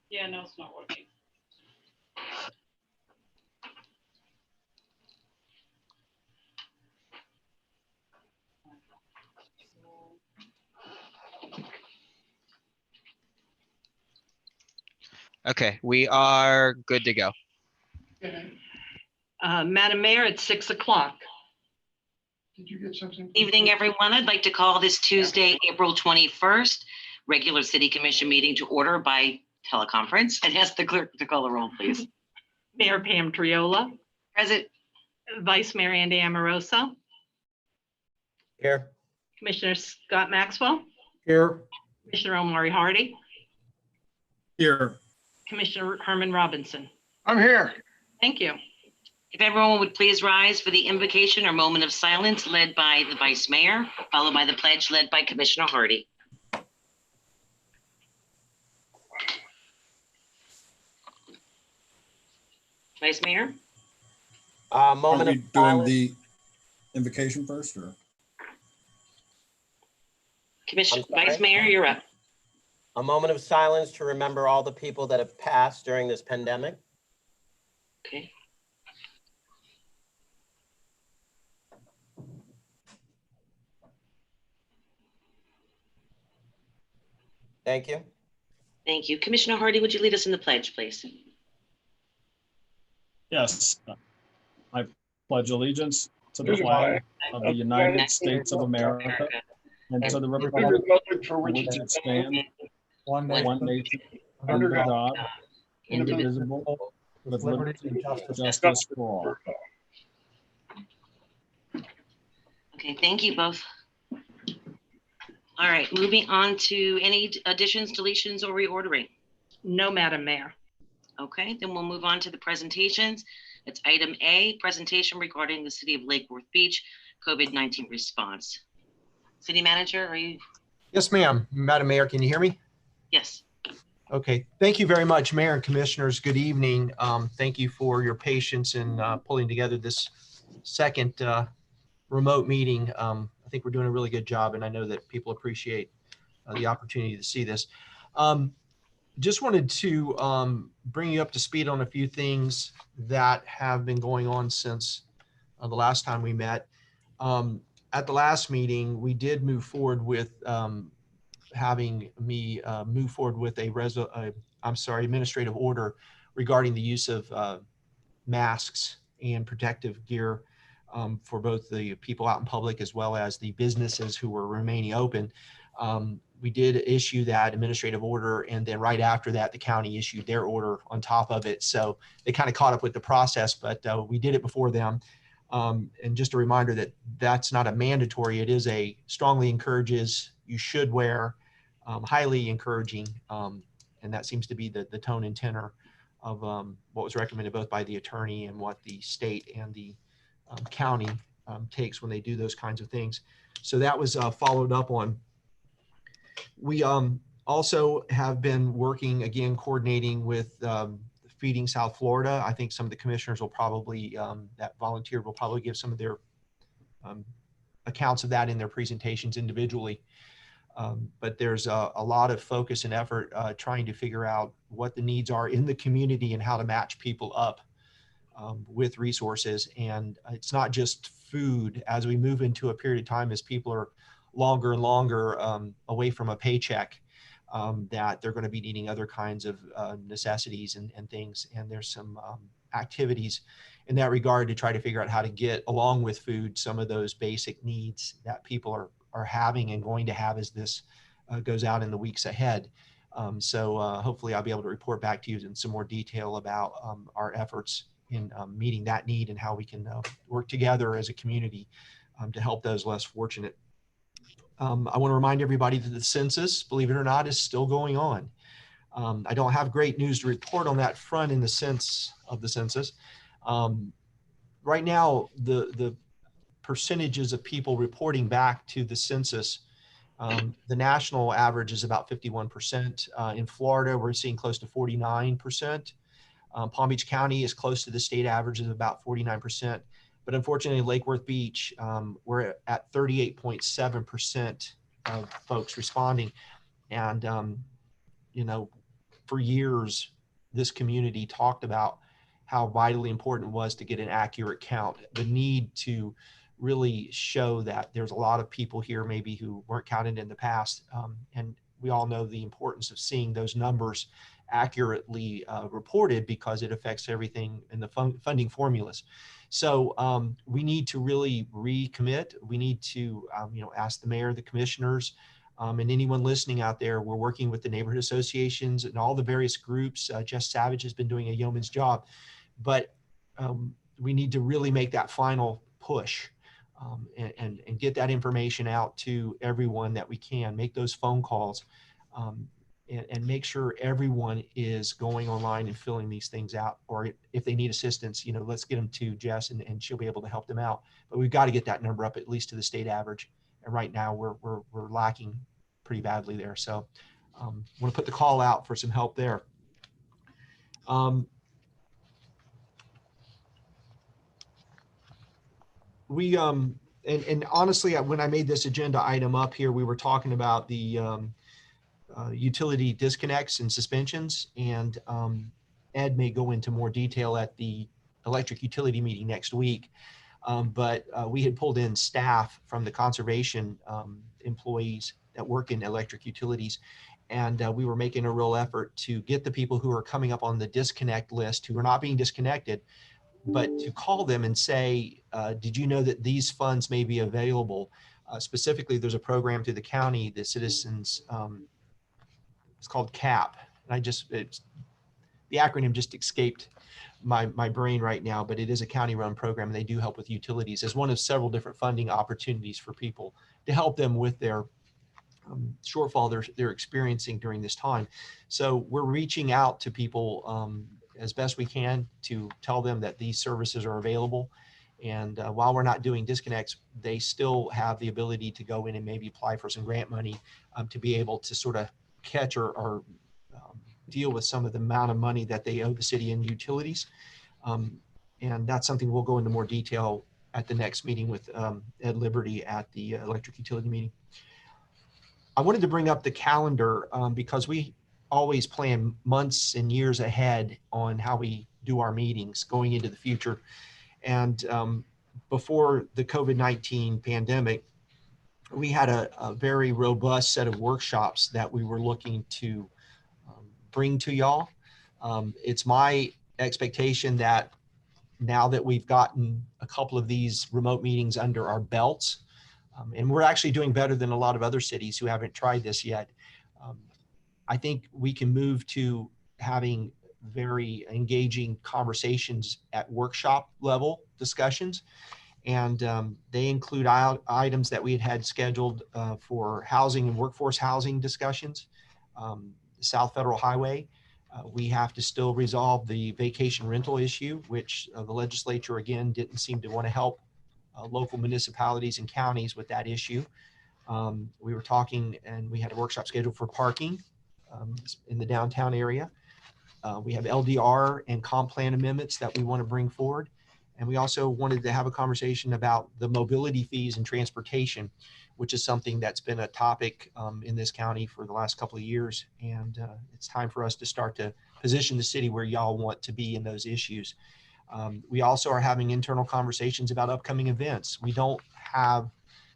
Yeah, no, it's not working. Okay, we are good to go. Madam Mayor, it's 6 o'clock. Did you get something? Evening, everyone. I'd like to call this Tuesday, April 21st, regular city commission meeting to order by teleconference, and ask the clerk to call the roll, please. Mayor Pam Triola, Present. Vice Mayor Andy Amoroso, Here. Commissioner Scott Maxwell, Here. Commissioner Omari Hardy, Here. Commissioner Herman Robinson. I'm here. Thank you. If everyone would please rise for the invocation or moment of silence led by the Vice Mayor, followed by the pledge led by Commissioner Hardy. Vice Mayor? Moment Are of we doing silence. the invocation first, or? Commissioner, I'm sorry? Vice Mayor, you're up. A moment of silence to remember all the people that have passed during this pandemic. Okay. Thank you. Thank you. Commissioner Hardy, would you lead us in the pledge, please? Yes. I pledge allegiance to the flag of the United States of America and to the republic for which it stands, one nation, under God, indivisible, with liberty and justice for all. Okay, thank you both. All right, moving on to any additions, deletions, or reordering. No, Madam Mayor. Okay, then we'll move on to the presentations. It's item A, presentation regarding the City of Lake Worth Beach COVID-19 response. City Manager, are you? Yes, ma'am. Madam Mayor, can you hear me? Yes. Okay. Thank you very much, Mayor and Commissioners. Good evening. Thank you for your patience in pulling together this second remote meeting. I think we're doing a really good job, and I know that people appreciate the opportunity to see this. Just wanted to bring you up to speed on a few things that have been going on since the last time we met. At the last meeting, we did move forward with having me move forward with administrative order regarding the use of masks and protective gear for both the people out in public as well as the businesses who were remaining open. We did issue that administrative order, and then right after that, the county issued their order on top of it. So they kind of caught up with the process, but we did it before them. And just a reminder that that's not a mandatory, it is a strongly encourages, you should wear, highly encouraging. And that seems to be the tone and tenor of what was recommended both by the attorney and what the state and the county takes when they do those kinds of things. So that was followed up on. We also have been working, again, coordinating with Feeding South Florida. I think some of the commissioners will probably, that volunteer will probably give some of their accounts of that in their presentations individually. But there's a lot of focus and effort trying to figure out what the needs are in the community and how to match people up with resources. And it's not just food. As we move into a period of time, as people are longer and longer away from a paycheck, that they're going to be needing other kinds of necessities and things. And there's some activities in that regard to try to figure out how to get, along with food, some of those basic needs that people are having and going to have as this goes out in the weeks ahead. So hopefully I'll be able to report back to you in some more detail about our efforts in meeting that need and how we can work together as a community to help those less fortunate. I want to remind everybody that the census, believe it or not, is still going on. I don't have great news to report on that front in the sense of the census. Right now, the percentages of people reporting back to the census, the national average is about 51%. In Florida, we're seeing close to 49%. Palm Beach County is close to the state average of about 49%. But unfortunately, Lake Worth Beach, we're at 38.7% of folks responding. And, you know, for years, this community talked about how vitally important it was to get an accurate count, the need to really show that there's a lot of people here maybe who weren't counted in the past. And we all know the importance of seeing those numbers accurately reported because it affects everything in the funding formulas. So we need to really recommit. We need to ask the mayor, the commissioners, and anyone listening out there. We're working with the neighborhood associations and all the various groups. Jess Savage has been doing a yeoman's job, but we need to really make that final push and get that information out to everyone that we can, make those phone calls, and make sure everyone is going online and filling these things out. Or if they need assistance, let's get them to Jess and she'll be able to help them out. But we've got to get that number up at least to the state average. And right now we're lacking pretty badly there. So I want to put the call out for some help there. And honestly, when I made this agenda item up here, we were talking about the utility disconnects and suspensions, and Ed may go into more detail at the electric utility meeting next week. But we had pulled in staff from the conservation employees that work in electric utilities. And we were making a real effort to get the people who are coming up on the disconnect list, who are not being disconnected, but to call them and say, did you know that these funds may be available? Specifically, there's a program through the county, the Citizens, it's called CAP. And the acronym just escaped my brain right now, but it is a county-run program. And they do help with utilities as one of several different funding opportunities for people to help them with their shortfall they're experiencing during this time. So we're reaching out to people as best we can to tell them that these services are available. And while we're not doing disconnects, they still have the ability to go in and maybe apply for some grant money to be able to sort of catch or deal with some of the amount of money that they owe the city in utilities. And that's something we'll go into more detail at the next meeting with Ed Liberty at the electric utility meeting. I wanted to bring up the calendar because we always plan months and years ahead on how we do our meetings going into the future. And before the COVID-19 pandemic, we had a very robust set of workshops that we were looking to bring to y'all. It's my expectation that now that we've gotten a couple of these remote meetings under our belts, and we're actually doing better than a lot of other cities who haven't tried this yet, I think we can move to having very engaging conversations at workshop level discussions. And they include items that we had scheduled for housing and workforce housing discussions. South Federal Highway, we have to still resolve the vacation rental issue, which the legislature again didn't seem to want to help local municipalities and counties with that issue. We were talking and we had a workshop scheduled for parking in the downtown area. We have LDR and comp plan amendments that we want to bring forward. And we also wanted to have a conversation about the mobility fees and transportation, which is something that's been a topic in this county for the last couple of years. And it's time for us to start to position the city where y'all want to be in those issues. We also are having internal conversations about upcoming events. We don't have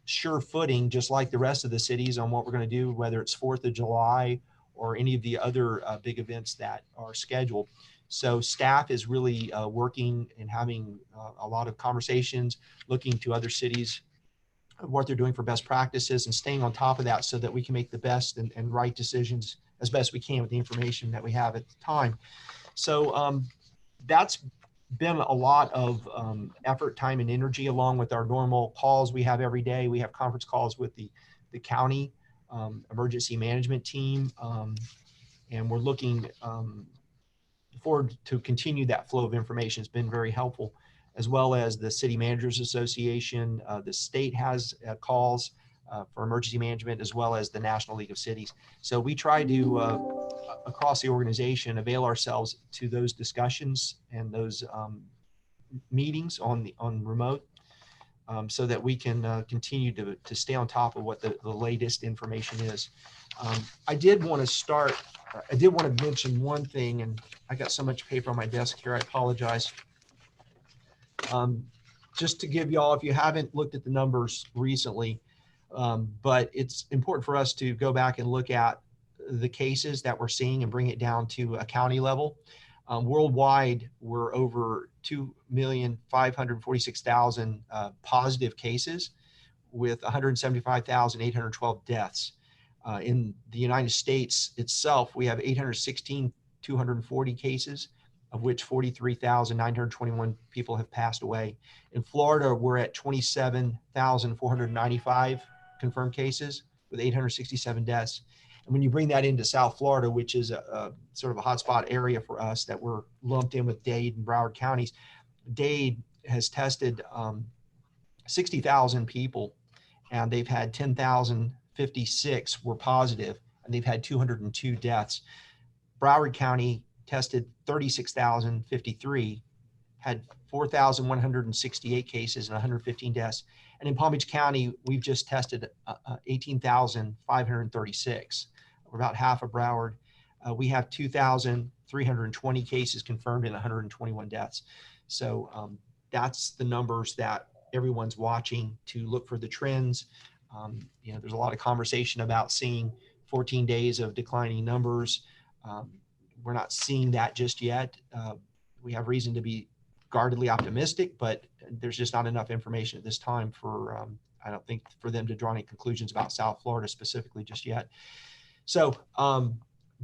sure footing, just like the rest of the cities, on what we're going to do, whether it's 4th of July or any of the other big events that are scheduled. So staff is really working and having a lot of conversations, looking to other cities, what they're doing for best practices, and staying on top of that so that we can make the best and right decisions as best we can with the information that we have at the time. So that's been a lot of effort, time, and energy, along with our normal calls we have every day. We have conference calls with the county emergency management team, and we're looking forward to continue that flow of information. It's been very helpful, as well as the City Managers Association. The state has calls for emergency management, as well as the National League of Cities. So we try to, across the organization, avail ourselves to those discussions and those meetings on remote, so that we can continue to stay on top of what the latest information is. I did want to start I did want to mention one thing, and I got so much paper on my desk here, I apologize. Just to give y'all, if you haven't looked at the numbers recently, but it's important for us to go back and look at the cases that we're seeing and bring it down to a county level. Worldwide, we're over 2,546,000 positive cases with 175,812 deaths. In the United States itself, we have 816,240 cases, of which 43,921 people have passed away. In Florida, we're at 27,495 confirmed cases with 867 deaths. And when you bring that into South Florida, which is a sort of a hotspot area for us that we're lumped in with Dade and Broward counties, Dade has tested 60,000 people, and they've had 10,056 were positive, and they've had 202 deaths. Broward County tested 36,053, had 4,168 cases and 115 deaths. And in Palm Beach County, we've just tested 18,536. We're about half of Broward. We have 2,320 cases confirmed and 121 deaths. So that's the numbers that everyone's watching to look for the trends. You know, there's a lot of conversation about seeing 14 days of declining numbers. We're not seeing that just yet. We have reason to be guardedly optimistic, but there's just not enough information at this time for, I don't think, for them to draw any conclusions about South Florida specifically just yet. So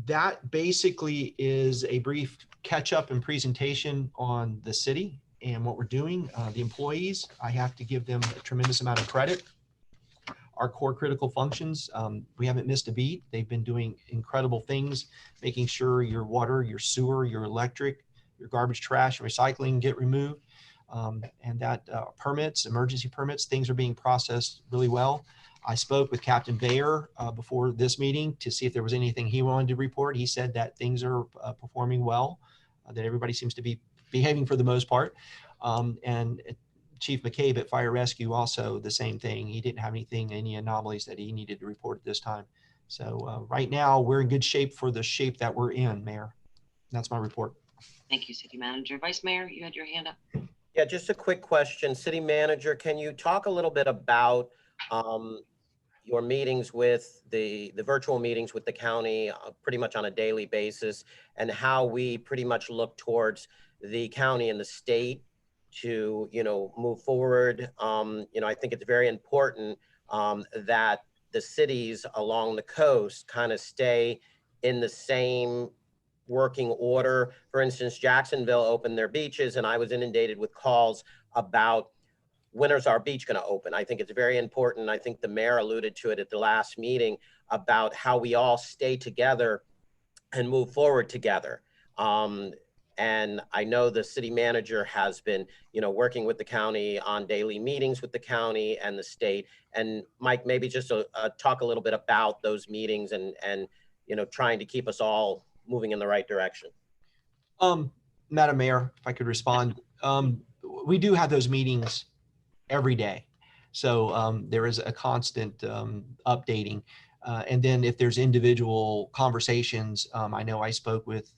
that basically is a brief catch up and presentation on the city and what we're doing. The employees, I have to give them a tremendous amount of credit. Our core critical functions, we haven't missed a beat. They've been doing incredible things, making sure your water, your sewer, your electric, your garbage, trash, and recycling get removed. And that permits, emergency permits, things are being processed really well. I spoke with Captain Bayer before this meeting to see if there was anything he wanted to report. He said that things are performing well, that everybody seems to be behaving for the most part. And Chief McCabe at Fire Rescue also the same thing. He didn't have anything, any anomalies that he needed to report at this time. So right now we're in good shape for the shape that we're in, Mayor. That's my report. Thank you, City Manager. Vice Mayor, you had your hand up. Yeah, just a quick question. City Manager, can you talk a little bit about your meetings with the virtual meetings with the county pretty much on a daily basis, and how we pretty much look towards the county and the state to, you know, move forward? You know, I think it's very important that the cities along the coast kind of stay in the same working order. For instance, Jacksonville opened their beaches, and I was inundated with calls about when is our beach going to open. I think it's very important. I think the mayor alluded to it at the last meeting about how we all stay together and move forward together. And I know the city manager has been, you know, working with the county on daily meetings with the county and the state. And Mike, maybe just talk a little bit about those meetings and you know, trying to keep us all moving in the right direction. Madam Mayor, if I could respond, we do have those meetings every day. So there is a constant updating. And then if there's individual conversations, I know I spoke with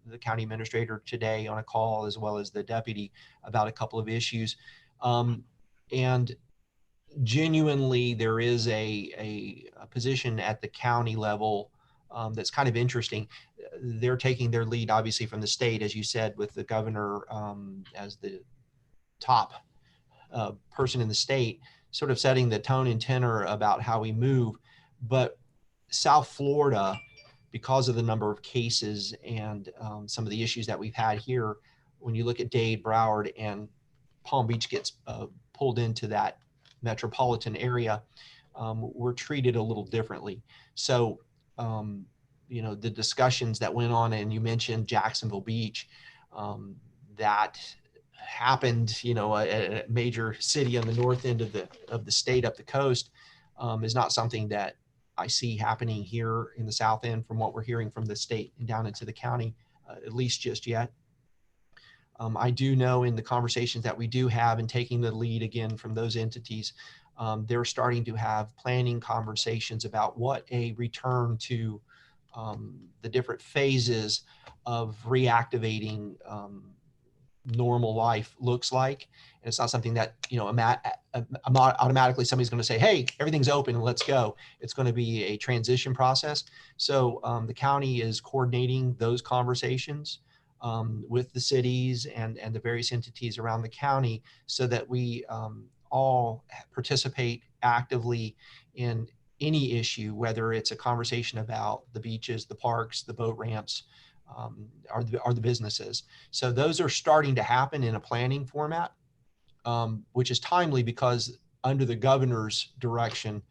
the county administrator today on a call, as well as the deputy, about a couple of issues. And genuinely, there is a position at the county level that's kind of interesting. They're taking their lead, obviously, from the state, as you said, with the governor as the top person in the state, sort of setting the tone and tenor about how we move. But South Florida, because of the number of cases and some of the issues that we've had here, when you look at Dade, Broward, and Palm Beach gets pulled into that metropolitan area, we're treated a little differently. So, you know, the discussions that went on, and you mentioned Jacksonville Beach, that happened, you know, a major city on the north end of the state up the coast, is not something that I see happening here in the south end from what we're hearing from the state and down into the county, at least just yet. I do know in the conversations that we do have and taking the lead again from those entities, they're starting to have planning conversations about what a return to the different phases of reactivating normal life looks like. And it's not something that, automatically somebody's going to say, hey, everything's open and let's go. It's going to be a transition process. So the county is coordinating those conversations with the cities and the various entities around the county so that we all participate actively in any issue, whether it's a conversation about the beaches, the parks, the boat ramps, or the businesses. So those are starting to happen in a planning format, which is timely because under the governor's direction,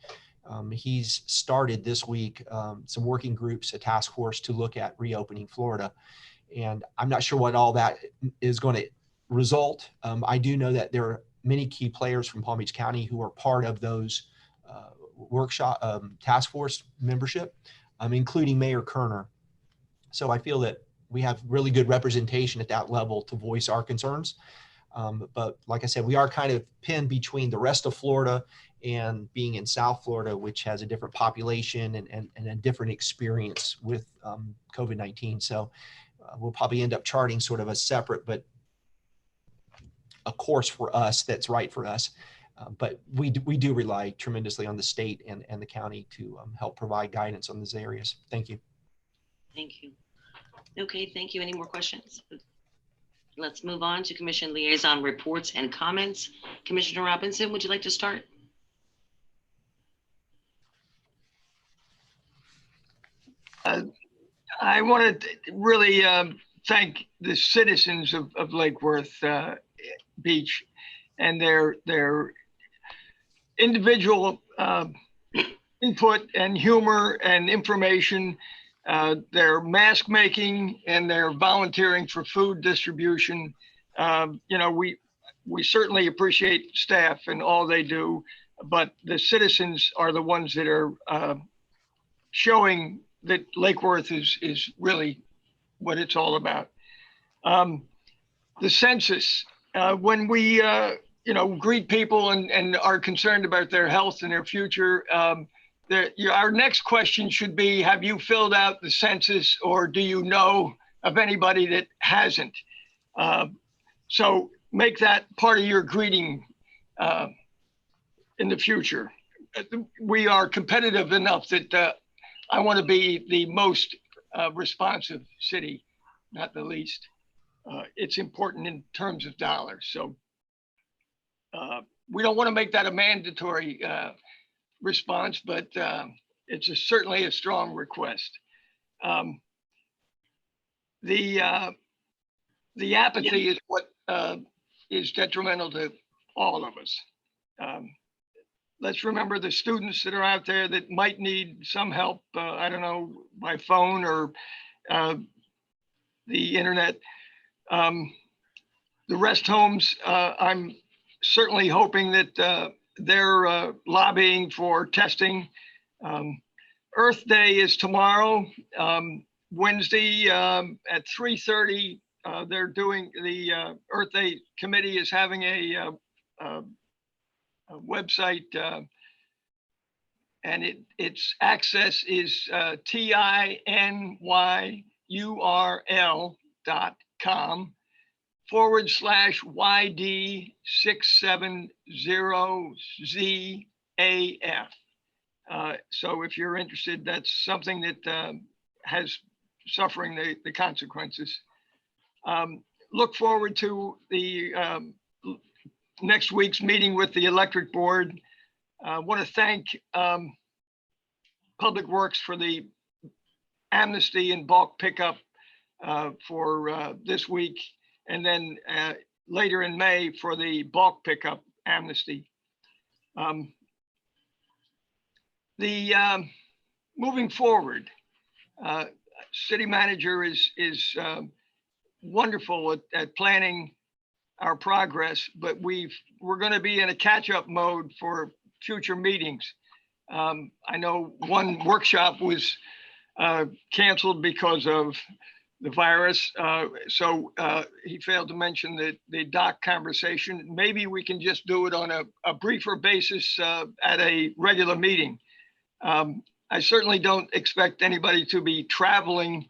he's started this week some working groups, a task force to look at reopening Florida. And I'm not sure what all that is going to result. I do know that there are many key players from Palm Beach County who are part of those workshop task force membership, including Mayor Kerner. So I feel that we have really good representation at that level to voice our concerns. But like I said, we are kind of pinned between the rest of Florida and being in South Florida, which has a different population and a different experience with COVID-19. So we'll probably end up charting sort of a separate, but a course for us that's right for us. But we do rely tremendously on the state and the county to help provide guidance on these areas. Thank you. Thank you. Okay, thank you. Any more questions? Let's move on to commission liaison reports and comments. Commissioner Robinson, would you like to start? I want to really thank the citizens of Lake Worth Beach and their individual input and humor and information, their mask making and their volunteering for food distribution. We certainly appreciate staff and all they do, but the citizens are the ones that are showing that Lake Worth is really what it's all about. The census, when we greet people and are concerned about their health and their future, our next question should be, have you filled out the census or do you know of anybody that hasn't? So make that part of your greeting in the future. We are competitive enough that I want to be the most responsive city, not the least. It's important in terms of dollars. So we don't want to make that a mandatory response, but it's certainly a strong request. The apathy is what is detrimental to all of us. Let's remember the students that are out there that might need some help, I don't know, by phone or the internet. The rest homes, I'm certainly hoping that they're lobbying for testing. Earth Day is tomorrow, Wednesday at 3:30. They're doing, the Earth Day committee is having a website, and its access is tinywa.com/YD670ZAF. So if you're interested, that's something that has suffering the consequences. Look forward to the next week's meeting with the electric board. I want to thank Public Works for the amnesty and bulk pickup for this week, and then later in May for the bulk pickup amnesty. Moving forward, city manager is wonderful at planning our progress, but we're going to be in a catch-up mode for future meetings. I know one workshop was canceled because of the virus, so he failed to mention the doc conversation. Maybe we can just do it on a briefer basis at a regular meeting. I certainly don't expect anybody to be traveling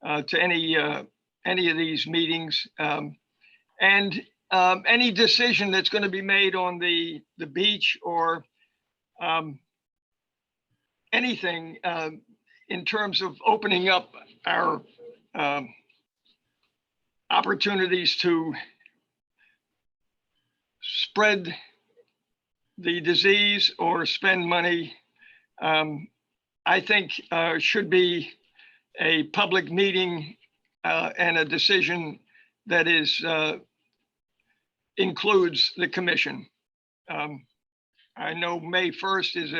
to any of these meetings. And any decision that's going to be made on the beach or anything in terms of opening up our opportunities to spread the disease or spend money, I think should be a public meeting and a decision that is includes the commission. I know May 1st is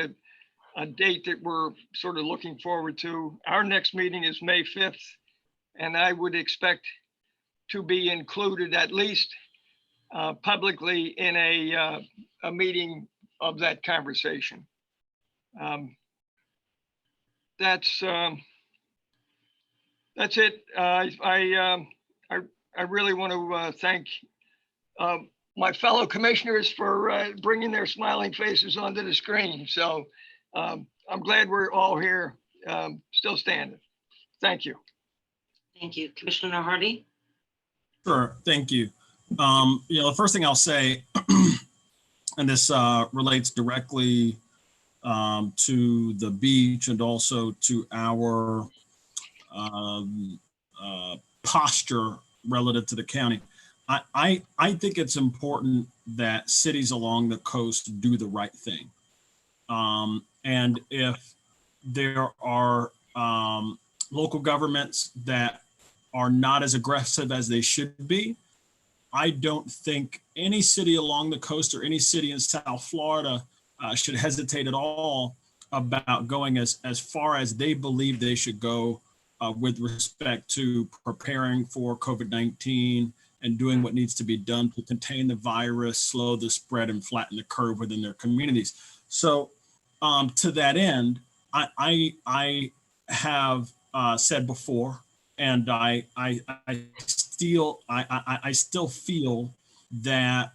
a date that we're sort of looking forward to. Our next meeting is May 5th, and I would expect to be included at least publicly in a meeting of that conversation. That's it. I really want to thank my fellow commissioners for bringing their smiling faces onto the screen. So I'm glad we're all here, still standing. Thank you. Thank you. Commissioner Hardy? Sure, thank you. The first thing I'll say, and this relates directly to the beach and also to our posture relative to the county. I think it's important that cities along the coast do the right thing. And if there are local governments that are not as aggressive as they should be, I don't think any city along the coast or any city in South Florida should hesitate at all about going as far as they believe they should go with respect to preparing for COVID-19 and doing what needs to be done to contain the virus, slow the spread, and flatten the curve within their communities. So to that end, I have said before, and I still feel that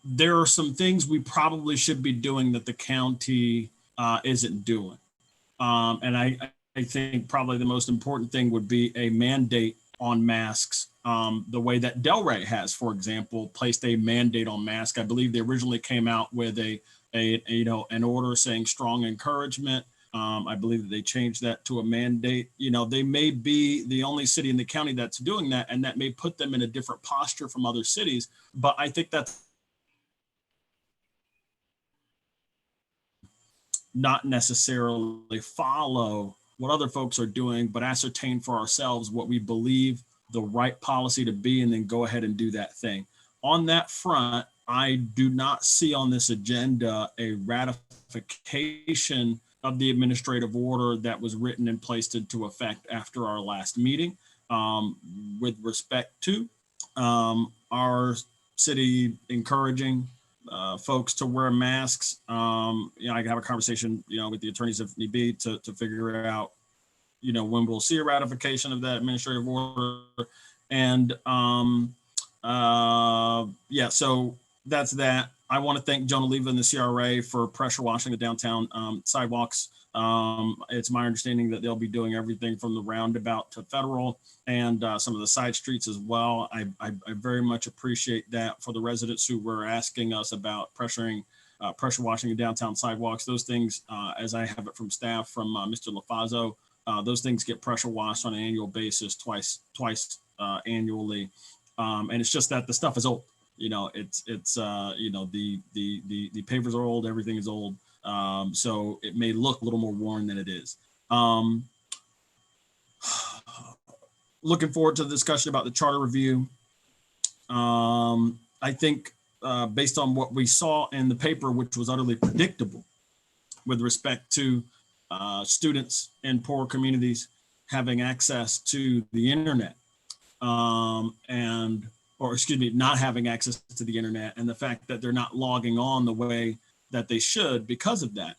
there are some things we probably should be doing that the county isn't doing. And I think probably the most important thing would be a mandate on masks, the way that Delray has, for example, placed a mandate on masks. I believe they originally came out with an order saying strong encouragement. I believe that they changed that to a mandate. They may be the only city in the county that's doing that, and that may put them in a different posture from other cities. But I think that's not necessarily follow what other folks are doing, but ascertain for ourselves what we believe the right policy to be, and then go ahead and do that thing. On that front, I do not see on this agenda a ratification of the administrative order that was written and placed into effect after our last meeting with respect to our city encouraging folks to wear masks. I can have a conversation, with the attorneys if need be to figure out, when we'll see a ratification of that administrative order. And so that's that. I want to thank Joan Oliva and the CRA for pressure washing the downtown sidewalks. It's my understanding that they'll be doing everything from the roundabout to Federal and some of the side streets as well. I very much appreciate that for the residents who were asking us about pressure washing the downtown sidewalks. Those things, as I have it from staff, from Mr. LaFazo, those things get pressure washed on an annual basis, twice annually. And it's just that the stuff is old. The pavers are old, everything is old. So it may look a little more worn than it is. Looking forward to the discussion about the charter review. I think based on what we saw in the paper, which was utterly predictable with respect to students in poor communities having access to the internet, not having access to the internet, and the fact that they're not logging on the way that they should because of that.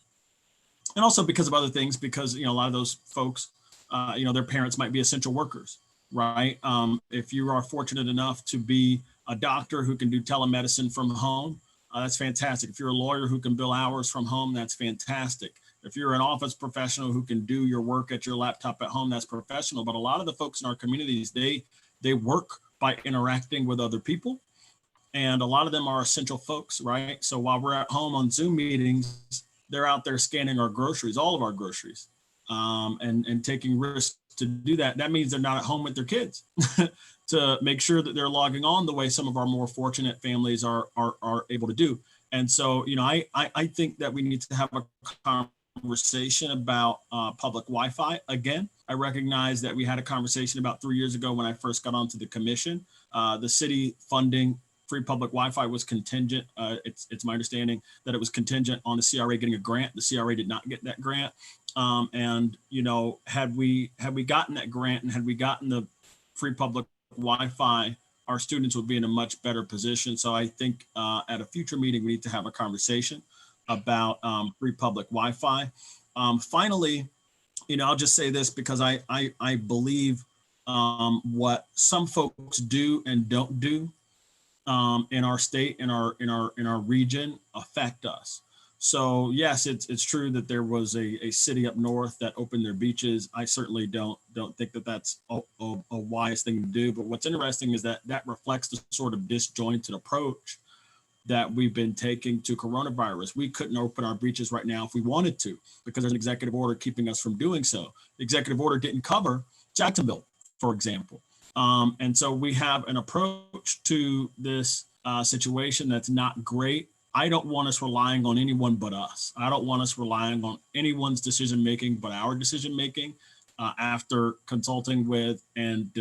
And also because of other things, because, a lot of those folks, their parents might be essential workers, right? If you are fortunate enough to be a doctor who can do telemedicine from home, that's fantastic. If you're a lawyer who can bill hours from home, that's fantastic. If you're an office professional who can do your work at your laptop at home, that's professional. But a lot of the folks in our communities, they work by interacting with other people. And a lot of them are essential folks, right? So while we're at home on Zoom meetings, they're out there scanning our groceries, all of our groceries, and taking risks to do that. That means they're not at home with their kids to make sure that they're logging on the way some of our more fortunate families are able to do. And so, you know, I think that we need to have a conversation about public Wi-Fi again. I recognize that we had a conversation about 3 years ago when I first got onto the commission. The city funding free public Wi-Fi was contingent. It's my understanding that it was contingent on the CRA getting a grant. The CRA did not get that grant. And, you know, had we gotten that grant and had we gotten the free public Wi-Fi, our students would be in a much better position. So I think at a future meeting, we need to have a conversation about free public Wi-Fi. Finally, you know, I'll just say this because I believe what some folks do and don't do in our state, in our region, affect us. So yes, it's true that there was a city up north that opened their beaches. I certainly don't think that that's a wise thing to do. But what's interesting is that reflects the sort of disjointed approach that we've been taking to coronavirus. We couldn't open our beaches right now if we wanted to, because there's an executive order keeping us from doing so. The executive order didn't cover Jacksonville, for example. And so we have an approach to this situation that's not great. I don't want us relying on anyone but us. I don't want us relying on anyone's decision-making but our decision-making after consulting with and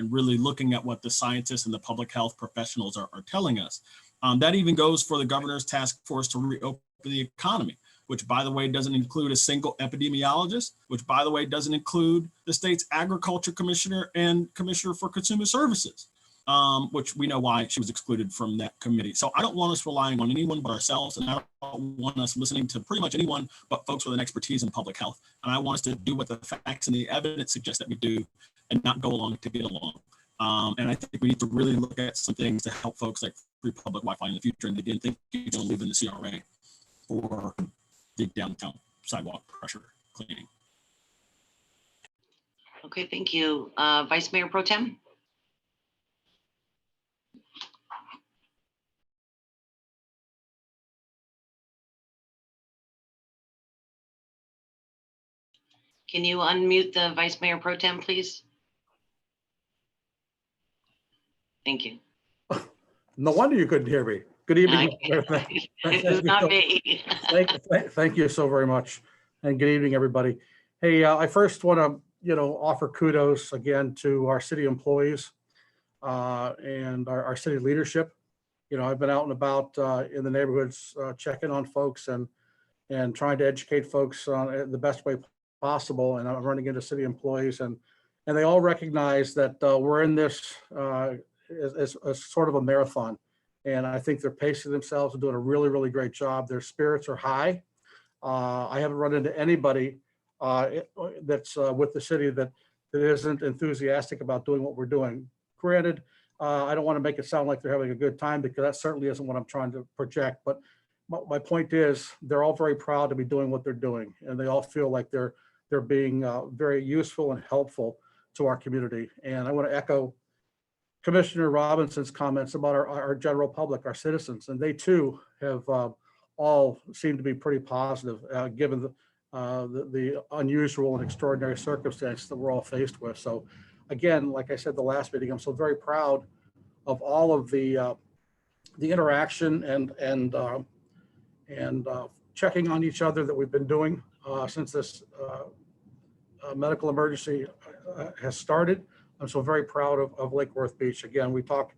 really looking at what the scientists and the public health professionals are telling us. That even goes for the governor's task force to reopen the economy, which, by the way, doesn't include a single epidemiologist, which, by the way, doesn't include the state's agriculture commissioner and commissioner for consumer services, which we know why she was excluded from that committee. So I don't want us relying on anyone but ourselves, and I don't want us listening to pretty much anyone but folks with an expertise in public health. And I want us to do what the facts and the evidence suggest that we do and not go along to get along. And I think we need to really look at some things to help folks like free public Wi-Fi in the future. And again, thank you to live in the CRA for the downtown sidewalk pressure cleaning. Okay, thank you. Vice Mayor Pro Tem? Can you unmute the Vice Mayor Pro Tem, please? Thank you. No wonder you couldn't hear me. Good evening. It's not me. Thank you so very much. And good evening, everybody. Hey, I first want to, offer kudos again to our city employees and our city leadership. I've been out and about in the neighborhoods, checking on folks and trying to educate folks on the best way possible. And I'm running into city employees and they all recognize that we're in this as sort of a marathon. And I think they're pacing themselves and doing a really, really great job. Their spirits are high. I haven't run into anybody that's with the city that isn't enthusiastic about doing what we're doing. Granted, I don't want to make it sound like they're having a good time because that certainly isn't what I'm trying to project. But my point is they're all very proud to be doing what they're doing. And they all feel like they're being very useful and helpful to our community. And I want to echo Commissioner Robinson's comments about our general public, our citizens, and they too have all seemed to be pretty positive given the unusual and extraordinary circumstances that we're all faced with. So again, like I said, the last meeting, I'm so very proud of all of the interaction and checking on each other that we've been doing since this medical emergency has started. I'm so very proud of Lake Worth Beach. Again, we talk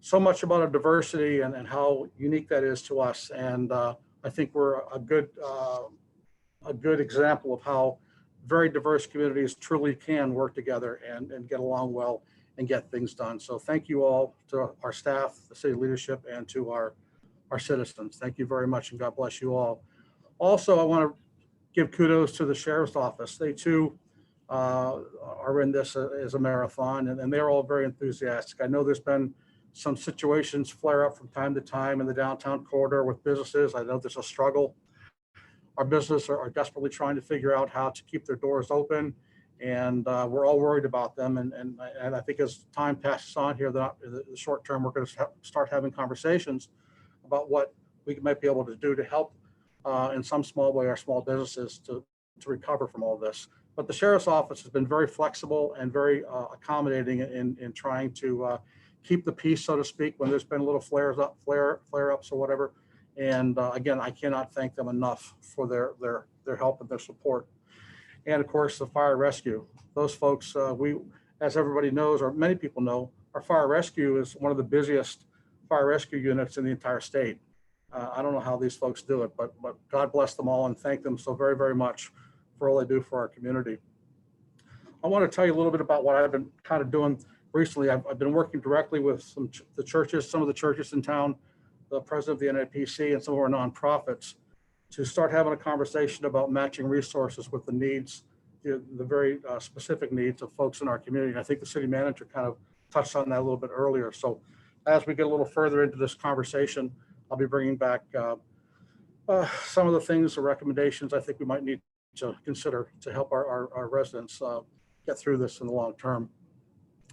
so much about our diversity and how unique that is to us. And I think we're a good example of how very diverse communities truly can work together and get along well and get things done. So thank you all to our staff, the city leadership, and to our citizens. Thank you very much, and God bless you all. Also, I want to give kudos to the Sheriff's Office. They too are in this as a marathon, and they're all very enthusiastic. I know there's been some situations flare up from time to time in the downtown corridor with businesses. I know there's a struggle our business are desperately trying to figure out how to keep their doors open. And we're all worried about them. And I think as time passes on here, in the short term, we're going to start having conversations about what we might be able to do to help in some small way our small businesses to recover from all this. But the sheriff's office has been very flexible and very accommodating in trying to keep the peace, so to speak, when there's been little flare-ups or whatever. And again, I cannot thank them enough for their help and their support. And of course, the fire rescue. Those folks, as everybody knows, or many people know, our fire rescue is one of the busiest fire rescue units in the entire state. I don't know how these folks do it, but God bless them all and thank them so very, very much for all they do for our community. I want to tell you a little bit about what I've been kind of doing recently. I've been working directly with some of the churches in town, the president of the NAPC, and some of our nonprofits to start having a conversation about matching resources with the needs, the very specific needs of folks in our community. And I think the city manager kind of touched on that a little bit earlier. So as we get a little further into this conversation, I'll be bringing back some of the things, the recommendations I think we might need to consider to help our residents get through this in the long term.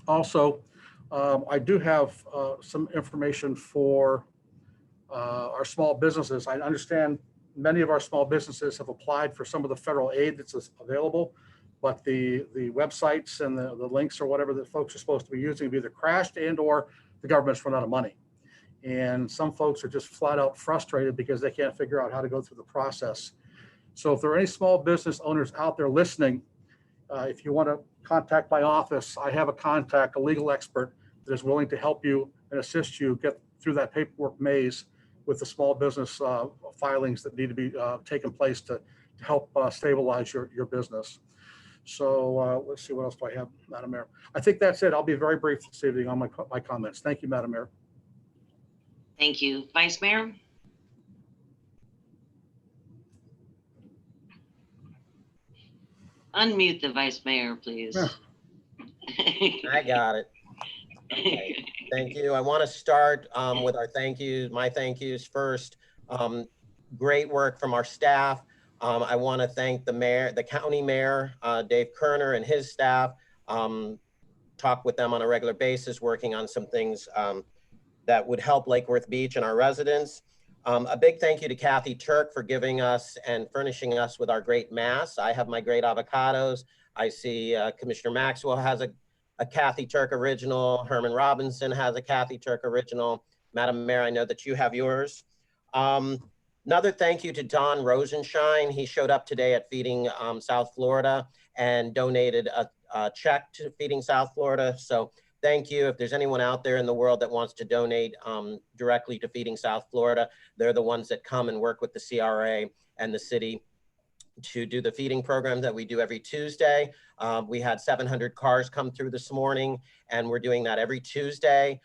Also, I do have some information for our small businesses. I understand many of our small businesses have applied for some of the federal aid that's available, but the websites and the links or whatever that folks are supposed to be using have either crashed and or the government's run out of money. And some folks are just flat out frustrated because they can't figure out how to go through the process. So if there are any small business owners out there listening, if you want to contact my office, I have a legal expert that is willing to help you and assist you get through that paperwork maze with the small business filings that need to be taken place to help stabilize your business. So let's see, what else do I have, Madam Mayor? I think that's it. I'll be very brief this evening on my comments. Thank you, Madam Mayor. Thank you. Vice Mayor? Unmute the Vice Mayor, please. Yeah. I got it. Okay. Thank you. I want to start with my thank yous first. Great work from our staff. I want to thank the county mayor, Dave Kerner, and his staff. Talk with them on a regular basis, working on some things that would help Lake Worth Beach and our residents. A big thank you to Kathy Turk for giving us and furnishing us with our great mass. I have my great avocados. I see Commissioner Maxwell has a Kathy Turk original. Herman Robinson has a Kathy Turk original. Madam Mayor, I know that you have yours. Another thank you to Don Rosenshine. He showed up today at Feeding South Florida and donated a check to Feeding South Florida. So thank you. If there's anyone out there in the world that wants to donate directly to Feeding South Florida, they're the ones that come and work with the CRA and the city to do the feeding program that we do every Tuesday. We had 700 cars come through this morning, and we're doing that every Tuesday,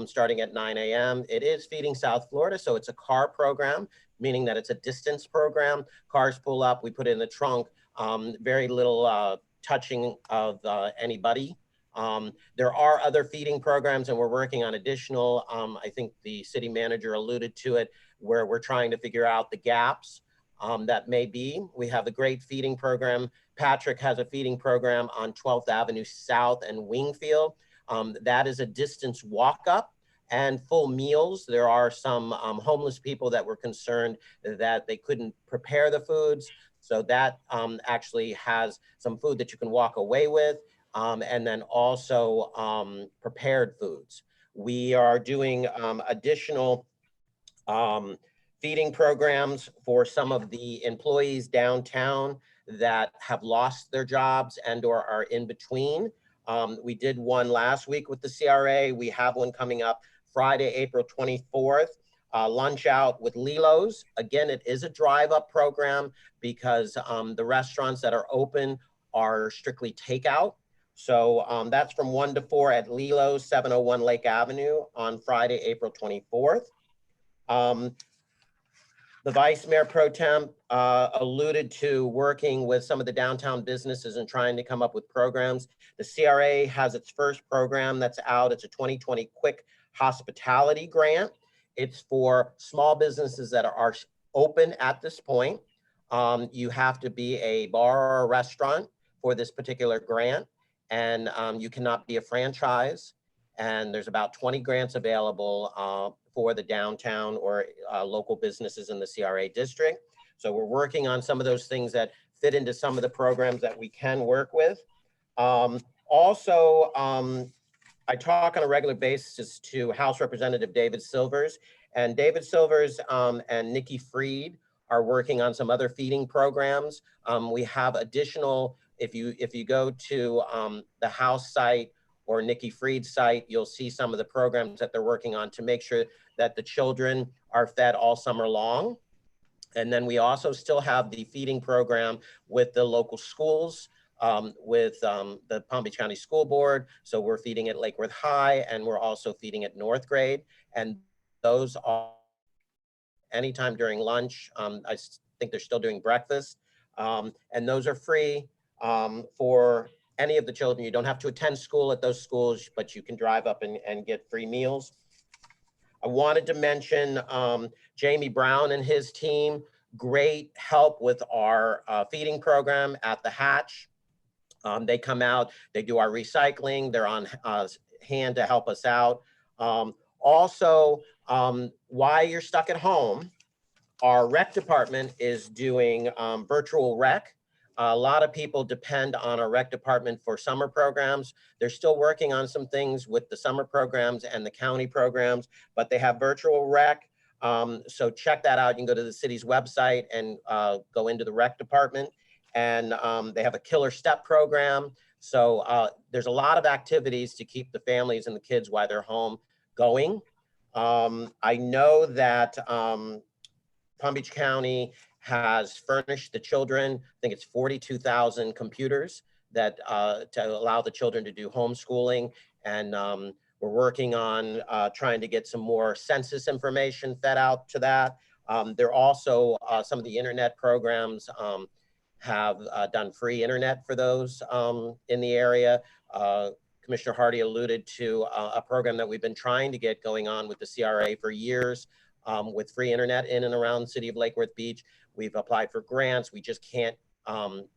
starting at 9 a.m. It is Feeding South Florida, so it's a car program, meaning that it's a distance program. Cars pull up, we put it in the trunk, very little touching of anybody. There are other feeding programs, and we're working on additional, I think the city manager alluded to it, where we're trying to figure out the gaps that may be. We have a great feeding program. Patrick has a feeding program on 12th Avenue South and Wingfield. That is a distance walk up and full meals. There are some homeless people that were concerned that they couldn't prepare the foods. So that actually has some food that you can walk away with. And then also prepared foods. We are doing additional feeding programs for some of the employees downtown that have lost their jobs and or are in between. We did one last week with the CRA. We have one coming up Friday, April 24th, lunch out with Lilo's. Again, it is a drive-up program because the restaurants that are open are strictly takeout. So that's from 1 to 4 at Lilo's, 701 Lake Avenue on Friday, April 24th. The Vice Mayor Pro Tem alluded to working with some of the downtown businesses and trying to come up with programs. The CRA has its first program that's out. It's a 2020 Quick Hospitality Grant. It's for small businesses that are open at this point. You have to be a bar or a restaurant for this particular grant, and you cannot be a franchise. And there's about 20 grants available for the downtown or local businesses in the CRA district. So we're working on some of those things that fit into some of the programs that we can work with. Also, I talk on a regular basis to House Representative David Silvers, and David Silvers and Nikki Freed are working on some other feeding programs. We have additional, if you go to the House site or Nikki Freed's site, you'll see some of the programs that they're working on to make sure that the children are fed all summer long. And then we also still have the feeding program with the local schools, with the Palm Beach County School Board. So we're feeding at Lake Worth High, and we're also feeding at North Grade. And those are anytime during lunch. I think they're still doing breakfast. And those are free for any of the children. You don't have to attend school at those schools, but you can drive up and get free meals. I wanted to mention Jamie Brown and his team. Great help with our feeding program at the Hatch. They come out, they do our recycling, they're on hand to help us out. Also, while you're stuck at home, our rec department is doing virtual rec. A lot of people depend on our rec department for summer programs. They're still working on some things with the summer programs and the county programs, but they have virtual rec. So check that out. You can go to the city's website and go into the rec department. And they have a Killer Step program. So there's a lot of activities to keep the families and the kids while they're home going. I know that Palm Beach County has furnished the children, I think it's 42,000 computers that to allow the children to do homeschooling. And we're working on trying to get some more census information fed out to that. There are also some of the internet programs have done free internet for those in the area. Commissioner Hardy alluded to a program that we've been trying to get going on with the CRA for years with free internet in and around the city of Lake Worth Beach. We've applied for grants. We just can't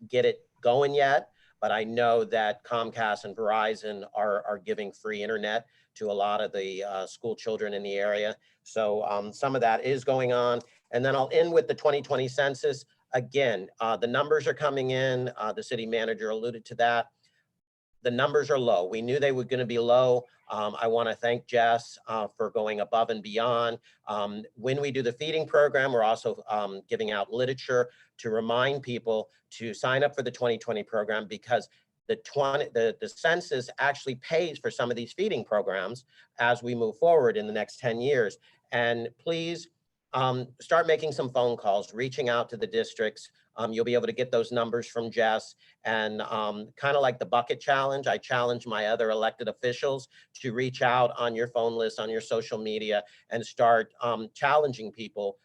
get it going yet. But I know that Comcast and Verizon are giving free internet to a lot of the school children in the area. So some of that is going on. And then I'll end with the 2020 census. Again, the numbers are coming in. The city manager alluded to that. The numbers are low. We knew they were going to be low. I want to thank Jess for going above and beyond. When we do the feeding program, we're also giving out literature to remind people to sign up for the 2020 program, because the census actually pays for some of these feeding programs as we move forward in the next 10 years. And please start making some phone calls, reaching out to the districts. You'll be able to get those numbers from Jess. And kind of like the bucket challenge, I challenge my other elected officials to reach out on your phone list, on your social media, and start challenging people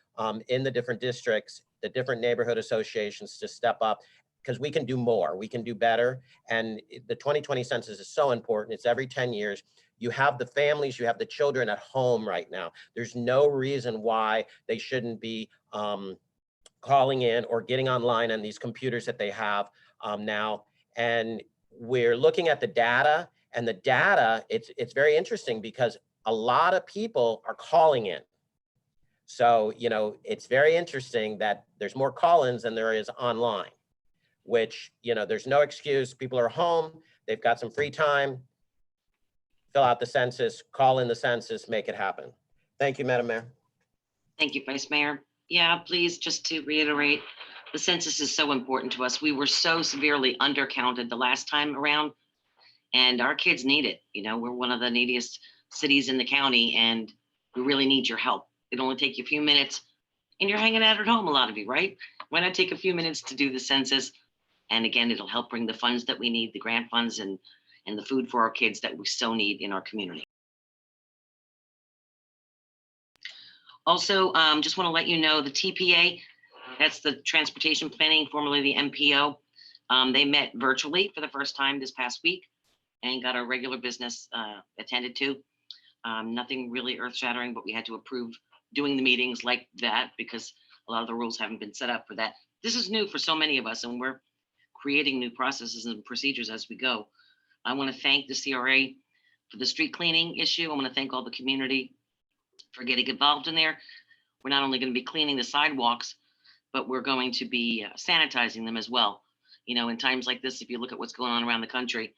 in the different districts, the different neighborhood associations to step up, because we can do more, we can do better. And the 2020 census is so important. It's every 10 years. You have the families, you have the children at home right now. There's no reason why they shouldn't be calling in or getting online on these computers that they have now. And we're looking at the data, and the data, it's very interesting because a lot of people are calling in. So, you know, it's very interesting that there's more call-ins than there is online, which, you know, there's no excuse. People are home, they've got some free time. Fill out the census, call in the census, make it happen. Thank you, Madam Mayor. Thank you, Vice Mayor. Yeah, please, just to reiterate, the census is so important to us. We were so severely undercounted the last time around, and our kids need it. You know, we're one of the neediest cities in the county, and we really need your help. It'll only take you a few minutes, and you're hanging out at home, a lot of you, right? Why not take a few minutes to do the census? And again, it'll help bring the funds that we need, the grant funds and the food for our kids that we so need in our community. Also, just want to let you know the TPA, that's the Transportation Planning, formerly the MPO. They met virtually for the first time this past week and got our regular business attended to. Nothing really earth shattering, but we had to approve doing the meetings like that because a lot of the rules haven't been set up for that this is new for so many of us, and we're creating new processes and procedures as we go. I want to thank the CRA for the street cleaning issue. I want to thank all the community for getting involved in there. We're not only going to be cleaning the sidewalks, but we're going to be sanitizing them as well. You know, in times like this, if you look at what's going on around the country,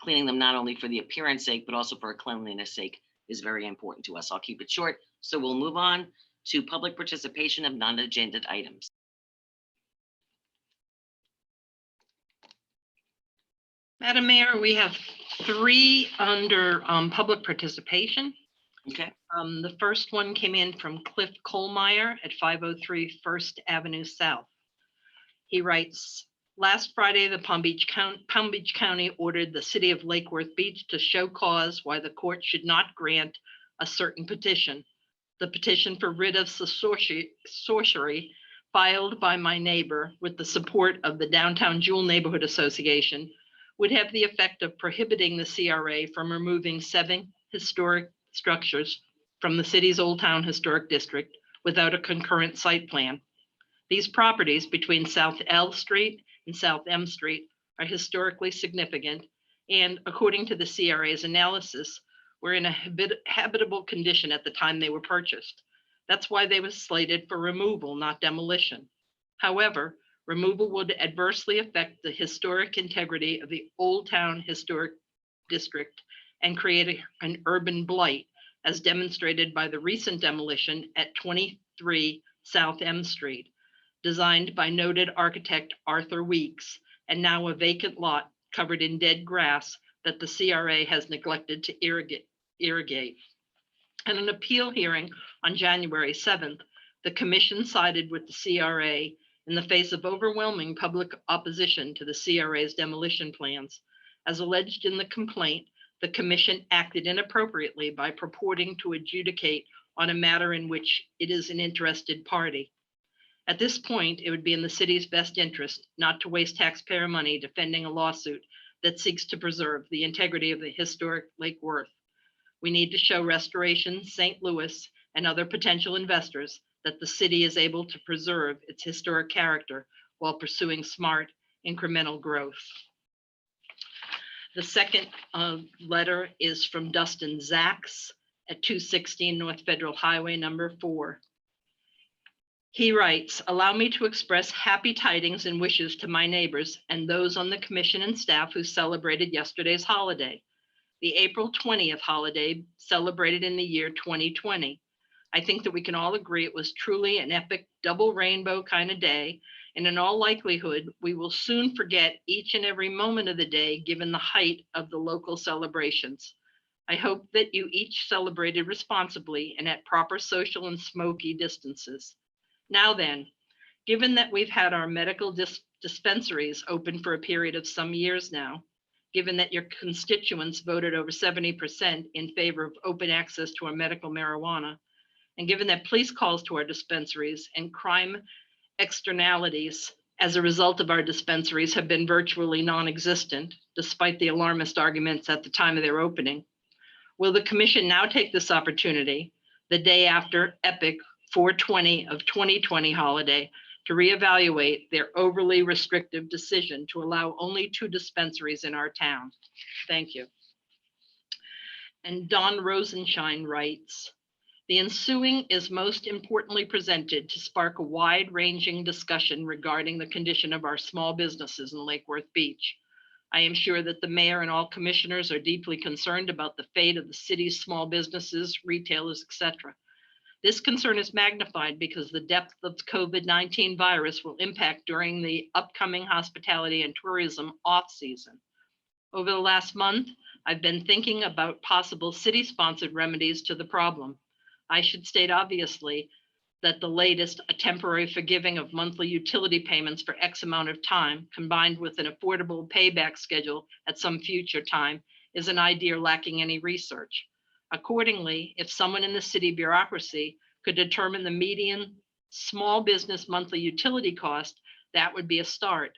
cleaning them not only for the appearance sake, but also for cleanliness sake is very important to us. I'll keep it short. So we'll move on to public participation of non-agenda items. Madam Mayor, we have 3 under public participation. Okay. The first one came in from Cliff Kohlmeyer at 503 First Avenue South. He writes, last Friday, the Palm Beach County ordered the city of Lake Worth Beach to show cause why the court should not grant a certain petition. The petition for writ of sorcery filed by my neighbor with the support of the Downtown Jewel Neighborhood Association would have the effect of prohibiting the CRA from removing 7 historic structures from the city's Old Town Historic District without a concurrent site plan. These properties between South L Street and South M Street are historically significant and, according to the CRA's analysis, were in a habitable condition at the time they were purchased. That's why they were slated for removal, not demolition. However, removal would adversely affect the historic integrity of the Old Town Historic District and create an urban blight, as demonstrated by the recent demolition at 23 South M Street, designed by noted architect Arthur Weeks, and now a vacant lot covered in dead grass that the CRA has neglected to irrigate. At an appeal hearing on January 7th, the commission sided with the CRA in the face of overwhelming public opposition to the CRA's demolition plans. As alleged in the complaint, the commission acted inappropriately by purporting to adjudicate on a matter in which it is an interested party. At this point, it would be in the city's best interest not to waste taxpayer money defending a lawsuit that seeks to preserve the integrity of the historic Lake Worth. We need to show Restoration St. Louis and other potential investors that the city is able to preserve its historic character while pursuing smart incremental growth. The second letter is from Dustin Zacks at 216 North Federal Highway, number 4. He writes, allow me to express happy tidings and wishes to my neighbors and those on the commission and staff who celebrated yesterday's holiday. The April 20th holiday celebrated in the year 2020. I think that we can all agree it was truly an epic double rainbow kind of day, and in all likelihood, we will soon forget each and every moment of the day given the height of the local celebrations. I hope that you each celebrated responsibly and at proper social and smoky distances. Now then, given that we've had our medical dispensaries open for a period of some years now, given that your constituents voted over 70% in favor of open access to our medical marijuana, and given that police calls to our dispensaries and crime externalities as a result of our dispensaries have been virtually non-existent, despite the alarmist arguments at the time of their opening, will the commission now take this opportunity, the day after epic 4/20 of 2020 holiday, to reevaluate their overly restrictive decision to allow only 2 dispensaries in our town? Thank you. And Don Rosenshine writes, the ensuing is most importantly presented to spark a wide-ranging discussion regarding the condition of our small businesses in Lake Worth Beach. I am sure that the mayor and all commissioners are deeply concerned about the fate of the city's small businesses, retailers, etc. This concern is magnified because the depth of the COVID-19 virus will impact during the upcoming hospitality and tourism off-season. Over the last month, I've been thinking about possible city-sponsored remedies to the problem. I should state obviously that the latest, a temporary forgiving of monthly utility payments for X amount of time, combined with an affordable payback schedule at some future time, is an idea lacking any research. Accordingly, if someone in the city bureaucracy could determine the median small business monthly utility cost, that would be a start.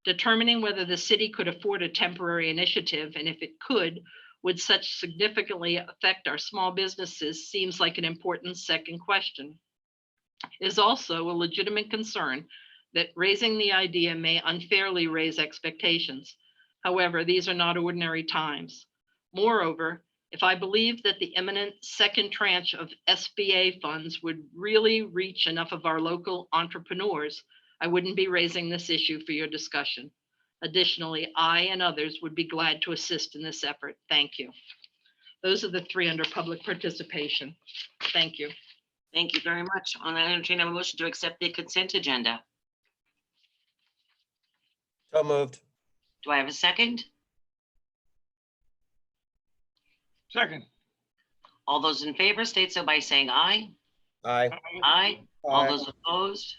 Determining whether the city could afford a temporary initiative, and if it could, would such significantly affect our small businesses, seems like an important second question. It is also a legitimate concern that raising the idea may unfairly raise expectations. However, these are not ordinary times. Moreover, if I believed that the imminent second tranche of SBA funds would really reach enough of our local entrepreneurs, I wouldn't be raising this issue for your discussion. Additionally, I and others would be glad to assist in this effort. Thank you. Those are the three under public participation. Thank you. Thank you very much. On that, entertain a motion to accept the consent agenda. So moved. Do I have a second? Second. All those in favor state so by saying aye. Aye. Aye. All those opposed?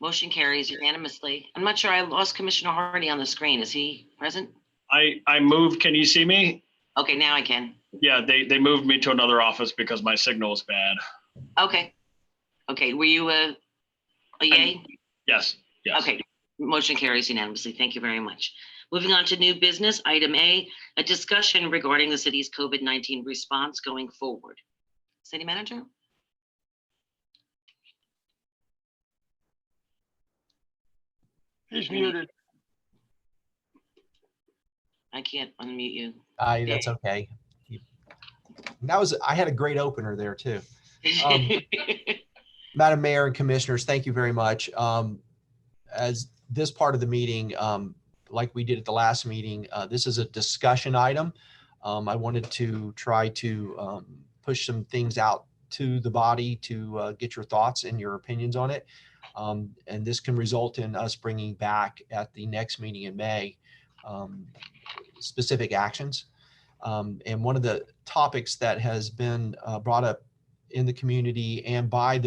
Motion carries unanimously. I'm not sure, I lost Commissioner Hardy on the screen. Is he present? I moved, can you see me? Okay, now I can. Yeah, they moved me to another office because my signal is bad. Okay. Okay, were you a yay? Yes, yes. Okay, motion carries unanimously. Thank you very much. Moving on to new business, item A, a discussion regarding the city's COVID-19 response going forward. City manager? He's muted. I can't unmute you. That's okay. I had a great opener there too. Madam Mayor and Commissioners, thank you very much. As this part of the meeting, like we did at the last meeting, this is a discussion item. I wanted to try to push some things out to the body to get your thoughts and your opinions on it. And this can result in us bringing back at the next meeting in May specific actions. And one of the topics that has been brought up in the community and by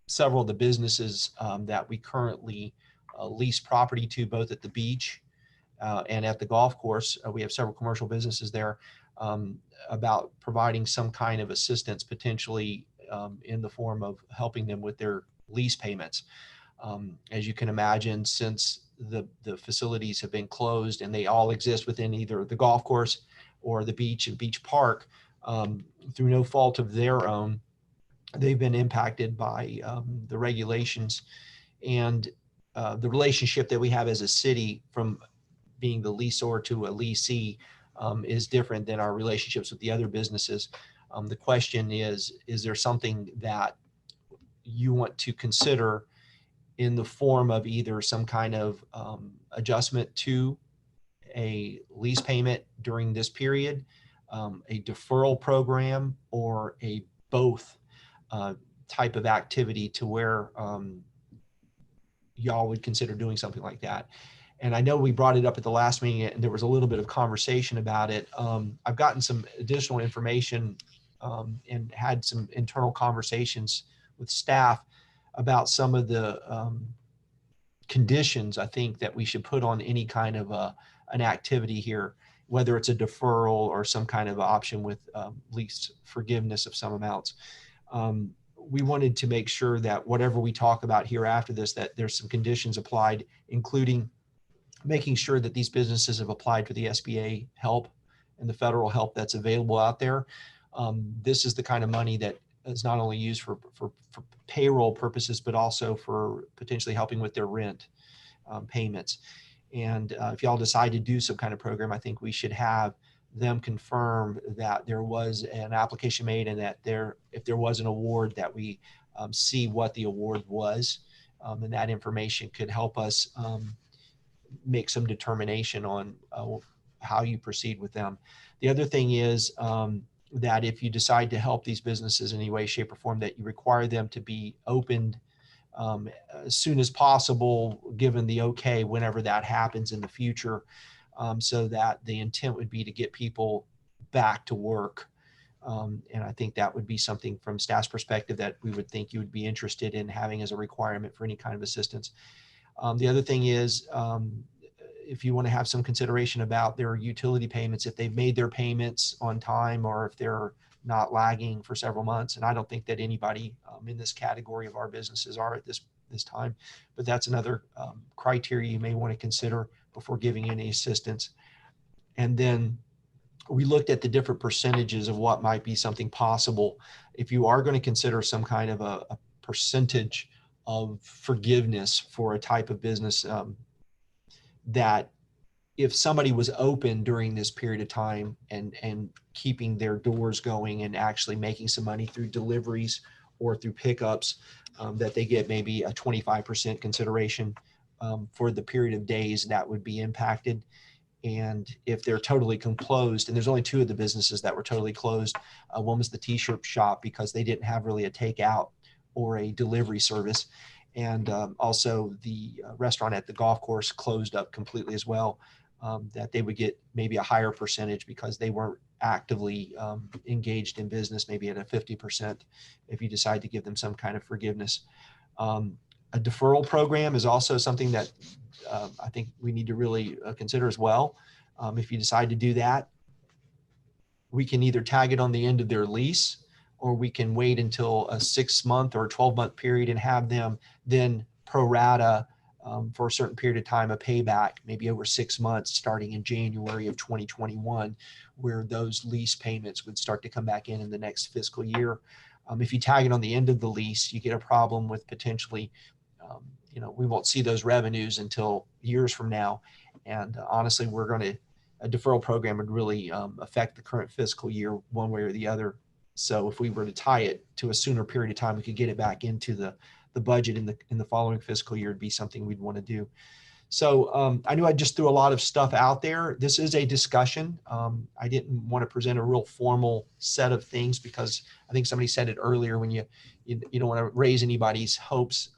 several of the businesses that we currently lease property to, both at the beach and at the golf course. We have several commercial businesses there, about providing some kind of assistance, potentially in the form of helping them with their lease payments. As you can imagine, since the facilities have been closed and they all exist within either the golf course or the beach and beach park, through no fault of their own, they've been impacted by the regulations and the relationship that we have as a city from being the leaseor to a leasee is different than our relationships with the other businesses. The question is there something that you want to consider in the form of either some kind of adjustment to a lease payment during this period, a deferral program, or a both type of activity to where y'all would consider doing something like that? And I know we brought it up at the last meeting and there was a little bit of conversation about it. I've gotten some additional information and had some internal conversations with staff about some of the conditions I think that we should put on any kind of an activity here, whether it's a deferral or some kind of option with lease forgiveness of some amounts. We wanted to make sure that whatever we talk about here after this, that there's some conditions applied, including making sure that these businesses have applied for the SBA help and the federal help that's available out there. This is the kind of money that is not only used for payroll purposes, but also for potentially helping with their rent payments. And if y'all decide to do some kind of program, I think we should have them confirm that there was an application made and that if there was an award, that we see what the award was. And that information could help us make some determination on how you proceed with them. The other thing is that if you decide to help these businesses in any way, shape, or form, that you require them to be opened as soon as possible, given the okay, whenever that happens in the future, so that the intent would be to get people back to work. And I think that would be something from staff's perspective that we would think you would be interested in having as a requirement for any kind of assistance. The other thing is, if you want to have some consideration about their utility payments, if they've made their payments on time or if they're not lagging for several months. And I don't think that anybody in this category of our businesses are at this time, but that's another criteria you may want to consider before giving any assistance. And then we looked at the different percentages of what might be something possible. If you are going to consider some kind of a percentage of forgiveness for a type of business that if somebody was open during this period of time and keeping their doors going and actually making some money through deliveries or through pickups, that they get maybe a 25% consideration for the period of days that would be impacted. And if they're totally closed, and there's only 2 of the businesses that were totally closed. One was the t-shirt shop because they didn't have really a takeout or a delivery service. And also the restaurant at the golf course closed up completely as well. That they would get maybe a higher percentage because they weren't actively engaged in business, maybe at a 50% if you decide to give them some kind of forgiveness. A deferral program is also something that I think we need to really consider as well. If you decide to do that, we can either tag it on the end of their lease, or we can wait until a 6-month or 12-month period and have them then pro rata for a certain period of time, a payback, maybe over 6 months, starting in January of 2021, where those lease payments would start to come back in the next fiscal year. If you tag it on the end of the lease, you get a problem with potentially, we won't see those revenues until years from now. And honestly, a deferral program would really affect the current fiscal year one way or the other. So if we were to tie it to a sooner period of time, we could get it back into the budget in the following fiscal year. Would be something we'd want to do. So I knew I just threw a lot of stuff out there. This is a discussion. I didn't want to present a real formal set of things because I think somebody said it earlier, when you don't want to raise anybody's hopes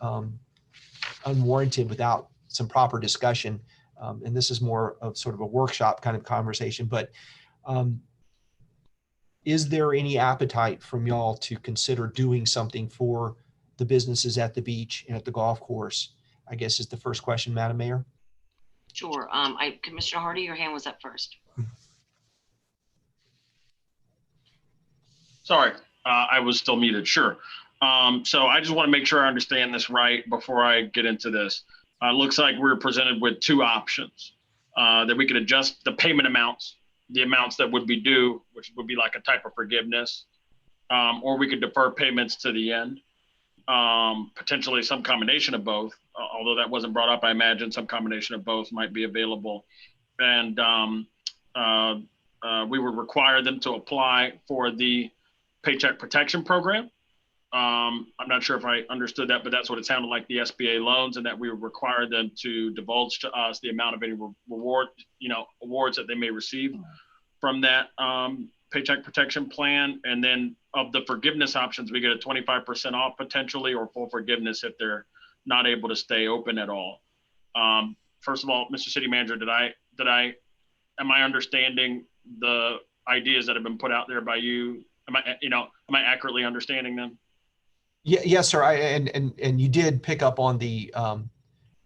unwarranted without some proper discussion. And this is more of sort of a workshop kind of conversation, but is there any appetite from y'all to consider doing something for the businesses at the beach and at the golf course? I guess is the first question, Madam Mayor. Sure. Commissioner Hardy, your hand was up first. Sorry, I was still muted. Sure. So I just want to make sure I understand this right before I get into this. It looks like we're presented with 2 options that we could adjust the payment amounts, the amounts that would be due, which would be like a type of forgiveness, or we could defer payments to the end. Potentially some combination of both, although that wasn't brought up. I imagine some combination of both might be available. And we would require them to apply for the Paycheck Protection Program. I'm not sure if I understood that, but that's what it sounded like, the SBA loans, and that we would require them to divulge to us the amount of any reward, awards that they may receive from that Paycheck Protection Plan. And then of the forgiveness options, we get a 25% off potentially, or full forgiveness if they're not able to stay open at all. First of all, Mr. City Manager, am I understanding the ideas that have been put out there by you? Am I accurately understanding them? Yeah, yes, sir. And you did pick up on the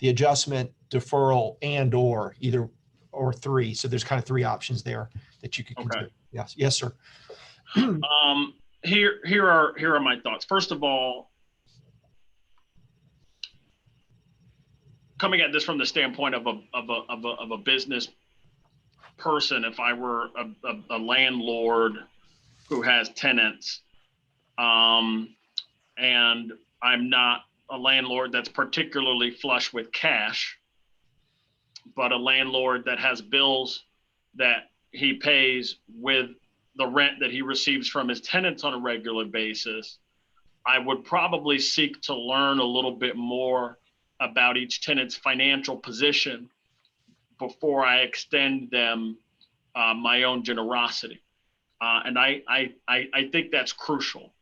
adjustment, deferral, and or either or 3. So there's kind of 3 options there that you could consider. Okay. Yes, sir. Here are my thoughts. First of all, coming at this from the standpoint of a business person, if I were a landlord who has tenants, and I'm not a landlord that's particularly flush with cash, but a landlord that has bills that he pays with the rent that he receives from his tenants on a regular basis, I would probably seek to learn a little bit more about each tenant's financial position before I extend them my own generosity. And I think that's crucial.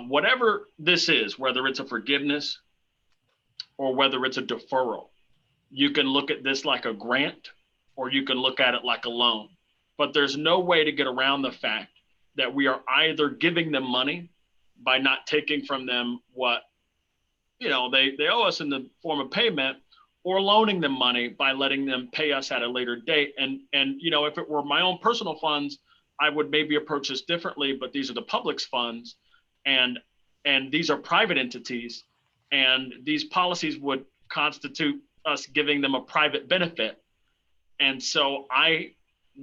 Whatever this is, whether it's a forgiveness or whether it's a deferral, you can look at this like a grant or you can look at it like a loan. But there's no way to get around the fact that we are either giving them money by not taking from them what they owe us in the form of payment, or loaning them money by letting them pay us at a later date. And if it were my own personal funds, I would maybe approach this differently, but these are the public's funds, and these are private entities, and these policies would constitute us giving them a private benefit. And so I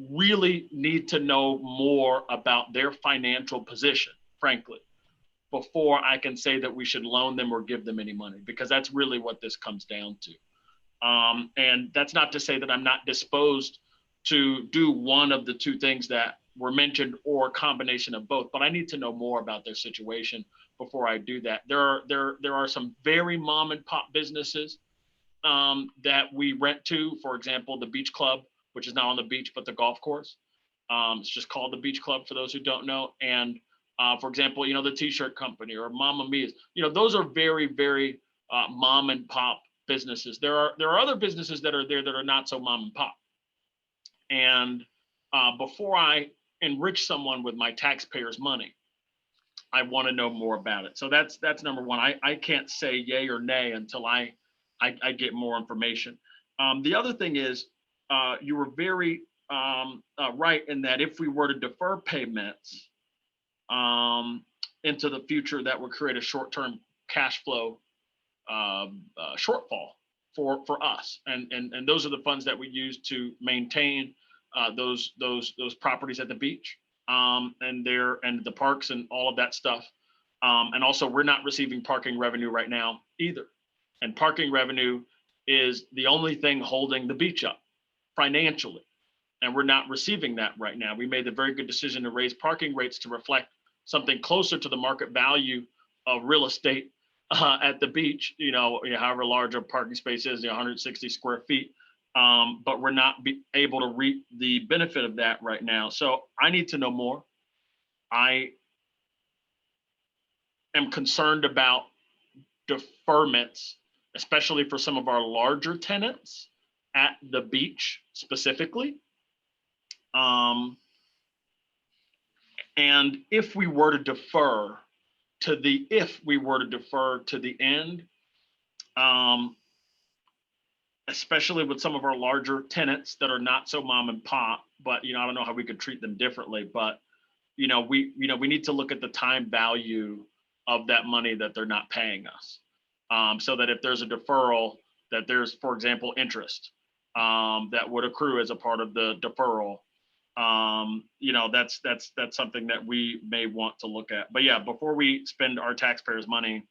really need to know more about their financial position, frankly. before I can say that we should loan them or give them any money, because that's really what this comes down to. And that's not to say that I'm not disposed to do one of the two things that were mentioned or a combination of both, but I need to know more about their situation before I do that. There are some very mom and pop businesses that we rent to, for example, the beach club, which is not on the beach, but the golf course. It's just called the Beach Club for those who don't know. And for example, you know, the T-shirt company or Mama Mia's, you know, those are very, very mom and pop businesses. There are other businesses that are there that are not so mom and pop. And before I enrich someone with my taxpayers' money, I want to know more about it. So that's number one. I can't say yay or nay until I get more information. The other thing is, you were very right in that if we were to defer payments into the future, that would create a short-term cash flow shortfall for us. And those are the funds that we use to maintain those properties at the beach and the parks and all of that stuff. And also, we're not receiving parking revenue right now either. And parking revenue is the only thing holding the beach up financially. And we're not receiving that right now. We made the very good decision to raise parking rates to reflect something closer to the market value of real estate at the beach, however large a parking space is, 160 square feet. But we're not able to reap the benefit of that right now. So I need to know more. I am concerned about deferments, especially for some of our larger tenants at the beach specifically. And if we were to defer to the end, especially with some of our larger tenants that are not so mom and pop, but I don't know how we could treat them differently, but we need to look at the time value of that money that they're not paying us. So that if there's a deferral, that there's, for example, interest that would accrue as a part of the deferral. That's something that we may want to look at. But yeah, before we spend our taxpayers' money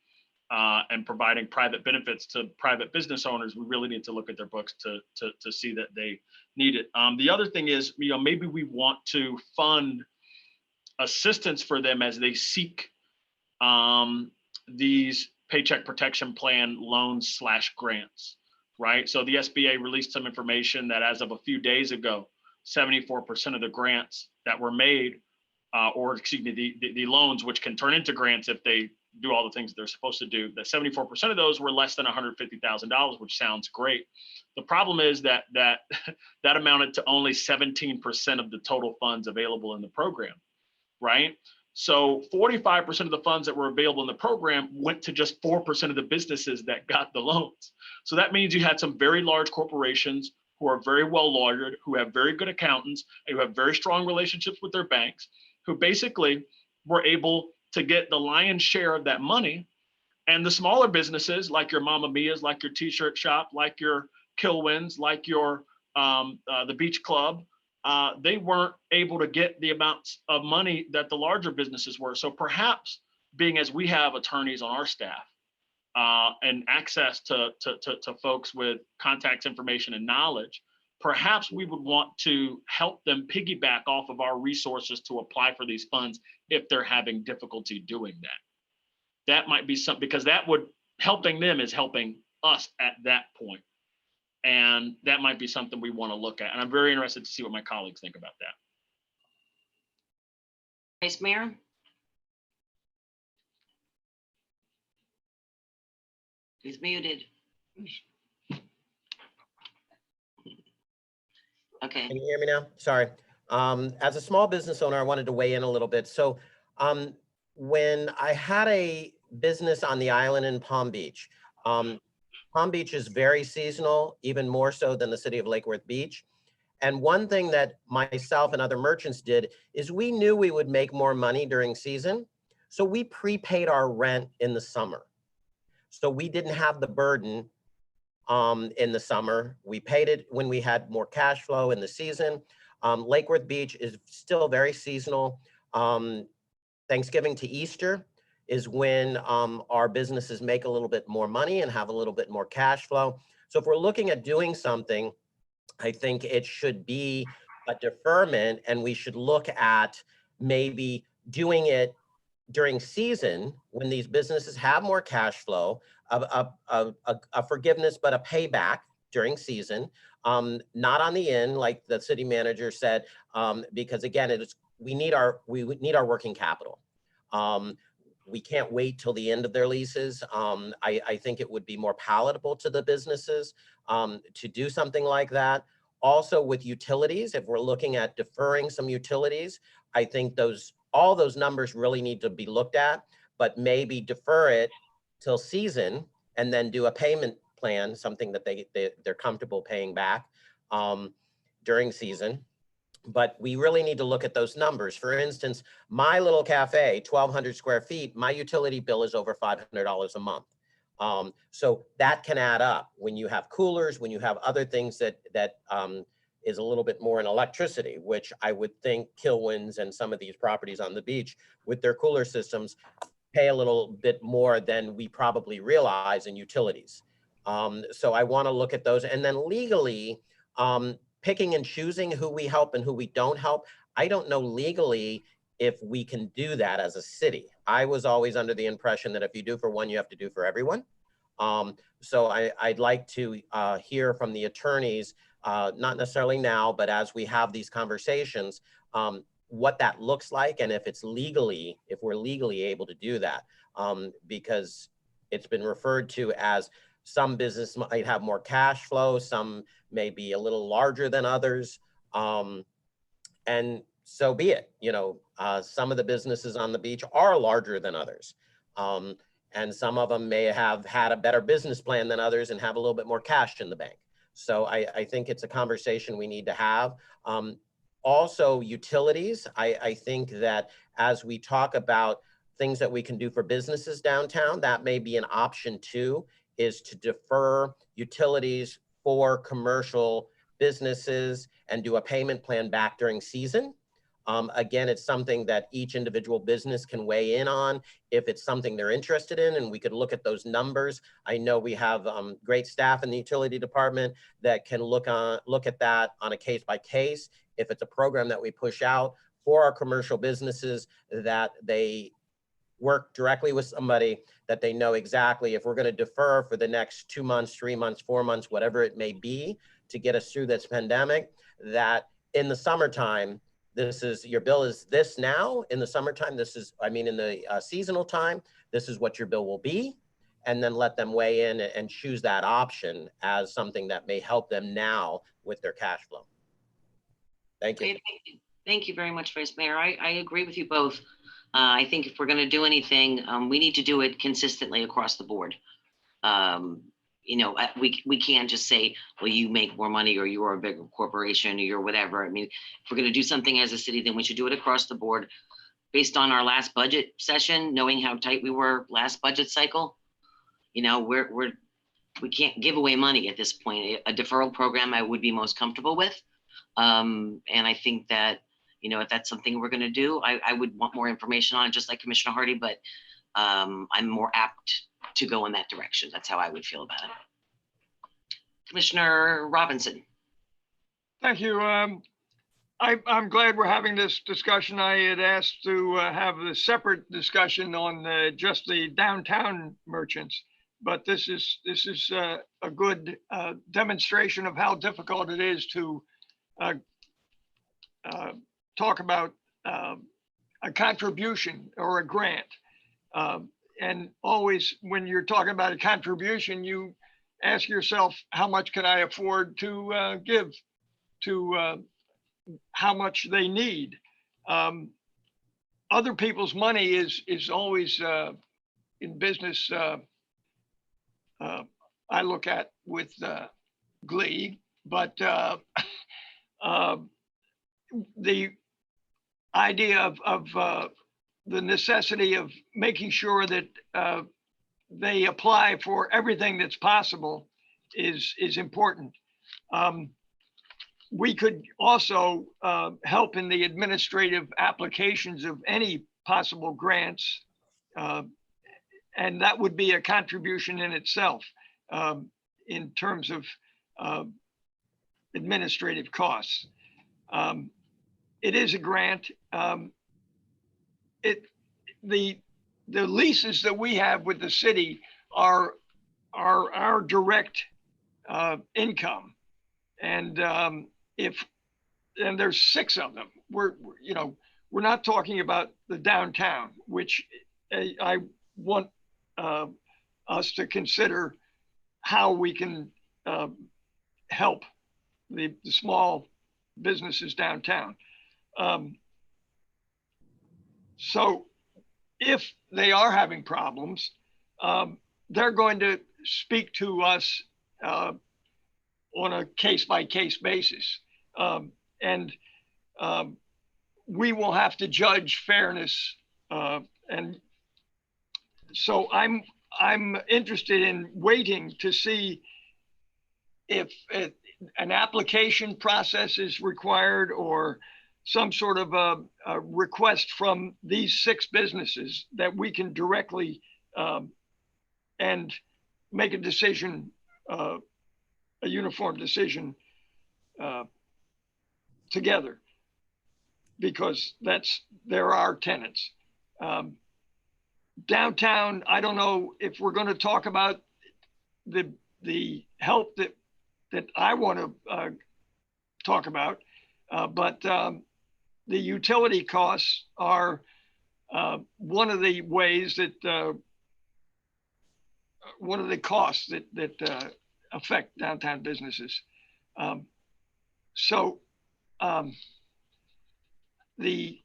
and providing private benefits to private business owners, we really need to look at their books to see that they need it. The other thing is, maybe we want to fund assistance for them as they seek these Paycheck Protection Plan loans / grants, right? So the SBA released some information that as of a few days ago, 74% of the grants that were made, the loans, which can turn into grants if they do all the things they're supposed to do, that 74% of those were less than $150,000, which sounds great. The problem is that amounted to only 17% of the total funds available in the program, right? So 45% of the funds that were available in the program went to just 4% of the businesses that got the loans. So that means you had some very large corporations who are very well lawyered, who have very good accountants, and who have very strong relationships with their banks, who basically were able to get the lion's share of that money. And the smaller businesses, like your Mama Mia's, like your T-shirt shop, like your Kilwins, like your the Beach Club, they weren't able to get the amounts of money that the larger businesses were. So perhaps, being as we have attorneys on our staff and access to folks with contacts, information, and knowledge, perhaps we would want to help them piggyback off of our resources to apply for these funds if they're having difficulty doing that. That might be something, because that would, helping them is helping us at that point. And that might be something we want to look at. And I'm very interested to see what my colleagues think about that. Vice Mayor? He's muted. Okay. Can you hear me now? Sorry. As a small business owner, I wanted to weigh in a little bit. So when I had a business on the island in Palm Beach, Palm Beach is very seasonal, even more so than the city of Lake Worth Beach. And one thing that myself and other merchants did is we knew we would make more money during season. So we prepaid our rent in the summer. So we didn't have the burden in the summer. We paid it when we had more cash flow in the season. Lake Worth Beach is still very seasonal. Thanksgiving to Easter is when our businesses make a little bit more money and have a little bit more cash flow. So if we're looking at doing something, I think it should be a deferment, and we should look at maybe doing it during season when these businesses have more cash flow, a forgiveness, but a payback during season, not on the in, like the city manager said, because again, we need our working capital. We can't wait till the end of their leases. I think it would be more palatable to the businesses to do something like that. Also with utilities, if we're looking at deferring some utilities, I think all those numbers really need to be looked at, but maybe defer it till season and then do a payment plan, something that they're comfortable paying back during season. But we really need to look at those numbers. For instance, my little cafe, 1,200 square feet, my utility bill is over $500 a month. So that can add up when you have coolers, when you have other things that is a little bit more in electricity, which I would think Kilwins and some of these properties on the beach with their cooler systems pay a little bit more than we probably realize in utilities. So I want to look at those. And then legally, picking and choosing who we help and who we don't help. I don't know legally if we can do that as a city. I was always under the impression that if you do for one, you have to do for everyone. So I'd like to hear from the attorneys, not necessarily now, but as we have these conversations, what that looks like and if we're legally able to do that. Because it's been referred to as some business might have more cash flow, some may be a little larger than others. And so be it, some of the businesses on the beach are larger than others. And some of them may have had a better business plan than others and have a little bit more cash in the bank. So I think it's a conversation we need to have. Also, utilities, I think that as we talk about things that we can do for businesses downtown, that may be an option too, is to defer utilities for commercial businesses and do a payment plan back during season. Again, it's something that each individual business can weigh in on if it's something they're interested in, and we could look at those numbers. I know we have great staff in the utility department that can look at that on a case by case. If it's a program that we push out for our commercial businesses, that they work directly with somebody that they know exactly if we're going to defer for the next 2 months, 3 months, 4 months, whatever it may be to get us through this pandemic, that in the summertime, your bill is this now. In the summertime, in the seasonal time, this is what your bill will be. And then let them weigh in and choose that option as something that may help them now with their cash flow. Thank you. Thank you very much, Vice Mayor. I agree with you both. I think if we're going to do anything, we need to do it consistently across the board. We can't just say, well, you make more money or you're a bigger corporation or you're whatever. I mean, if we're going to do something as a city, then we should do it across the board. Based on our last budget session, knowing how tight we were last budget cycle, we can't give away money at this point. A deferral program I would be most comfortable with. And I think that, if that's something we're going to do, I would want more information on it, just like Commissioner Hardy, but I'm more apt to go in that direction. That's how I would feel about it. Commissioner Robinson. Thank you. I'm glad we're having this discussion. I had asked to have a separate discussion on just the downtown merchants, but this is a good demonstration of how difficult it is to talk about a contribution or a grant. And always when you're talking about a contribution, you ask yourself, how much can I afford to give to how much they need? Other people's money is always in business. I look at with glee, but the idea of the necessity of making sure that they apply for everything that's possible is important. We could also help in the administrative applications of any possible grants And that would be a contribution in itself in terms of administrative costs. It is a grant. The leases that we have with the city are our direct income. And and there's 6 of them. We're not talking about the downtown, which I want us to consider how we can help the small businesses downtown. So if they are having problems, they're going to speak to us on a case-by-case basis. And we will have to judge fairness. And so I'm interested in waiting to see if an application process is required or some sort of a request from these 6 businesses that we can directly and make a decision, a uniform decision together, because they're our tenants. Downtown, I don't know if we're going to talk about the help that I want to talk about, but the utility costs are one of the ways that one of the costs that affect downtown businesses. So the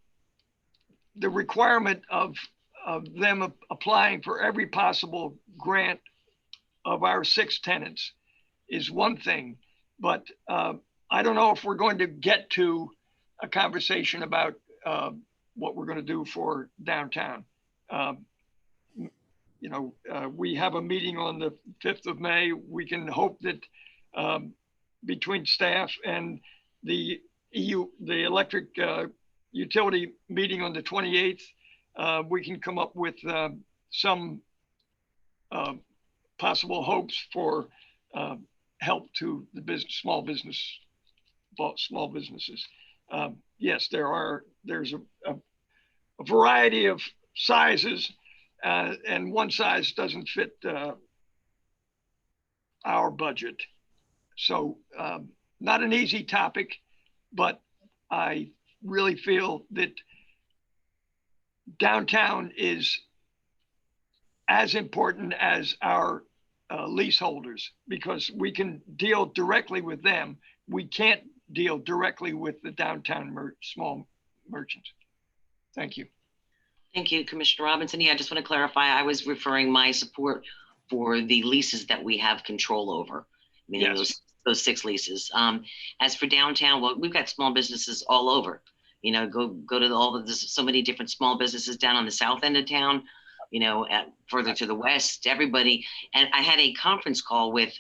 requirement of them applying for every possible grant of our 6 tenants is one thing, but I don't know if we're going to get to a conversation about what we're going to do for downtown. We have a meeting on the 5th of May. We can hope that between staff and the electric utility meeting on the 28th, we can come up with some possible hopes for help to the small businesses. Yes, there's a variety of sizes, and one size doesn't fit our budget. So not an easy topic, but I really feel that downtown is as important as our leaseholders, because we can deal directly with them. We can't deal directly with the downtown small merchants. Thank you. Thank you, Commissioner Robinson. Yeah, I just want to clarify, I was referring my support for the leases that we have control over, meaning Yes. those 6 leases. As for downtown, well, we've got small businesses all over. Go to there's so many different small businesses down on the south end of town, further to the west, everybody. And I had a conference call with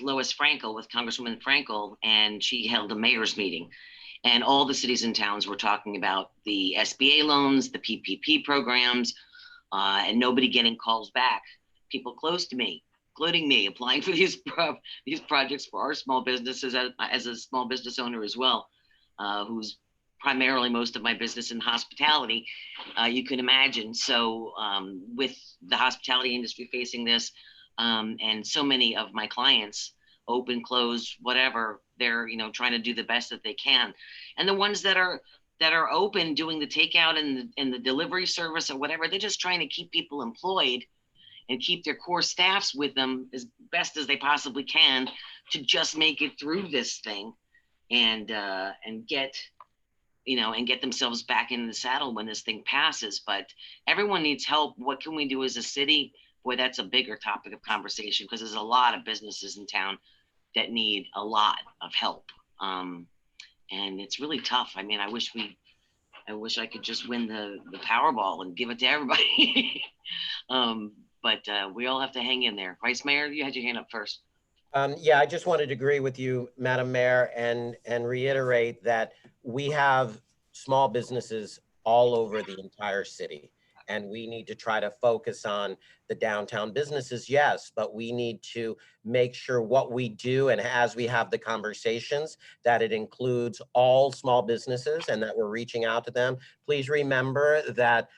Lois Frankel, with Congresswoman Frankel, and she held a mayor's meeting. And all the cities and towns were talking about the SBA loans, the PPP programs, and nobody getting calls back. People close to me, including me, applying for these projects for our small businesses as a small business owner as well, who's primarily most of my business in hospitality, you can imagine. So with the hospitality industry facing this, and so many of my clients, open, close, whatever, they're trying to do the best that they can. And the ones that are open, doing the takeout and the delivery service or whatever, they're just trying to keep people employed and keep their core staffs with them as best as they possibly can to just make it through this thing and get themselves back in the saddle when this thing passes. But everyone needs help. What can we do as a city? Boy, that's a bigger topic of conversation, because there's a lot of businesses in town that need a lot of help. And it's really tough. I mean, I wish I could just win the Powerball and give it to everybody. But we all have to hang in there. Vice Mayor, you had your hand up first. Yeah, I just wanted to agree with you, Madam Mayor, and reiterate that we have small businesses all over the entire city. and we need to try to focus on the downtown businesses, yes, but we need to make sure what we do, and as we have the conversations, that it includes all small businesses and that we're reaching out to them. Please remember that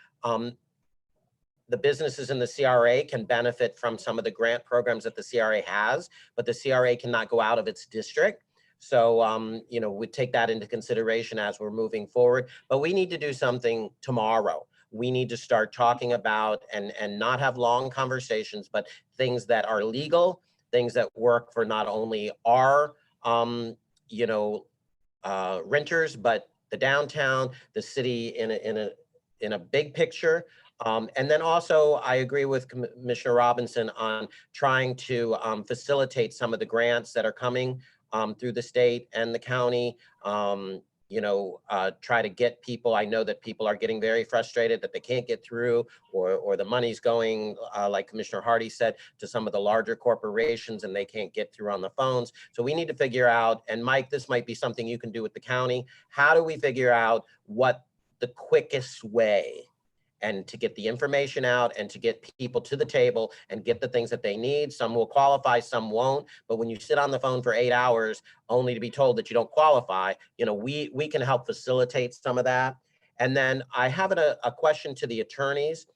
the businesses in the CRA can benefit from some of the grant programs that the CRA has, but the CRA cannot go out of its district. So, you know, we take that into consideration as we're moving forward, but we need to do something tomorrow. We need to start talking about and not have long conversations, but things that are legal, things that work for not only our, you know, renters, but the downtown, the city in a big picture. And then also, I agree with Commissioner Robinson on trying to facilitate some of the grants that are coming through the state and the county. You know, try to get people. I know that people are getting very frustrated that they can't get through, or the money's going, like Commissioner Hardy said, to some of the larger corporations and they can't get through on the phones. So we need to figure out, and Mike, this might be something you can do with the county. How do we figure out what the quickest way and to get the information out and to get people to the table and get the things that they need? Some will qualify, some won't. But when you sit on the phone for 8 hours only to be told that you don't qualify, you know, we can help facilitate some of that. And then I have a question to the attorneys.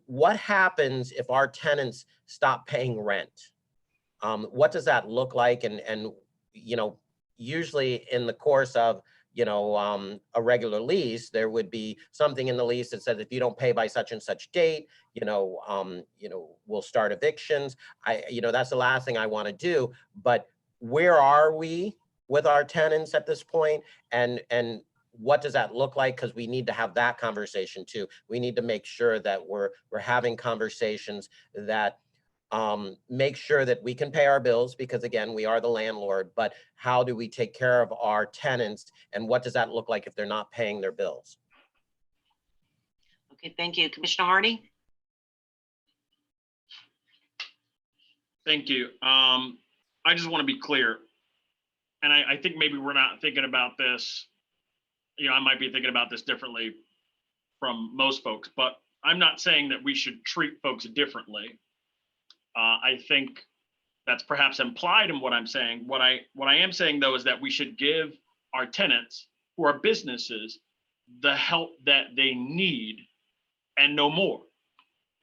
What happens if our tenants stop paying rent? What does that look like? And you know, usually in the course of, you know, a regular lease, there would be something in the lease that says if you don't pay by such and such date, you know, we'll start evictions. You know, that's the last thing I want to do. But where are we with our tenants at this point? And what does that look like? Because we need to have that conversation too. We need to make sure that we're having conversations that make sure that we can pay our bills, because again, we are the landlord, but how do we take care of our tenants, and what does that look like if they're not paying their bills? Okay, thank you. Commissioner Hardy? Thank you. I just want to be clear, and I think maybe we're not thinking about this, you know, I might be thinking about this differently from most folks, but I'm not saying that we should treat folks differently. I think that's perhaps implied in what I'm saying. What I am saying, though, is that we should give our tenants, who are businesses, the help that they need and no more.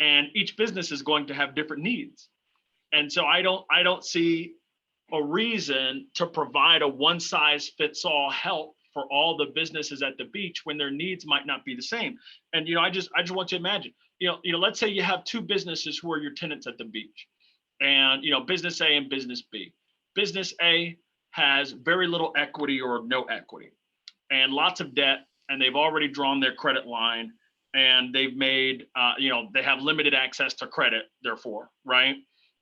And each business is going to have different needs. And so I don't see a reason to provide a one-size-fits-all help for all the businesses at the beach when their needs might not be the same. And, you know, I just want you to imagine, you know, let's say you have two businesses who are your tenants at the beach, and, you know, business A and business B. Business A has very little equity or no equity and lots of debt, and they've already drawn their credit line, and they've made, you know, they have limited access to credit, therefore, right?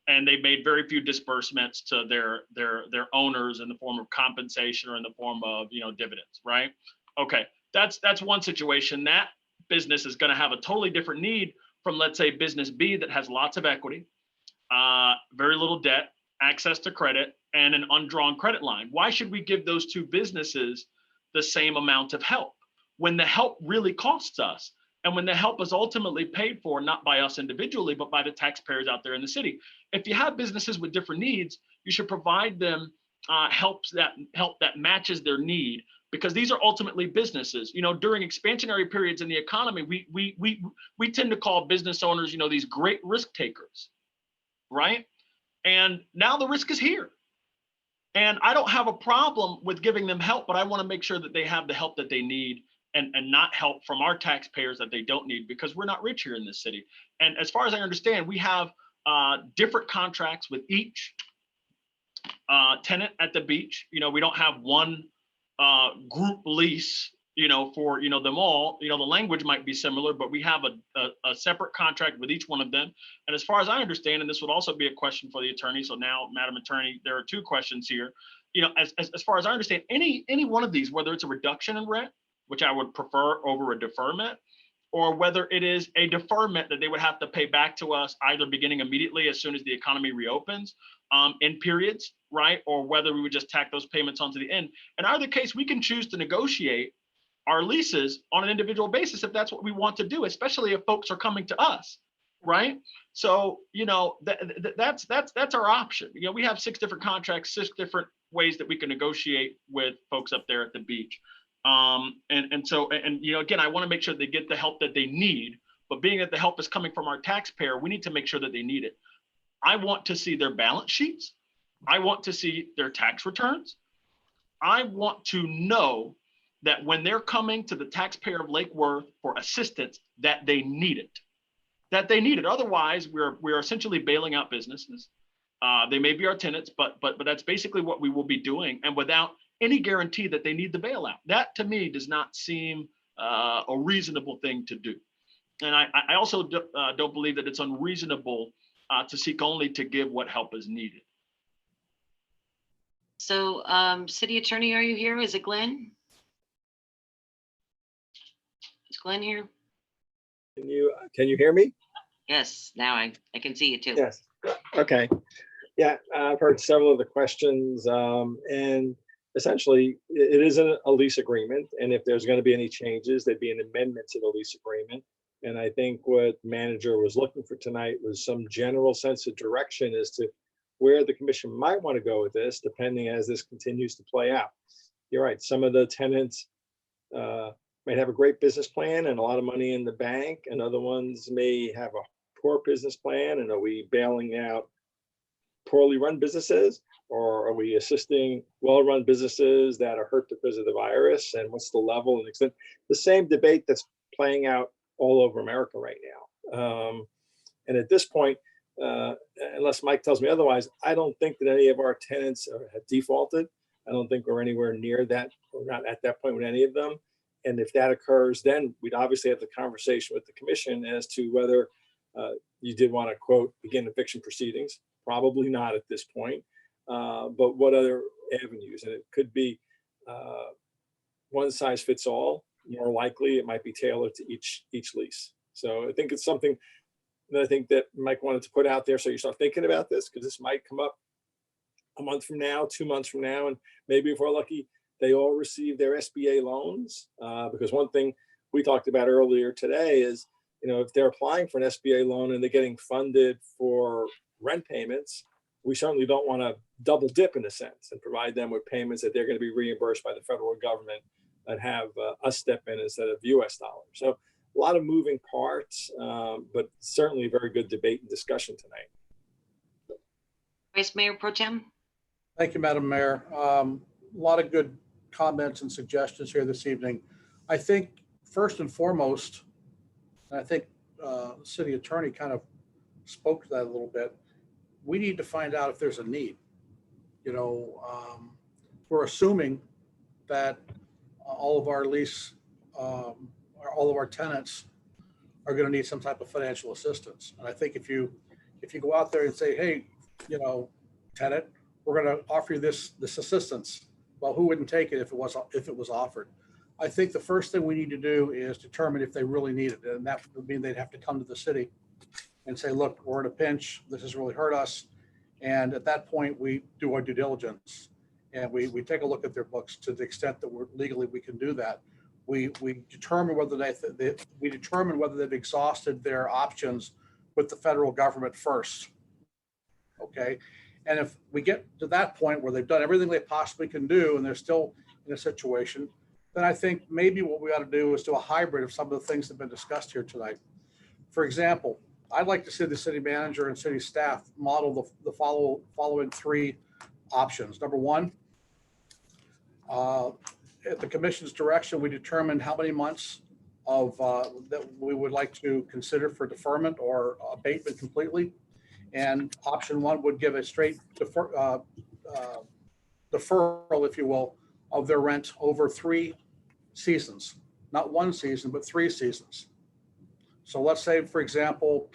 And they've made very few disbursements to their owners in the form of compensation or in the form of, you know, dividends, right? Okay, that's one situation. That business is going to have a totally different need from, let's say, business B that has lots of equity, very little debt, access to credit, and an undrawn credit line. Why should we give those two businesses the same amount of help when the help really costs us? And when the help is ultimately paid for, not by us individually, but by the taxpayers out there in the city. If you have businesses with different needs, you should provide them help that matches their need, because these are ultimately businesses. You know, during expansionary periods in the economy, we tend to call business owners, you know, these great risk takers, right? And now the risk is here. And I don't have a problem with giving them help, but I want to make sure that they have the help that they need, and not help from our taxpayers that they don't need, because we're not rich here in this city. And as far as I understand, we have different contracts with each tenant at the beach. You know, we don't have one group lease, you know, for, you know, them all. You know, the language might be similar, but we have a separate contract with each one of them. And as far as I understand, and this would also be a question for the attorney. So now, Madam Attorney, there are two questions here. You know, as far as I understand, any one of these, whether it's a reduction in rent, which I would prefer over a deferment, or whether it is a deferment that they would have to pay back to us either beginning immediately as soon as the economy reopens in periods, right? Or whether we would just tack those payments onto the end. In either case, we can choose to negotiate our leases on an individual basis if that's what we want to do, especially if folks are coming to us, right? So, you know, that's our option. You know, we have 6 different contracts, 6 different ways that we can negotiate with folks up there at the beach. So, you know, again, I want to make sure they get the help that they need, but being that the help is coming from our taxpayer, we need to make sure that they need it. I want to see their balance sheets. I want to see their tax returns. I want to know that when they're coming to the taxpayer of Lake Worth for assistance, that they need it. That they need it. Otherwise, we're essentially bailing out businesses. They may be our tenants, but that's basically what we will be doing, and without any guarantee that they need the bailout. That to me does not seem a reasonable thing to do. And I also don't believe that it's unreasonable to seek only to give what help is needed. So, City Attorney, are you here? Is it Glenn? Is Glenn here? Can you hear me? Yes, now I can see you too. Yes. Okay. Yeah, I've heard several of the questions, and essentially it is a lease agreement. And if there's going to be any changes, there'd be an amendment to the lease agreement. And I think what manager was looking for tonight was some general sense of direction as to where the commission might want to go with this, depending as this continues to play out. You're right. Some of the tenants might have a great business plan and a lot of money in the bank, and other ones may have a poor business plan. And are we bailing out poorly run businesses, or are we assisting well-run businesses that are hurt because of the virus? And what's the level and extent? The same debate that's playing out all over America right now. And at this point, unless Mike tells me otherwise, I don't think that any of our tenants have defaulted. I don't think we're anywhere near that. We're not at that point with any of them. And if that occurs, then we'd obviously have the conversation with the commission as to whether you did want to, quote, begin eviction proceedings. Probably not at this point, but what other avenues? And it could be one size fits all. More likely, it might be tailored to each lease. So I think it's something that I think that Mike wanted to put out there, so you start thinking about this, because this might come up a month from now, 2 months from now, and maybe if we're lucky, they all receive their SBA loans. Because one thing we talked about earlier today is, you know, if they're applying for an SBA loan and they're getting funded for rent payments, we certainly don't want to double dip in a sense and provide them with payments that they're going to be reimbursed by the federal government and have us step in instead of US dollars. So a lot of moving parts, but certainly a very good debate and discussion tonight. Vice Mayor Pro Tem? Thank you, Madam Mayor. A lot of good comments and suggestions here this evening. I think first and foremost, and I think the city attorney kind of spoke to that a little bit, we need to find out if there's a need. You know, we're assuming that all of our lease, all of our tenants are going to need some type of financial assistance. And I think if you go out there and say, hey, you know, tenant, we're going to offer you this assistance. Well, who wouldn't take it if it was offered? I think the first thing we need to do is determine if they really need it. And that would mean they'd have to come to the city and say, look, we're in a pinch. This has really hurt us. And at that point, we do our due diligence and we take a look at their books to the extent that we can do that. We determine whether they've exhausted their options with the federal government first. Okay. And if we get to that point where they've done everything they possibly can do and they're still in a situation, then I think maybe what we ought to do is do a hybrid of some of the things that have been discussed here tonight. For example, I'd like to see the city manager and city staff model the following 3 options. Number 1, at the commission's direction, we determined how many months of that we would like to consider for deferment or abatement completely. And option 1 would give a straight deferral, if you will, of their rent over 3 seasons, not 1 season, but 3 seasons. So let's say, for example,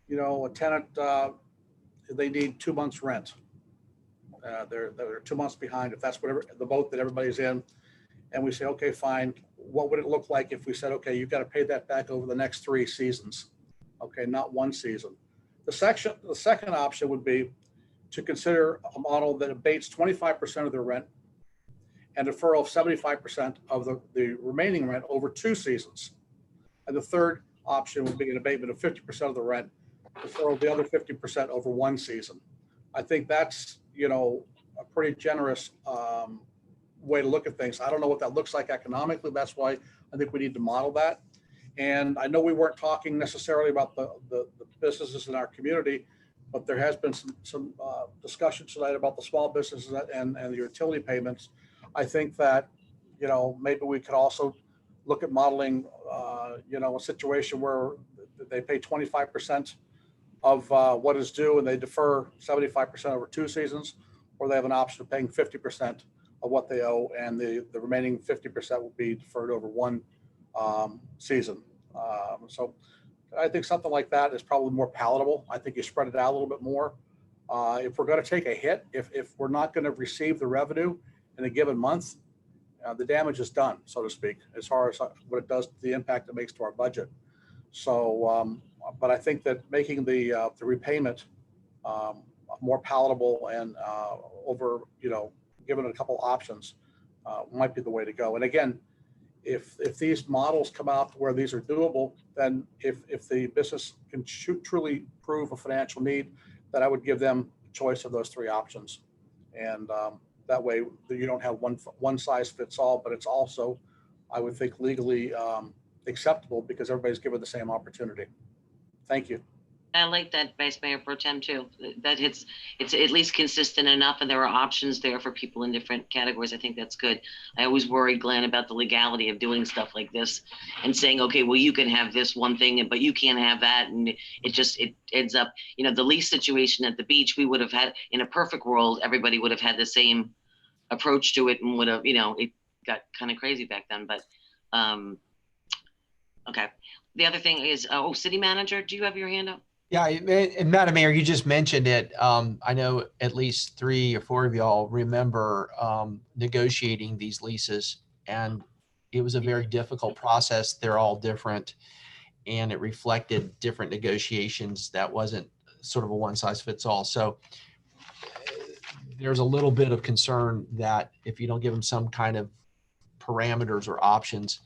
you know, a tenant, they need 2 months rent. They're 2 months behind, if that's whatever the boat that everybody's in. And we say, okay, fine. What would it look like if we said, okay, you've got to pay that back over the next 3 seasons? Okay, not 1 season. The second option would be to consider a model that abates 25% of their rent and deferral of 75% of the remaining rent over 2 seasons. And the third option would be an abatement of 50% of the rent, deferral of the other 50% over 1 season. I think that's, a pretty generous way to look at things. I don't know what that looks like economically. That's why I think we need to model that. And I know we weren't talking necessarily about the businesses in our community, but there has been some discussion tonight about the small businesses and the utility payments. I think that, maybe we could also look at modeling, a situation where they pay 25% of what is due and they defer 75% over 2 seasons, or they have an option of paying 50% of what they owe, and the remaining 50% will be deferred over 1 season. So I think something like that is probably more palatable. I think you spread it out a little bit more. If we're going to take a hit, if we're not going to receive the revenue in a given month, the damage is done, so to speak, as far as what it does, the impact it makes to our budget. So, but I think that making the repayment more palatable and over, given it a couple options might be the way to go. And again, if these models come out where these are doable, then if the business can truly prove a financial need, then I would give them a choice of those 3 options. And that way you don't have one size fits all, but it's also, I would think, legally acceptable because everybody's given the same opportunity. Thank you. I like that, Vice Mayor Pro Tem, too. That it's at least consistent enough, and there are options there for people in different categories. I think that's good. I always worry, Glenn, about the legality of doing stuff like this and saying, okay, well, you can have this one thing, but you can't have that. And it ends up, the lease situation at the beach, we would have had, in a perfect world, everybody would have had the same approach to it and would have, it got kind of crazy back then. But, okay. The other thing is, city manager, do you have your hand up? Yeah, and Madam Mayor, you just mentioned it. I know at least 3 or 4 of y'all remember negotiating these leases, and it was a very difficult process. They're all different, and it reflected different negotiations. That wasn't sort of a one size fits all. So there's a little bit of concern that if you don't give them some kind of parameters or options,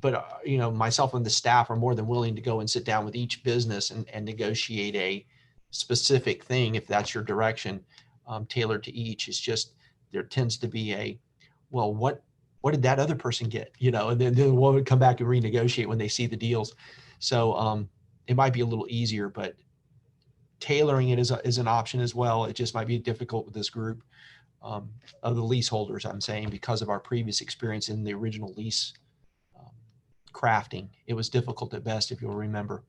but myself and the staff are more than willing to go and sit down with each business and negotiate a specific thing if that's your direction, tailored to each. It's just there tends to be well, what did that other person get? And then one would come back and renegotiate when they see the deals. So it might be a little easier, but tailoring it is an option as well. It just might be difficult with this group of the leaseholders, I'm saying, because of our previous experience in the original lease crafting. It was difficult at best, if you'll remember.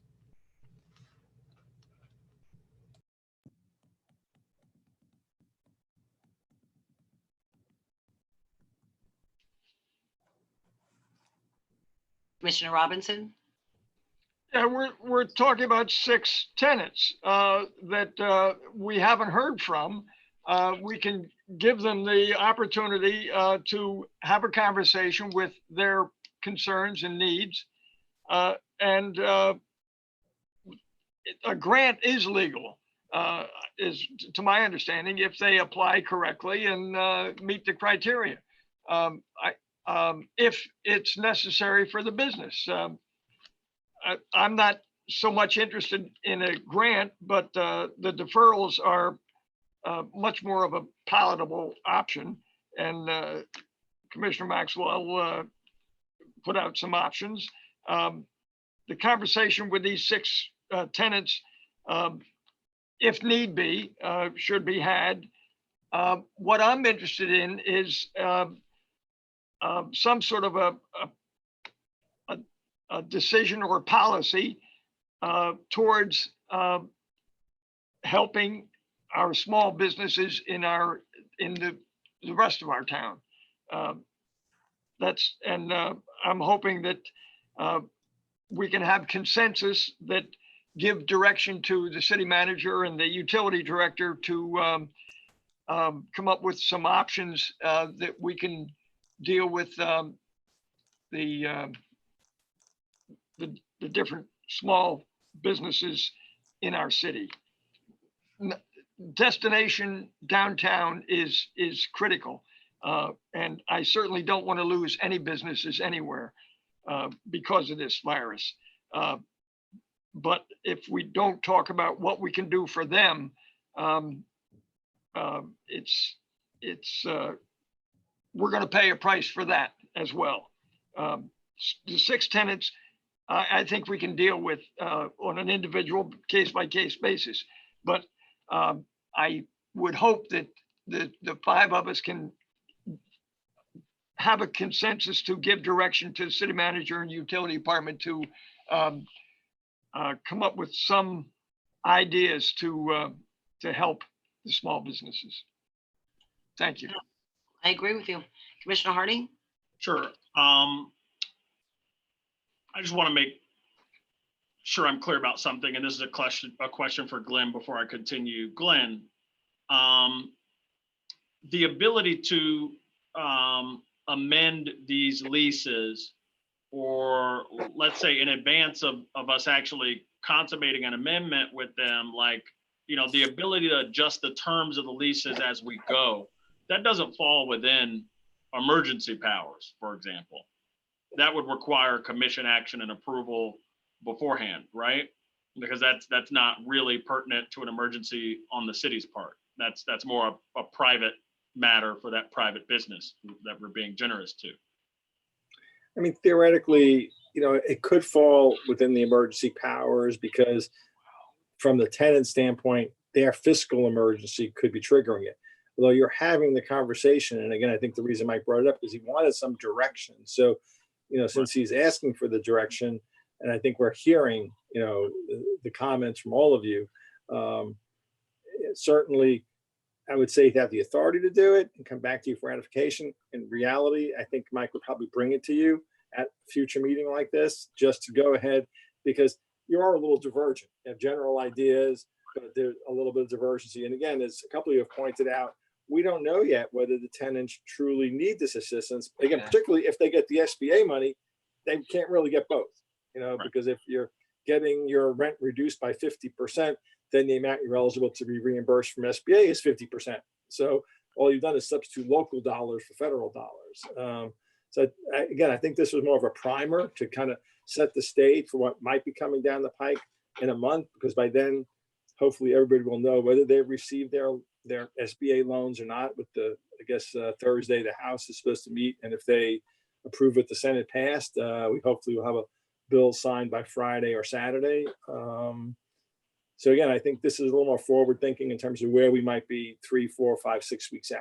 Commissioner Robinson? Yeah, we're talking about 6 tenants that we haven't heard from. We can give them the opportunity to have a conversation with their concerns and needs. And a grant is legal, is to my understanding, if they apply correctly and meet the criteria. If it's necessary for the business. I'm not so much interested in a grant, but the deferrals are much more of a palatable option. And Commissioner Maxwell put out some options. The conversation with these 6 tenants, if need be, should be had. What I'm interested in is some sort of a decision or policy towards helping our small businesses in the rest of our town. I'm hoping that we can have consensus that give direction to the city manager and the utility director to come up with some options that we can deal with the different small businesses in our city. Destination downtown is critical. And I certainly don't want to lose any businesses anywhere because of this virus. But if we don't talk about what we can do for them, we're going to pay a price for that as well. The 6 tenants, I think we can deal with on an individual case-by-case basis. But I would hope that the 5 of us can have a consensus to give direction to the city manager and utility department to come up with some ideas to help the small businesses. Thank you. I agree with you. Commissioner Harding? Sure. I just want to make sure I'm clear about something, and this is a question for Glenn before I continue. Glenn, the ability to amend these leases, or let's say in advance of us actually consummating an amendment with them, like, the ability to adjust the terms of the leases as we go, that doesn't fall within emergency powers, for example. That would require commission action and approval beforehand, right? Because that's not really pertinent to an emergency on the city's part. That's more a private matter for that private business that we're being generous to. I mean, theoretically, it could fall within the emergency powers because from the tenant standpoint, their fiscal emergency could be triggering it. Although you're having the conversation, and again, I think the reason Mike brought it up is he wanted some direction. So, since he's asking for the direction, and I think we're hearing, the comments from all of you, certainly I would say he'd have the authority to do it and come back to you for ratification. In reality, I think Mike would probably bring it to you at a future meeting like this, just to go ahead, because you are a little divergent. You have general ideas, but there's a little bit of divergency. And again, as a couple of you have pointed out, we don't know yet whether the tenants truly need this assistance. Again, particularly if they get the SBA money, they can't really get both, because if you're getting your rent reduced by 50%, then the amount you're eligible to be reimbursed from SBA is 50%. So all you've done is substitute local dollars for federal dollars. Again, I think this was more of a primer to kind of set the stage for what might be coming down the pike in a month, because by then, hopefully everybody will know whether they've received their SBA loans or not. With Thursday, the House is supposed to meet, and if they approve it, the Senate passed, we hopefully will have a bill signed by Friday or Saturday. So again, I think this is a little more forward thinking in terms of where we might be 3, 4, 5, 6 weeks out.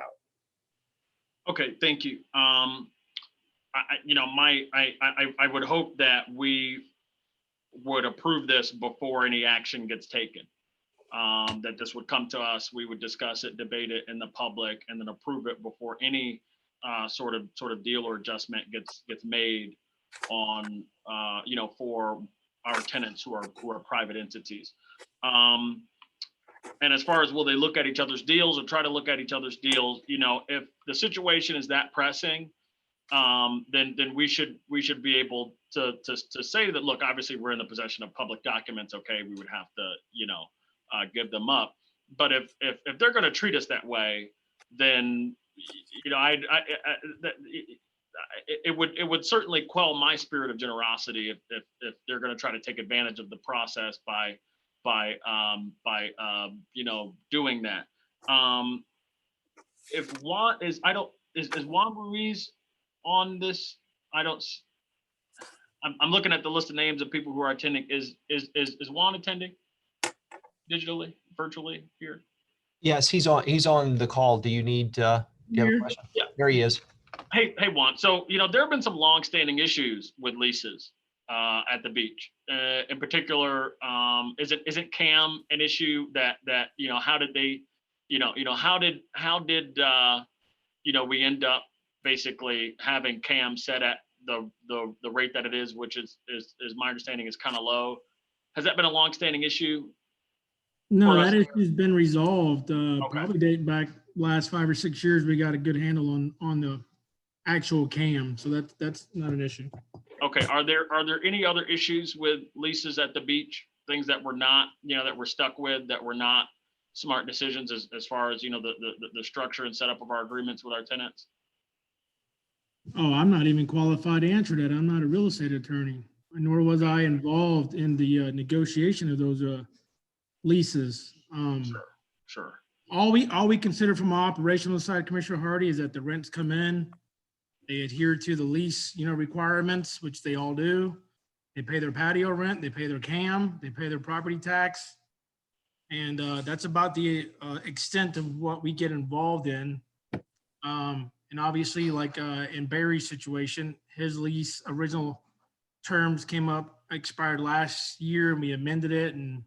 Okay, thank you. I would hope that we would approve this before any action gets taken. That this would come to us, we would discuss it, debate it in the public, and then approve it before any sort of deal or adjustment gets made on for our tenants who are private entities. And as far as will they look at each other's deals or try to look at each other's deals, if the situation is that pressing, then we should be able to say that, look, obviously we're in the possession of public documents. Okay, we would have to give them up. But if they're going to treat us that way, then it would certainly quell my spirit of generosity if they're going to try to take advantage of the process by doing that. If Juan is Juan Ruiz on this? I'm looking at the list of names of people who are attending. Is Juan attending digitally, virtually here? Yes, he's on the call. Do you need, do you have a question? Yeah. There he is. Hey, Juan. So, there have been some longstanding issues with leases at the beach. In particular, isn't CAM an issue that how did they, how did we end up basically having CAM set at the rate that it is, which is my understanding is kind of low. Has that been a longstanding issue? No, that issue's been resolved. Probably dating back last 5 or 6 years. We got a good handle on the actual CAM, so that's not an issue. Okay. Are there any other issues with leases at the beach? Things that we're not, that we're stuck with, that were not smart decisions as far as the structure and setup of our agreements with our tenants? Oh, I'm not even qualified to answer that. I'm not a real estate attorney, nor was I involved in the negotiation of those leases. Sure. All we consider from an operational side, Commissioner Hardy, is that the rents come in, they adhere to the lease, requirements, which they all do. They pay their patio rent, they pay their CAM, they pay their property tax. And that's about the extent of what we get involved in. And obviously, like in Barry's situation, his lease original terms expired last year, and we amended it. And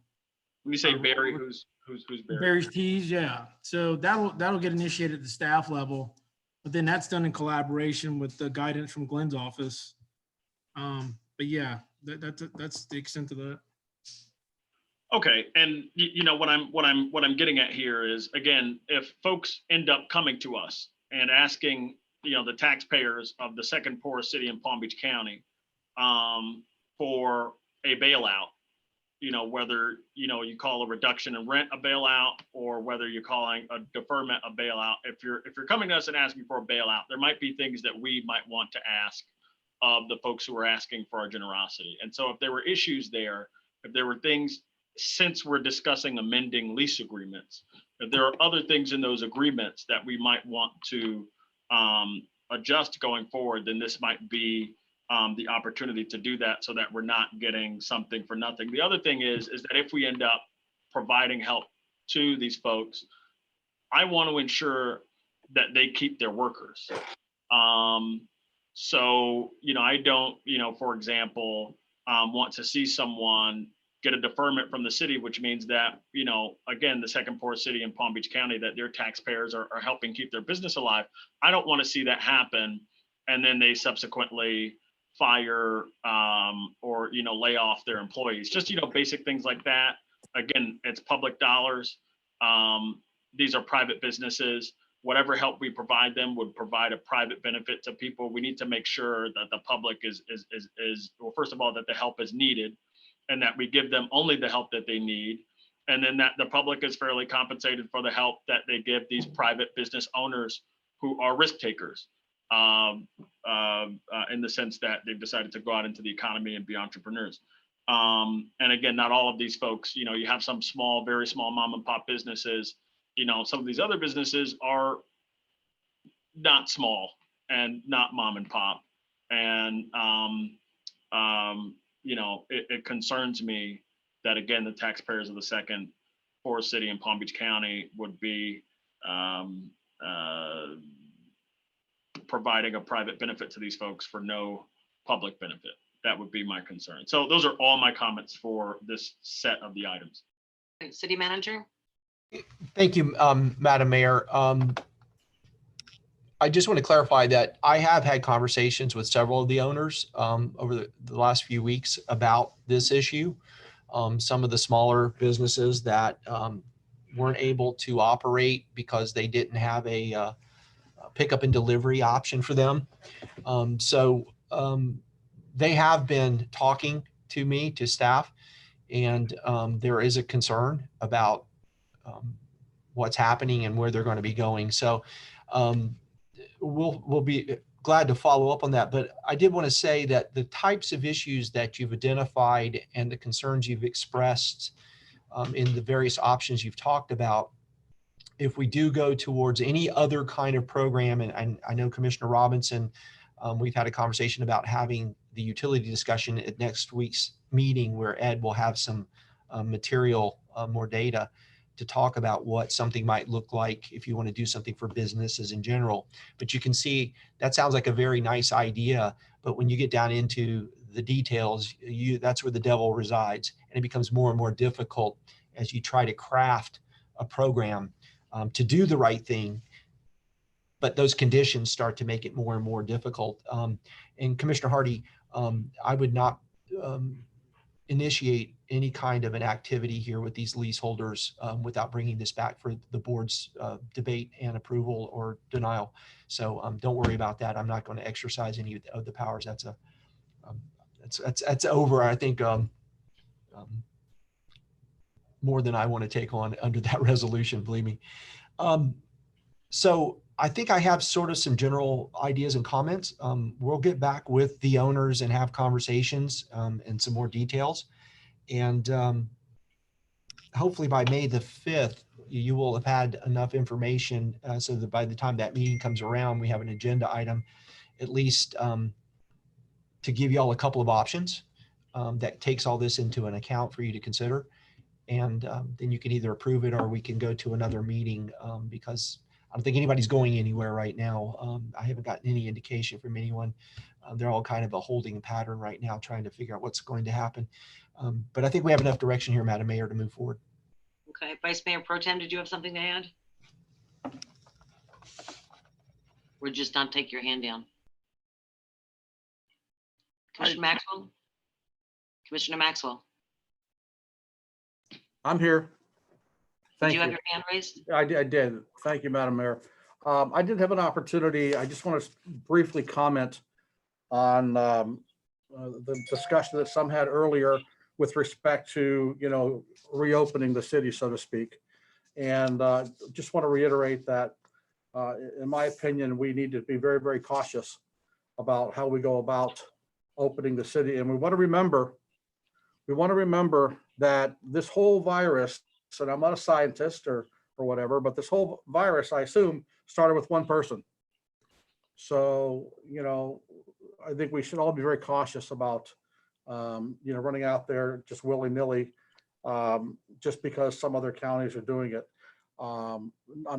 When you say Barry, who's Barry? Barry's Tees, yeah. So that'll get initiated at the staff level, but then that's done in collaboration with the guidance from Glenn's office. But yeah, that's the extent of that. Okay, and what I'm getting at here is, again, if folks end up coming to us and asking, the taxpayers of the second poorest city in Palm Beach County, for a bailout, whether, you call a reduction in rent a bailout, or whether you're calling a deferment a bailout. If you're coming to us and asking for a bailout, there might be things that we might want to ask of the folks who are asking for our generosity. And so if there were issues there, if there were things, since we're discussing amending lease agreements, if there are other things in those agreements that we might want to adjust going forward, then this might be the opportunity to do that, so that we're not getting something for nothing. The other thing is that if we end up providing help to these folks, I want to ensure that they keep their workers. So, I don't, for example, want to see someone get a deferment from the city, which means that, again, the second poorest city in Palm Beach County, that their taxpayers are helping keep their business alive. I don't want to see that happen, and then they subsequently fire or lay off their employees. Just basic things like that. Again, it's public dollars. These are private businesses. Whatever help we provide them would provide a private benefit to people. We need to make sure that the public is well, first of all, that the help is needed, and that we give them only the help that they need, and then that the public is fairly compensated for the help that they give these private business owners who are risk takers, in the sense that they've decided to go out into the economy and be entrepreneurs. And again, not all of these folks, you have some small, very small mom and pop businesses. Some of these other businesses are not small and not mom and pop. And, it concerns me that, again, the taxpayers of the second poorest city in Palm Beach County would be providing a private benefit to these folks for no public benefit. That would be my concern. So those are all my comments for this set of the items. City Manager? Thank you, Madam Mayor. I just want to clarify that I have had conversations with several of the owners over the last few weeks about this issue. Some of the smaller businesses that weren't able to operate because they didn't have a pickup and delivery option for them. So they have been talking to me, to staff, and there is a concern about what's happening and where they're going to be going. So we'll be glad to follow up on that. But I did want to say that the types of issues that you've identified and the concerns you've expressed in the various options you've talked about, if we do go towards any other kind of program, and I know Commissioner Robinson, we've had a conversation about having the utility discussion at next week's meeting, where Ed will have some material, more data to talk about what something might look like if you want to do something for businesses in general. But you can see that sounds like a very nice idea, but when you get down into the details, that's where the devil resides, and it becomes more and more difficult as you try to craft a program to do the right thing, but those conditions start to make it more and more difficult. And Commissioner Hardy, I would not initiate any kind of an activity here with these leaseholders without bringing this back for the board's debate and approval or denial. So don't worry about that. I'm not going to exercise any of the powers. That's over, I think, more than I want to take on under that resolution, believe me. So I think I have sort of some general ideas and comments. We'll get back with the owners and have conversations and some more details. And hopefully by May the 5th, you will have had enough information so that by the time that meeting comes around, we have an agenda item, at least to give you all a couple of options that takes all this into an account for you to consider. And then you can either approve it or we can go to another meeting because I don't think anybody's going anywhere right now. I haven't gotten any indication from anyone. They're all kind of a holding pattern right now, trying to figure out what's going to happen. But I think we have enough direction here, Madam Mayor, to move forward. Okay, Vice Mayor Pro Tem, did you have something to add? Or just not take your hand down? Commissioner Maxwell? Commissioner Maxwell, I'm here. did Thank you have you. your hand raised? I did. Thank you, Madam Mayor. I did have an opportunity. I just want to briefly comment on the discussion that some had earlier with respect to, reopening the city, so to speak. And just want to reiterate that, in my opinion, we need to be very, very cautious about how we go about opening the city. And we want to remember that this whole virus, and I'm not a scientist or whatever, but this whole virus, I assume, started with one person. So, I think we should all be very cautious about, running out there just willy-nilly, just because some other counties are doing it. I'm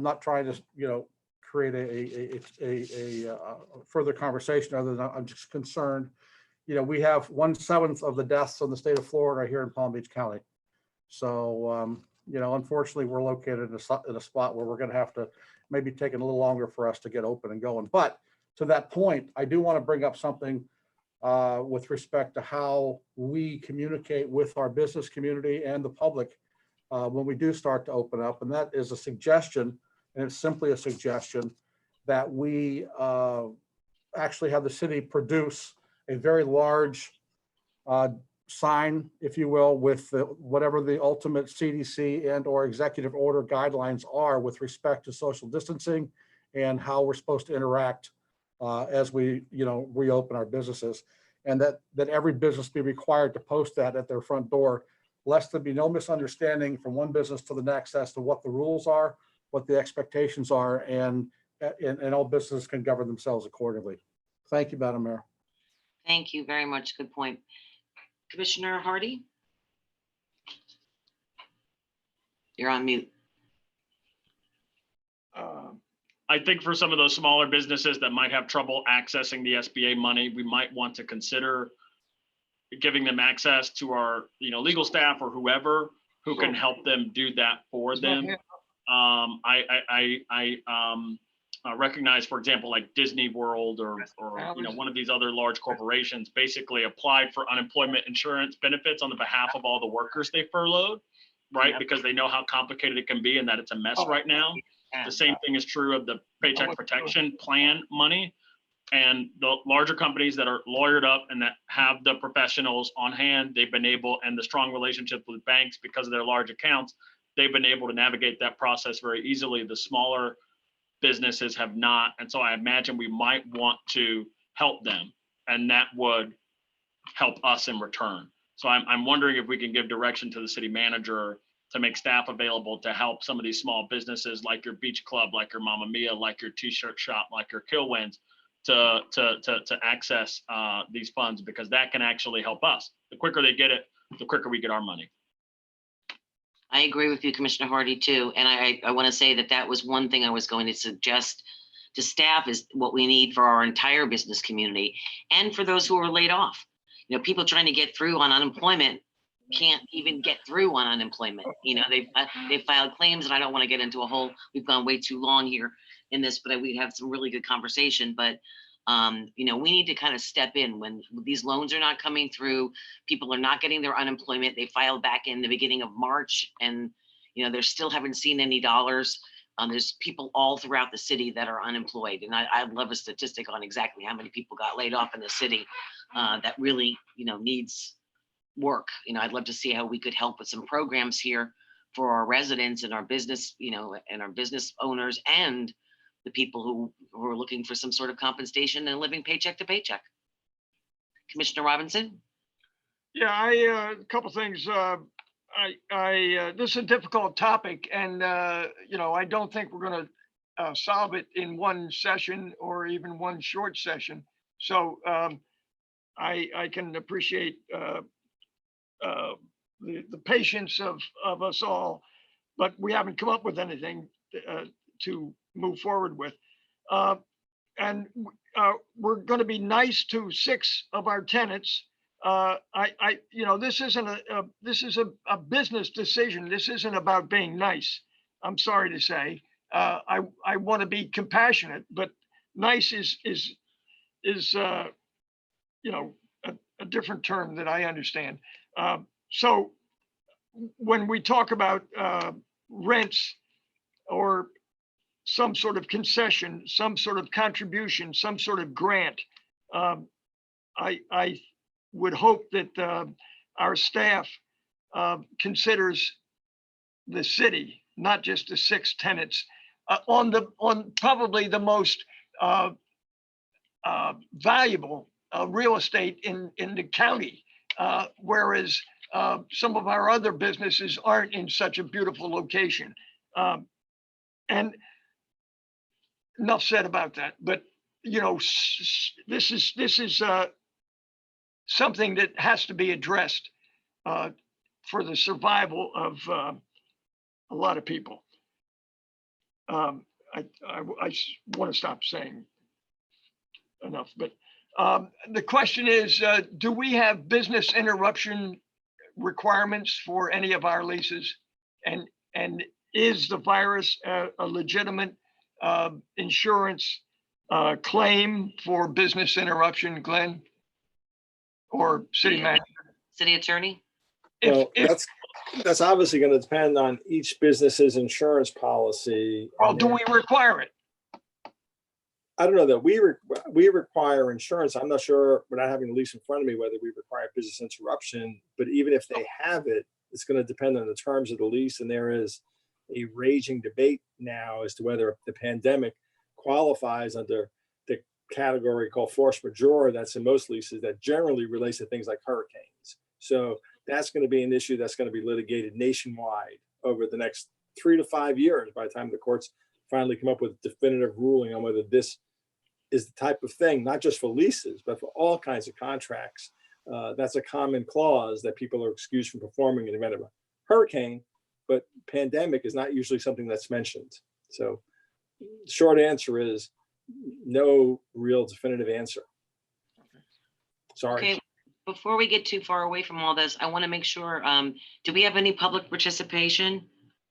not trying to, create a further conversation other than I'm just concerned. We have 1/7 of the deaths in the state of Florida here in Palm Beach County. So, unfortunately, we're located in a spot where we're going to have to maybe take it a little longer for us to get open and going. But to that point, I do want to bring up something with respect to how we communicate with our business community and the public when we do start to open up. And that is a suggestion, and it's simply a suggestion, that we actually have the city produce a very large sign, if you will, with whatever the ultimate CDC and or executive order guidelines are with respect to social distancing and how we're supposed to interact as we, reopen our businesses. And that every business be required to post that at their front door, lest there be no misunderstanding from one business to the next as to what the rules are, what the expectations are, and all businesses can govern themselves accordingly. Thank you, Madam Mayor. Thank you very much. Good point. Commissioner Hardy? You're on mute. I think for some of those smaller businesses that might have trouble accessing the SBA money, we might want to consider giving them access to our, legal staff or whoever who can help them do that for them. I recognize, for example, like Disney World or one of these other large corporations basically applied for unemployment insurance benefits on the behalf of all the workers they furloughed, right? Because they know how complicated it can be and that it's a mess right now. The same thing is true of the Paycheck Protection Plan money. And the larger companies that are lawyered up and that have the professionals on hand, they've been able, and the strong relationship with banks because of their large accounts, they've been able to navigate that process very easily. The smaller businesses have not. And so I imagine we might want to help them, and that would help us in return. So I'm wondering if we can give direction to the city manager to make staff available to help some of these small businesses like your beach club, like your Mamma Mia, like your t-shirt shop, like your Killwinds, to access these funds, because that can actually help us. The quicker they get it, the quicker we get our money. I agree with you, Commissioner Hardy, too. And I want to say that was one thing I was going to suggest to staff is what we need for our entire business community and for those who are laid off. People trying to get through on unemployment can't even get through on unemployment. They've filed claims, and I don't want to get into we've gone way too long here in this, but we have some really good conversation. But we need to kind of step in when these loans are not coming through. People are not getting their unemployment. They filed back in the beginning of March, and they still haven't seen any dollars. There's people all throughout the city that are unemployed, and I'd love a statistic on exactly how many people got laid off in the city that really needs work. I'd love to see how we could help with some programs here for our residents and our business, and our business owners and the people who are looking for some sort of compensation and living paycheck to paycheck. Commissioner Robinson? Yeah, a couple things. This is a difficult topic, and I don't think we're going to solve it in one session or even one short session. So I can appreciate the patience of us all, but we haven't come up with anything to move forward with. And we're going to be nice to 6 of our tenants. This isn't this is a business decision. This isn't about being nice. I'm sorry to say. I want to be compassionate, but nice is a different term that I understand. So when we talk about rents or some sort of concession, some sort of contribution, some sort of grant, I would hope that our staff considers the city, not just the 6 tenants, on probably the most valuable real estate in the county, whereas some of our other businesses aren't in such a beautiful location. And enough said about that. But this is something that has to be addressed for the survival of a lot of people. I want to stop saying enough, but the question is, do we have business interruption requirements for any of our leases? And is the virus a legitimate insurance claim for business interruption, Glenn? Or city manager? City attorney? Well, that's obviously going to depend on each business's insurance policy. Well, do we require it? I don't know that we require insurance. I'm not sure, without having the lease in front of me, whether we require business interruption. But even if they have it, it's going to depend on the terms of the lease. And there is a raging debate now as to whether the pandemic qualifies under the category called force majeure that's in most leases that generally relates to things like hurricanes. So that's going to be an issue that's going to be litigated nationwide over the next 3 to 5 years by the time the courts finally come up with a definitive ruling on whether this is the type of thing, not just for leases, but for all kinds of contracts. That's a common clause that people are excused from performing in the event of a hurricane, but pandemic is not usually something that's mentioned. So short answer is no real definitive answer. Sorry. Okay, before we get too far away from all this, I want to make sure, do we have any public participation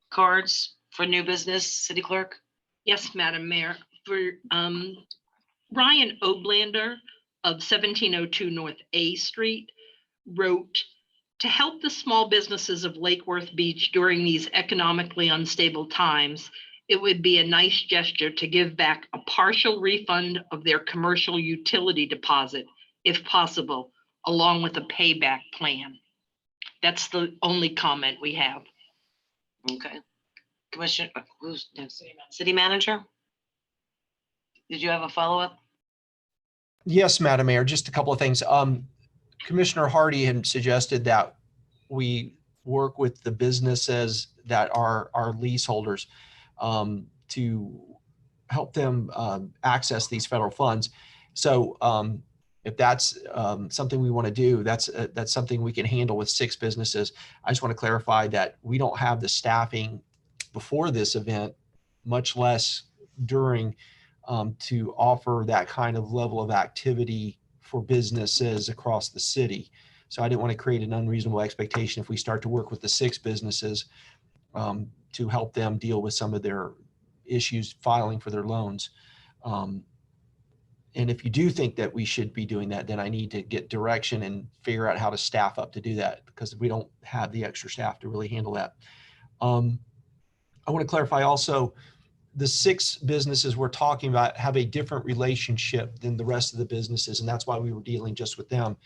cards for new business, City Clerk? Yes, Madam Mayor. For Ryan Oblander of 1702 North A Street wrote, "To help the small businesses of Lake Worth Beach during these economically unstable times, it would be a nice gesture to give back a partial refund of their commercial utility deposit, if possible, along with a payback plan." That's the only comment we have. Okay. Commissioner, who's next? City Manager? Did you have a follow-up? Yes, Madam Mayor, just a couple of things. Commissioner Hardy had suggested that we work with the businesses that are our leaseholders to help them access these federal funds. So if that's something we want to do, that's something we can handle with 6 businesses. I just want to clarify that we don't have the staffing before this event, much less during, to offer that kind of level of activity for businesses across the city. So I didn't want to create an unreasonable expectation if we start to work with the 6 businesses to help them deal with some of their issues filing for their loans. And if you do think that we should be doing that, then I need to get direction and figure out how to staff up to do that, because we don't have the extra staff to really handle that. I want to clarify also, the 6 businesses we're talking about have a different relationship than the rest of the businesses, and that's why we were dealing just with them.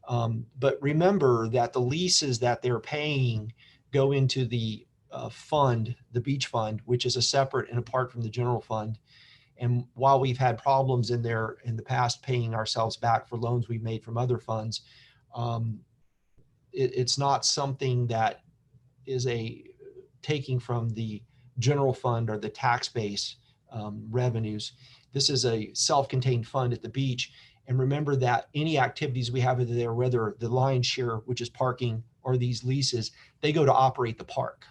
But remember that the leases that they're paying go into the fund, the beach fund, which is a separate and apart from the general fund. And while we've had problems in the past paying ourselves back for loans we've made from other funds, it's not something that is taking from the general fund or the tax base revenues. This is a self-contained fund at the beach. And remember that any activities we have there, whether the lion's share, which is parking, or these leases, they go to operate the park.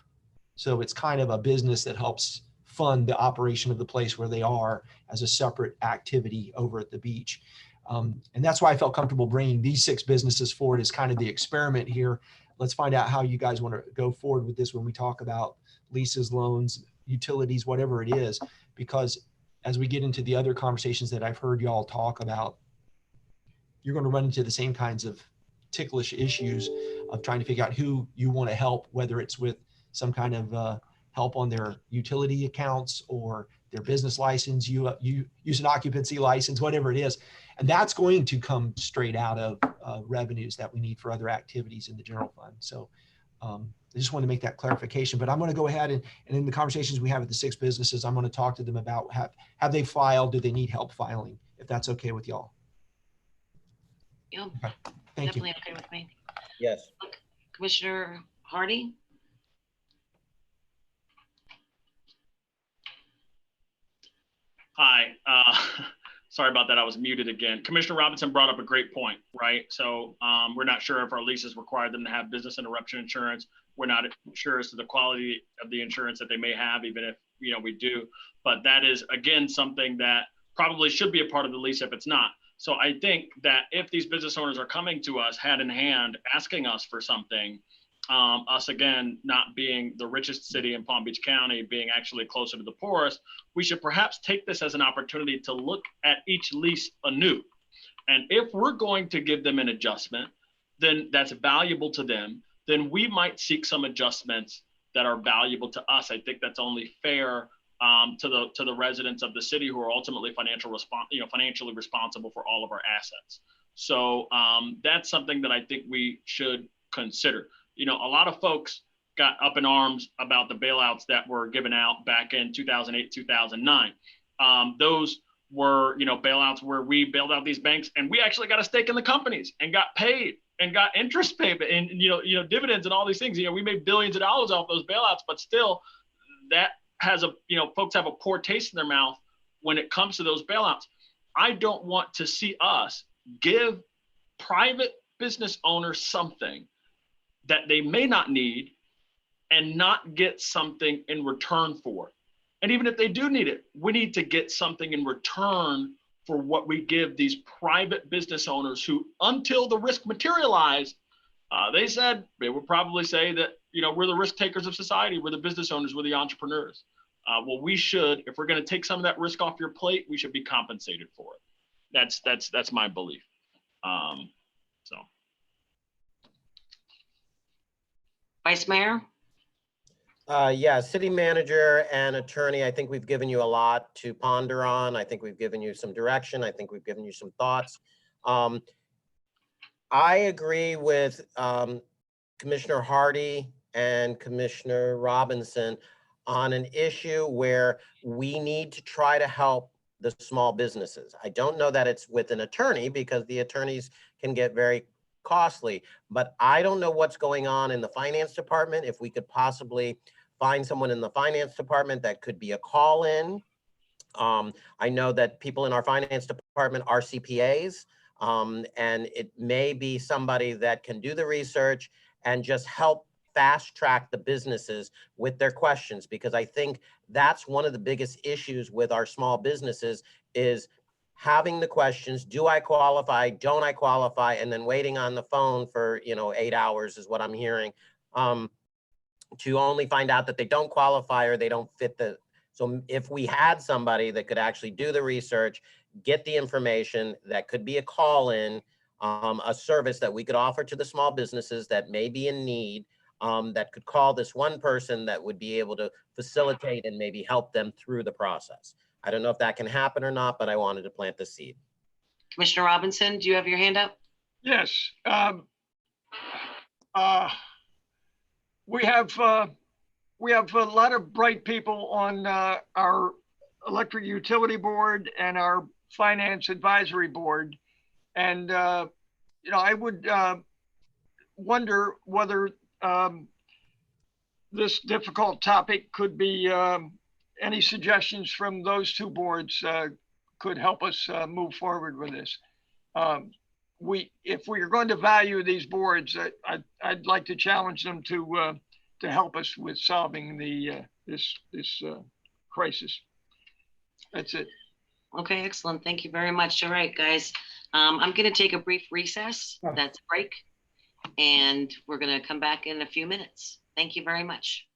So it's kind of a business that helps fund the operation of the place where they are as a separate activity over at the beach. And that's why I felt comfortable bringing these 6 businesses forward as kind of the experiment here. Let's find out how you guys want to go forward with this when we talk about leases, loans, utilities, whatever it is, because as we get into the other conversations that I've heard y'all talk about, you're going to run into the same kinds of ticklish issues of trying to figure out who you want to help, whether it's with some kind of help on their utility accounts or their business license, you use an occupancy license, whatever it is. And that's going to come straight out of revenues that we need for other activities in the general fund. So I just wanted to make that clarification, but I'm going to go ahead and in the conversations we have with the 6 businesses, I'm going to talk to them about have they filed, do they need help filing, if that's okay with y'all. Yeah, Okay. Thank you. definitely okay with me. Yes. Commissioner Hardy? Hi, sorry about that. I was muted again. Commissioner Robinson brought up a great point, right? So we're not sure if our leases require them to have business interruption insurance. We're not sure as to the quality of the insurance that they may have, even if, we do. But that is, again, something that probably should be a part of the lease if it's not. So I think that if these business owners are coming to us hand in hand, asking us for something, us again, not being the richest city in Palm Beach County, being actually closer to the poorest, we should perhaps take this as an opportunity to look at each lease anew. And if we're going to give them an adjustment, then that's valuable to them, then we might seek some adjustments that are valuable to us. I think that's only fair to the residents of the city who are ultimately financially responsible for all of our assets. So that's something that I think we should consider. A lot of folks got up in arms about the bailouts that were given out back in 2008, 2009. Those were, bailouts where we bailed out these banks and we actually got a stake in the companies and got paid and got interest payment and, dividends and all these things. We made billions of dollars off those bailouts, but still that has folks have a poor taste in their mouth when it comes to those bailouts. I don't want to see us give private business owners something that they may not need and not get something in return for it. And even if they do need it, we need to get something in return for what we give these private business owners who, until the risk materialized, they would probably say that, we're the risk takers of society, we're the business owners, we're the entrepreneurs. Well, we should, if we're going to take some of that risk off your plate, we should be compensated for it. That's my belief. So. Vice Mayor? Yeah, city manager and attorney, I think we've given you a lot to ponder on. I think we've given you some direction. I think we've given you some thoughts. I agree with Commissioner Hardy and Commissioner Robinson on an issue where we need to try to help the small businesses. I don't know that it's with an attorney because the attorneys can get very costly, but I don't know what's going on in the finance department. If we could possibly find someone in the finance department that could be a call-in. I know that people in our finance department are CPAs, and it may be somebody that can do the research and just help fast track the businesses with their questions, because I think that's one of the biggest issues with our small businesses is having the questions, do I qualify, don't I qualify, and then waiting on the phone for 8 hours is what I'm hearing, to only find out that they don't qualify or they don't fit the. So if we had somebody that could actually do the research, get the information, that could be a call-in, a service that we could offer to the small businesses that may be in need, that could call this one person that would be able to facilitate and maybe help them through the process. I don't know if that can happen or not, but I wanted to plant the seed. Commissioner Robinson, do you have your hand up? Yes. We have a lot of bright people on our Electric Utility Board and our Finance Advisory Board. And, I would wonder whether this difficult topic could be, any suggestions from those two boards could help us move forward with this. If we are going to value these boards, I'd like to challenge them to help us with solving this crisis. That's it. Okay, excellent. Thank you very much. All right, guys. I'm going to take a brief recess. That's a break. And we're going to come back in a few minutes. Thank you very much.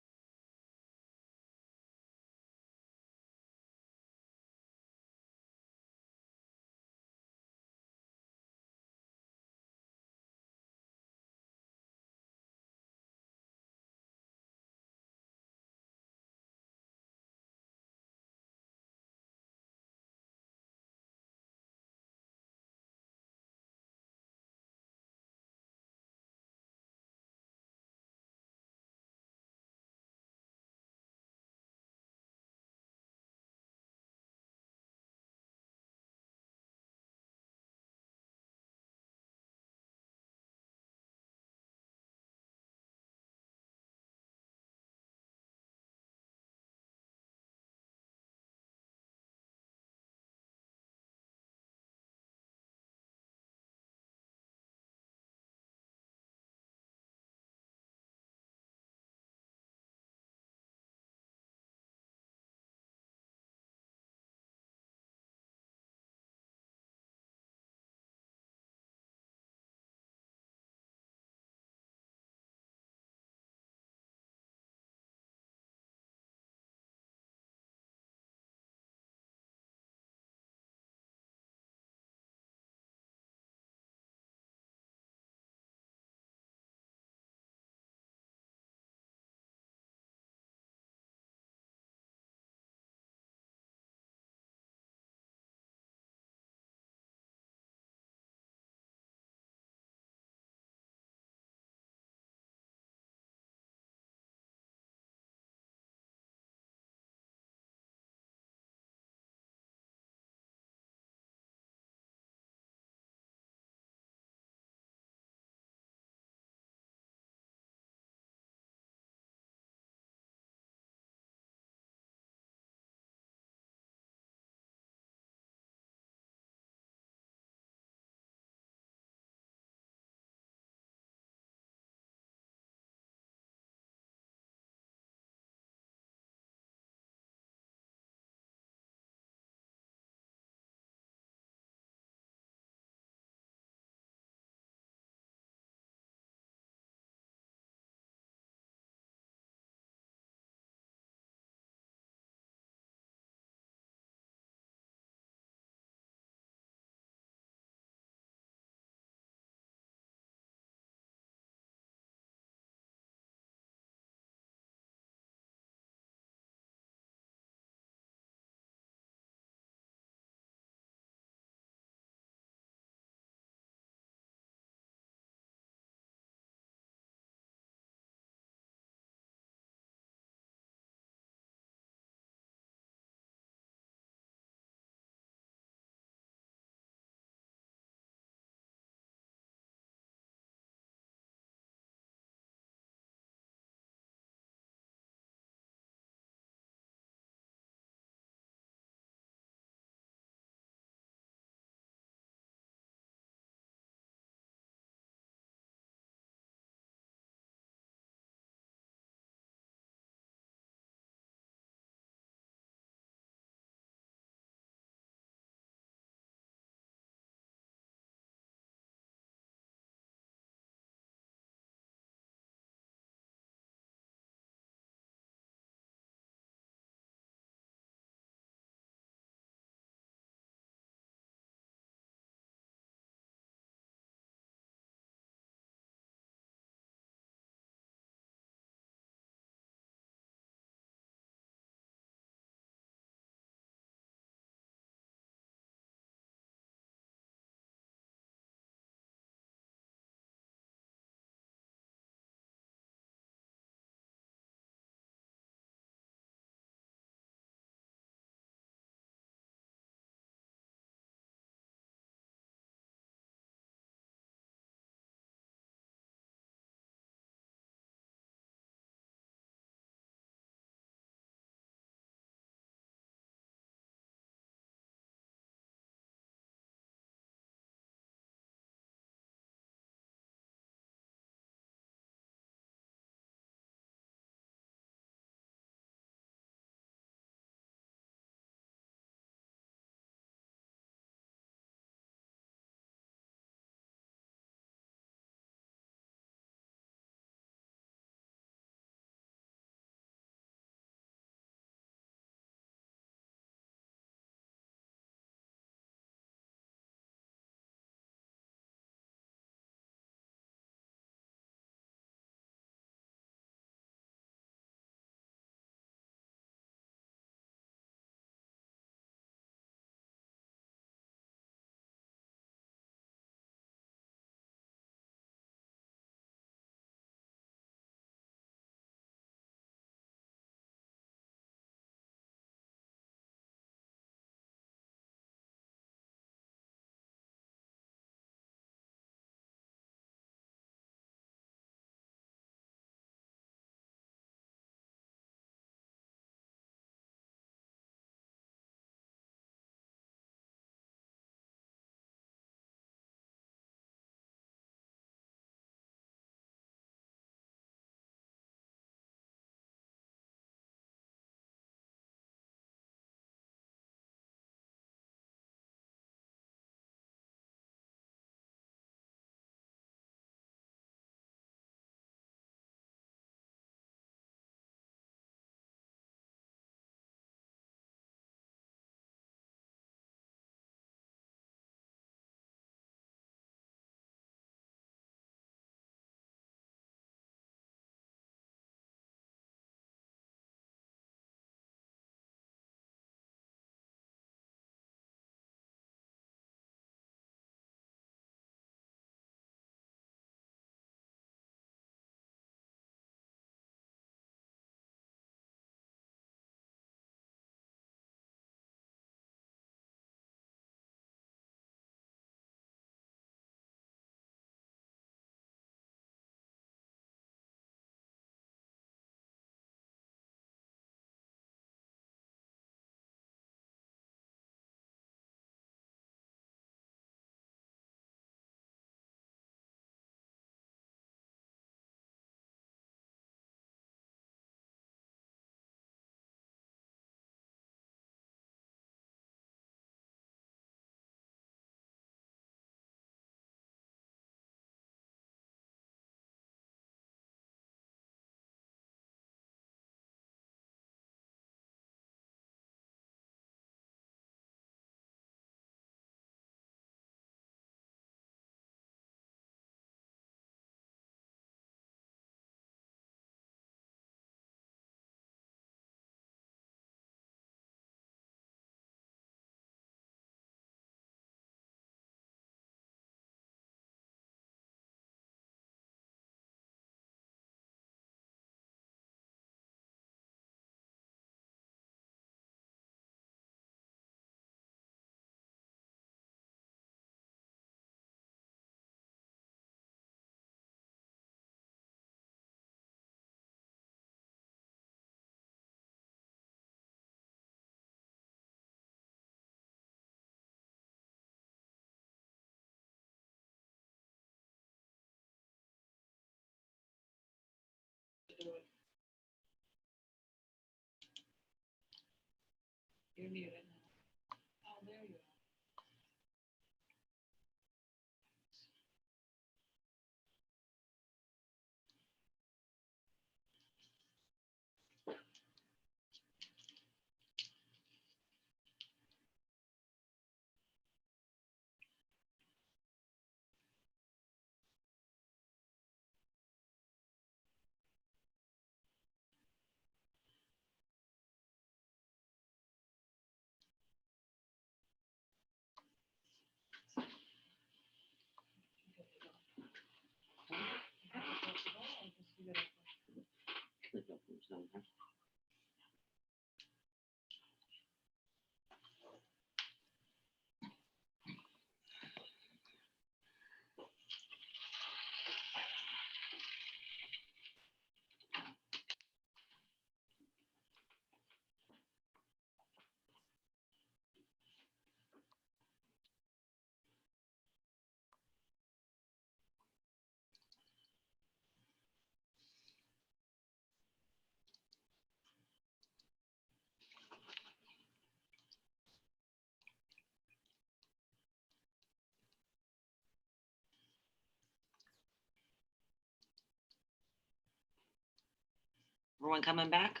Everyone coming back?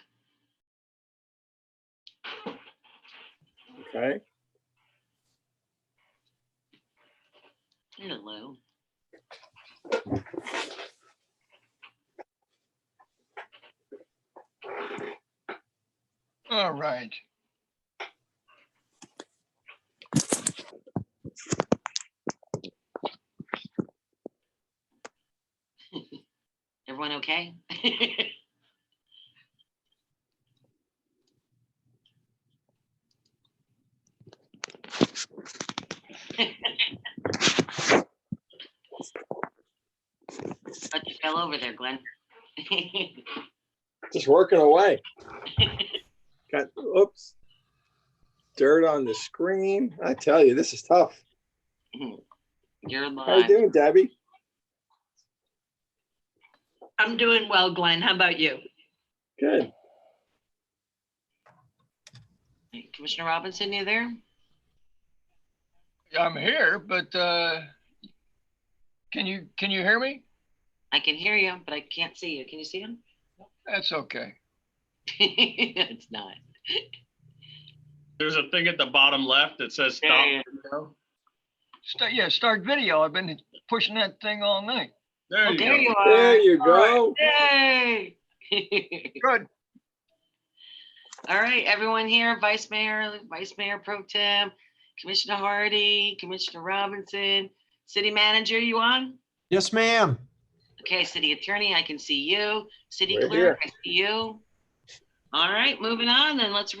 Okay. Hello. All right. Everyone okay? But you fell over there, Glenn. Just working away. Got, oops. Dirt on the screen. I tell you, this is tough. You're How you live. doing, Debbie? I'm doing well, Glenn. How about you? Good. Commissioner Robinson, you there? I'm here, but can you hear me? I can hear you, but I can't see you. Can you see him? That's okay. It's not. There's a thing at the bottom left that says stop. There you video. Start video. I've been pushing that thing all night. There Oh, you there go. you are. There you go. Yay! Good. All right, everyone here, Vice Mayor Pro Tem, Commissioner Hardy, Commissioner Robinson, City Manager, you on? Yes, ma'am. Okay, City Attorney, I can see you. City We're Clerk, here. I see you. All right, moving on, then let's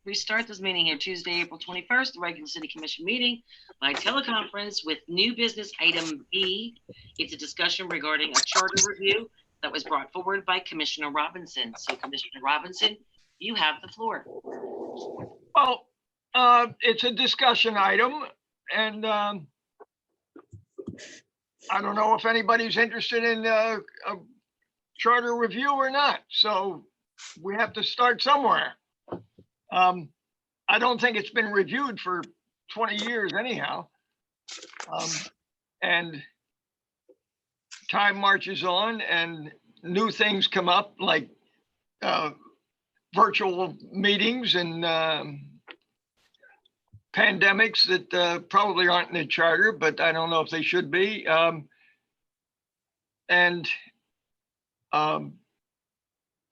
restart this meeting here, Tuesday, April 21st, the regular City Commission meeting by teleconference with new business item B. It's a discussion regarding a charter review that was brought forward by Commissioner Robinson. So Commissioner Robinson, you have the floor. Well, it's a discussion item, and I don't know if anybody's interested in a charter review or not. So we have to start somewhere. I don't think it's been reviewed for 20 years anyhow. And time marches on and new things come up like virtual meetings and pandemics that probably aren't in the charter, but I don't know if they should be. And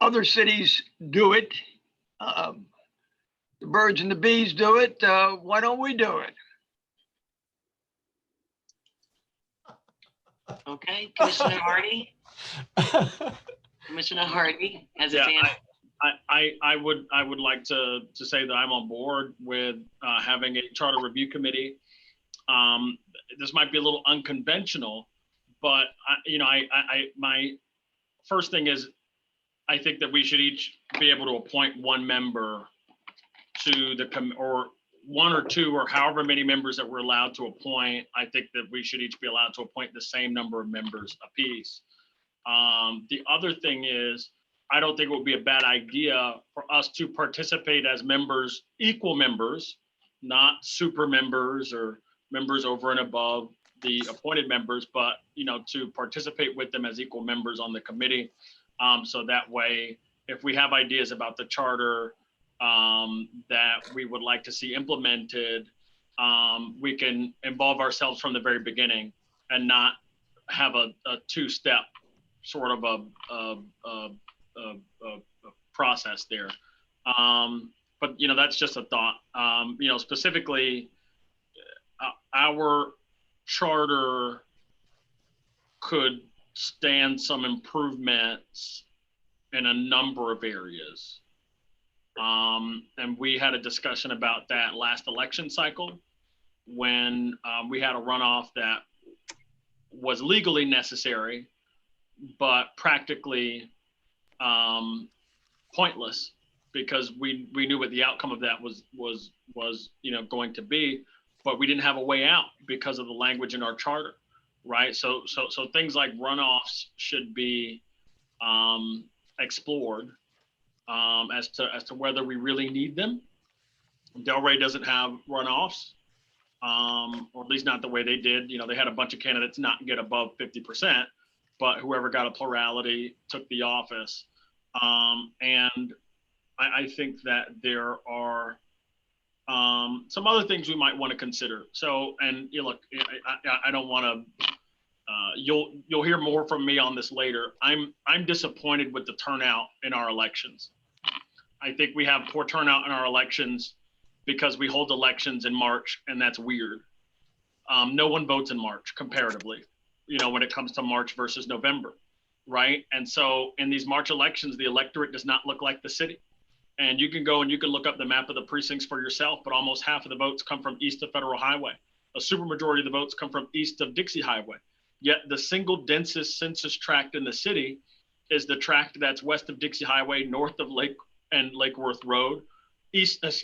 other cities do it. The birds and the bees do it. Why don't we do it? Okay, Commissioner Hardy. Commissioner Hardy has his Yeah, hand. I would like to say that I'm on board with having a charter review committee. This might be a little unconventional, but my first thing is I think that we should each be able to appoint one member to the or one or two or however many members that we're allowed to appoint. I think that we should each be allowed to appoint the same number of members apiece. The other thing is I don't think it would be a bad idea for us to participate as members, equal members, not super members or members over and above the appointed members, but, you know, to participate with them as equal members on the committee. So that way, if we have ideas about the charter that we would like to see implemented, we can involve ourselves from the very beginning and not have a two-step sort of a process there. But, you know, that's just a thought. You know, specifically, our charter could stand some improvements in a number of areas. And we had a discussion about that last election cycle when we had a runoff that was legally necessary, but practically pointless because we knew what the outcome of that was you know, going to be, but we didn't have a way out because of the language in our charter, right? So things like runoffs should be explored as to whether we really need them. Delray doesn't have runoffs, or at least not the way they did. You know, they had a bunch of candidates not get above 50%, but whoever got a plurality took the office. And I think that there are some other things we might want to consider. So, and you know, look, I don't want to. You'll hear more from me on this later. I'm disappointed with the turnout in our elections. I think we have poor turnout in our elections because we hold elections in March, and that's weird. No one votes in March comparatively, you know, when it comes to March versus November, right? And so in these March elections, the electorate does not look like the city. And you can go and you can look up the map of the precincts for yourself, but almost half of the votes come from east of Federal Highway. A supermajority of the votes come from east of Dixie Highway. Yet the single densest census tract in the city is the tract that's west of Dixie Highway, north of Lake and Lake Worth Road, east of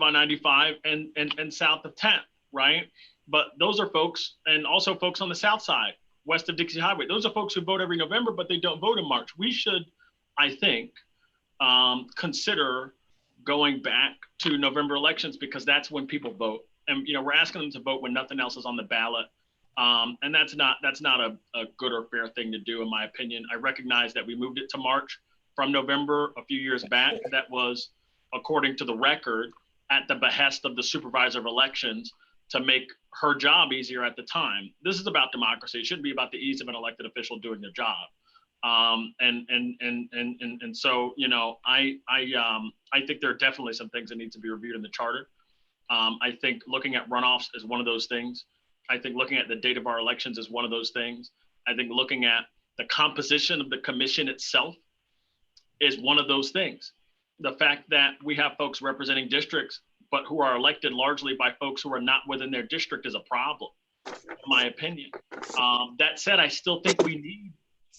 I-95 and south of 10th, right? But those are folks, and also folks on the south side, west of Dixie Highway. Those are folks who vote every November, but they don't vote in March. We should, I think, consider going back to November elections because that's when people vote. And, you know, we're asking them to vote when nothing else is on the ballot. And that's not a good or fair thing to do, in my opinion. I recognize that we moved it to March from November a few years back. That was, according to the record, at the behest of the supervisor of elections to make her job easier at the time. This is about democracy. It shouldn't be about the ease of an elected official doing their job. And so, you know, I think there are definitely some things that need to be reviewed in the charter. I think looking at runoffs is one of those things. I think looking at the date of our elections is one of those things. I think looking at the composition of the commission itself is one of those things. The fact that we have folks representing districts, but who are elected largely by folks who are not within their district is a problem, in my opinion. That said, I still think we need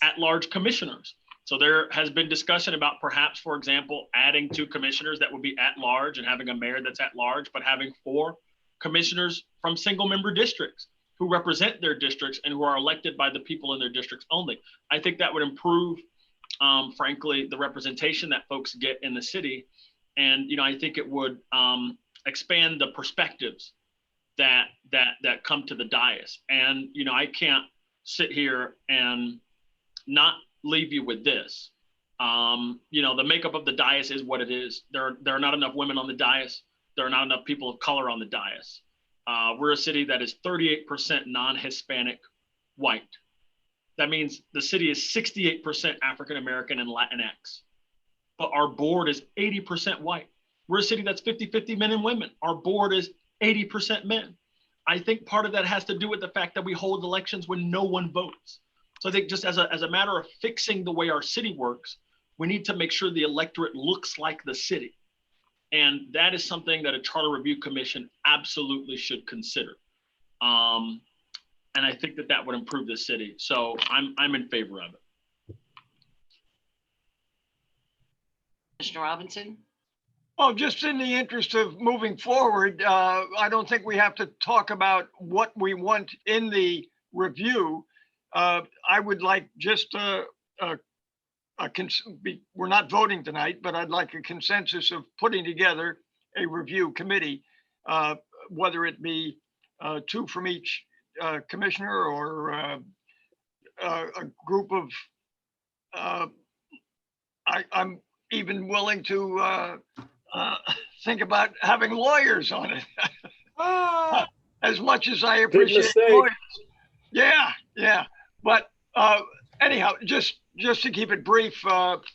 at-large commissioners. So there has been discussion about perhaps, for example, adding 2 commissioners that would be at-large and having a mayor that's at-large, but having 4 commissioners from single-member districts who represent their districts and who are elected by the people in their districts only. I think that would improve, frankly, the representation that folks get in the city. And, you know, I think it would expand the perspectives that come to the dais. And, you know, I can't sit here and not leave you with this. You know, the makeup of the dais is what it is. There are not enough women on the dais. There are not enough people of color on the dais. We're a city that is 38% non-Hispanic white. That means the city is 68% African-American and Latinx, but our board is 80% white. We're a city that's 50-50 men and women. Our board is 80% men. I think part of that has to do with the fact that we hold elections when no one votes. So I think just as a matter of fixing the way our city works, we need to make sure the electorate looks like the city. And that is something that a Charter Review Commission absolutely should consider. And I think that would improve the city. So I'm in favor of it. Commissioner Robinson? Oh, just in the interest of moving forward, I don't think we have to talk about what we want in the review. I would like just a we're not voting tonight, but I'd like a consensus of putting together a review committee, whether it be 2 from each commissioner or a group of, I'm even willing to think about having lawyers on it. As much as I appreciate mistake. lawyers. Yeah. But anyhow, just to keep it brief,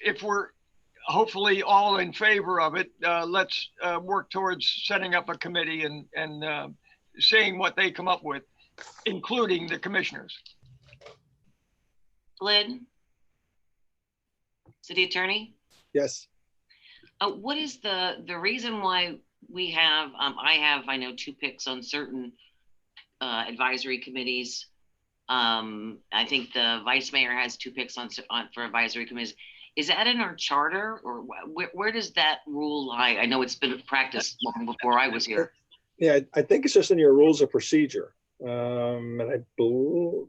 if we're hopefully all in favor of it, let's work towards setting up a committee and seeing what they come up with, including the commissioners. Lynn? City Attorney? Yes. What is the reason why we have, I know 2 picks on certain advisory committees. I think the vice mayor has 2 picks on for advisory committees. Is that in our charter, or where does that rule lie? I know it's been practiced long before I was here. Yeah, I think it's just in your rules of procedure. And I believe,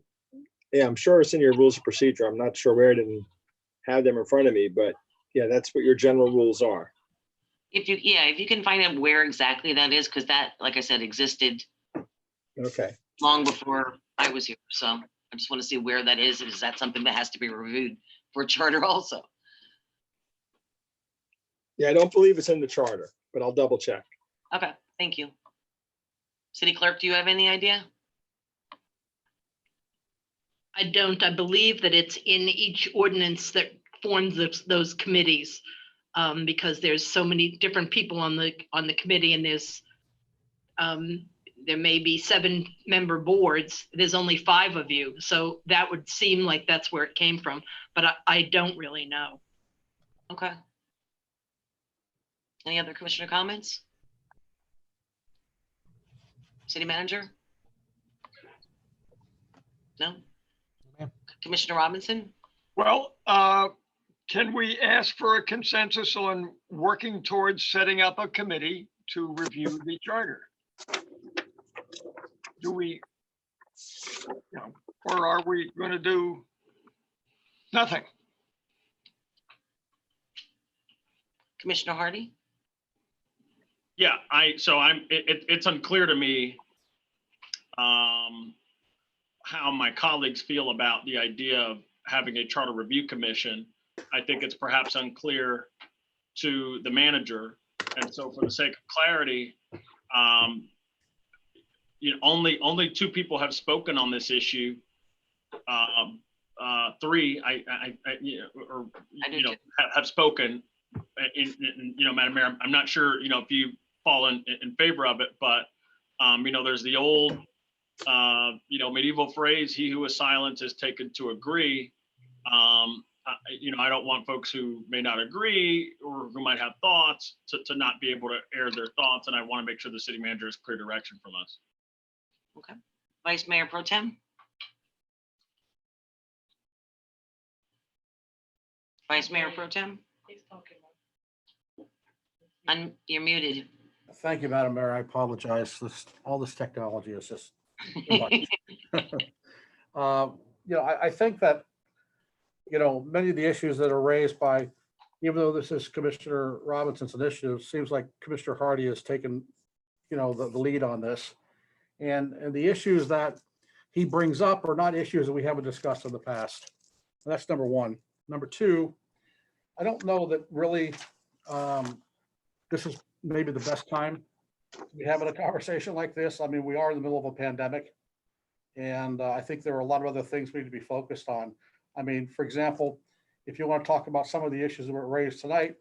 yeah, I'm sure it's in your rules of procedure. I'm not sure where I didn't have them in front of me, but yeah, that's what your general rules are. If you can find out where exactly that is, because that, like I said, existed Okay. long before I was here. So I just want to see where that is. Is that something that has to be reviewed for a charter also? Yeah, I don't believe it's in the charter, but I'll double check. Okay, thank you. City Clerk, do you have any idea? I don't. I believe that it's in each ordinance that forms those committees, because there's so many different people on the committee, and there's there may be 7-member boards. There's only 5 of you, so that would seem like that's where it came from, but I don't really know. Okay. Any other commissioner comments? City Manager? No? ma'am. Commissioner Robinson? Well, can we ask for a consensus on working towards setting up a committee to review the charter? Do we, or are we going to do nothing? Commissioner Hardy? Yeah, it's unclear to me how my colleagues feel about the idea of having a charter review commission. I think it's perhaps unclear to the manager. And so for the sake of clarity, only 2 people have spoken on this issue. 3, have spoken. Madam Mayor, I'm not sure, if you fall in favor of it, but, there's the old, medieval phrase, he who is silent is taken to agree. I don't want folks who may not agree or who might have thoughts to not be able to air their thoughts. And I want to make sure the city manager has clear direction from us. Okay. Vice Mayor Pro Tem? Vice Mayor Pro Tem? You're muted. Thank you, Madam Mayor. I apologize. All this technology is just too much. I think that, many of the issues that are raised by, even though this is Commissioner Robinson's initiative, seems like Commissioner Hardy has taken, the lead on this. And the issues that he brings up are not issues that we haven't discussed in the past. And that's number 1. Number 2, I don't know that really this is maybe the best time to be having a conversation like this. I mean, we are in the middle of a pandemic, and I think there are a lot of other things we need to be focused on. I mean, for example, if you want to talk about some of the issues that were raised tonight,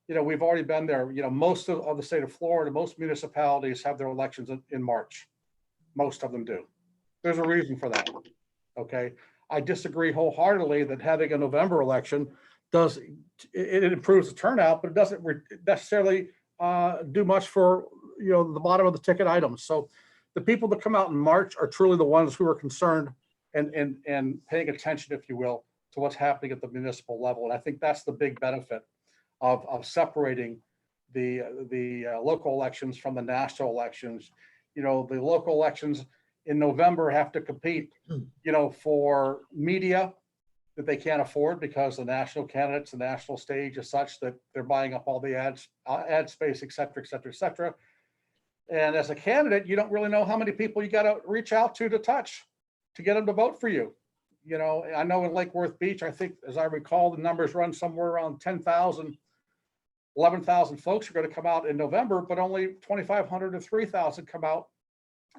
we've already been there. Most of the state of Florida, most municipalities have their elections in March. Most of them do. There's a reason for that. Okay. I disagree wholeheartedly that having a November election it improves the turnout, but it doesn't necessarily do much for the bottom of the ticket items. So the people that come out in March are truly the ones who are concerned and paying attention, if you will, to what's happening at the municipal level. And I think that's the big benefit of separating the local elections from the national elections. The local elections in November have to compete, for media. that they can't afford because the national candidates, the national stage is such that they're buying up all the ads, ad space, et cetera, et cetera, et cetera. And as a candidate, you don't really know how many people you got to reach out to touch to get them to vote for you. You know, I know in Lake Worth Beach, I think, as I recall, the numbers run somewhere around 10,000, 11,000 folks are going to come out in November, but only 2,500 to 3,000 come out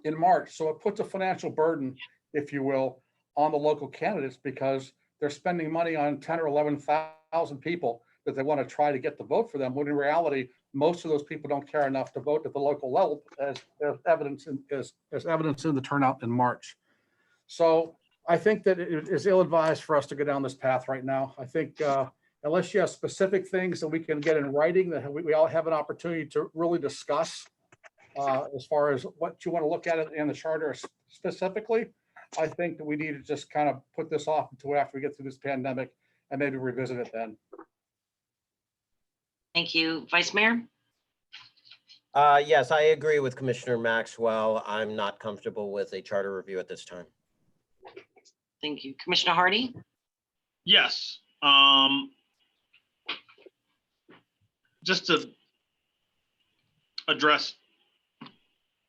in March. So it puts a financial burden, if you will, on the local candidates because they're spending money on 10 or 11,000 people that they want to try to get to vote for them, when in reality, most of those people don't care enough to vote at the local level, as evidence in the turnout in March. So I think that it is ill-advised for us to go down this path right now. I think unless you have specific things that we can get in writing, that we all have an opportunity to really discuss as far as what you want to look at it in the charter specifically, I think that we need to just kind of put this off until after we get through this pandemic and maybe revisit it then. Thank you. Vice Mayor? Yes, I agree with Commissioner Maxwell. I'm not comfortable with a charter review at this time. Thank you. Commissioner Hardy? Yes. Just to address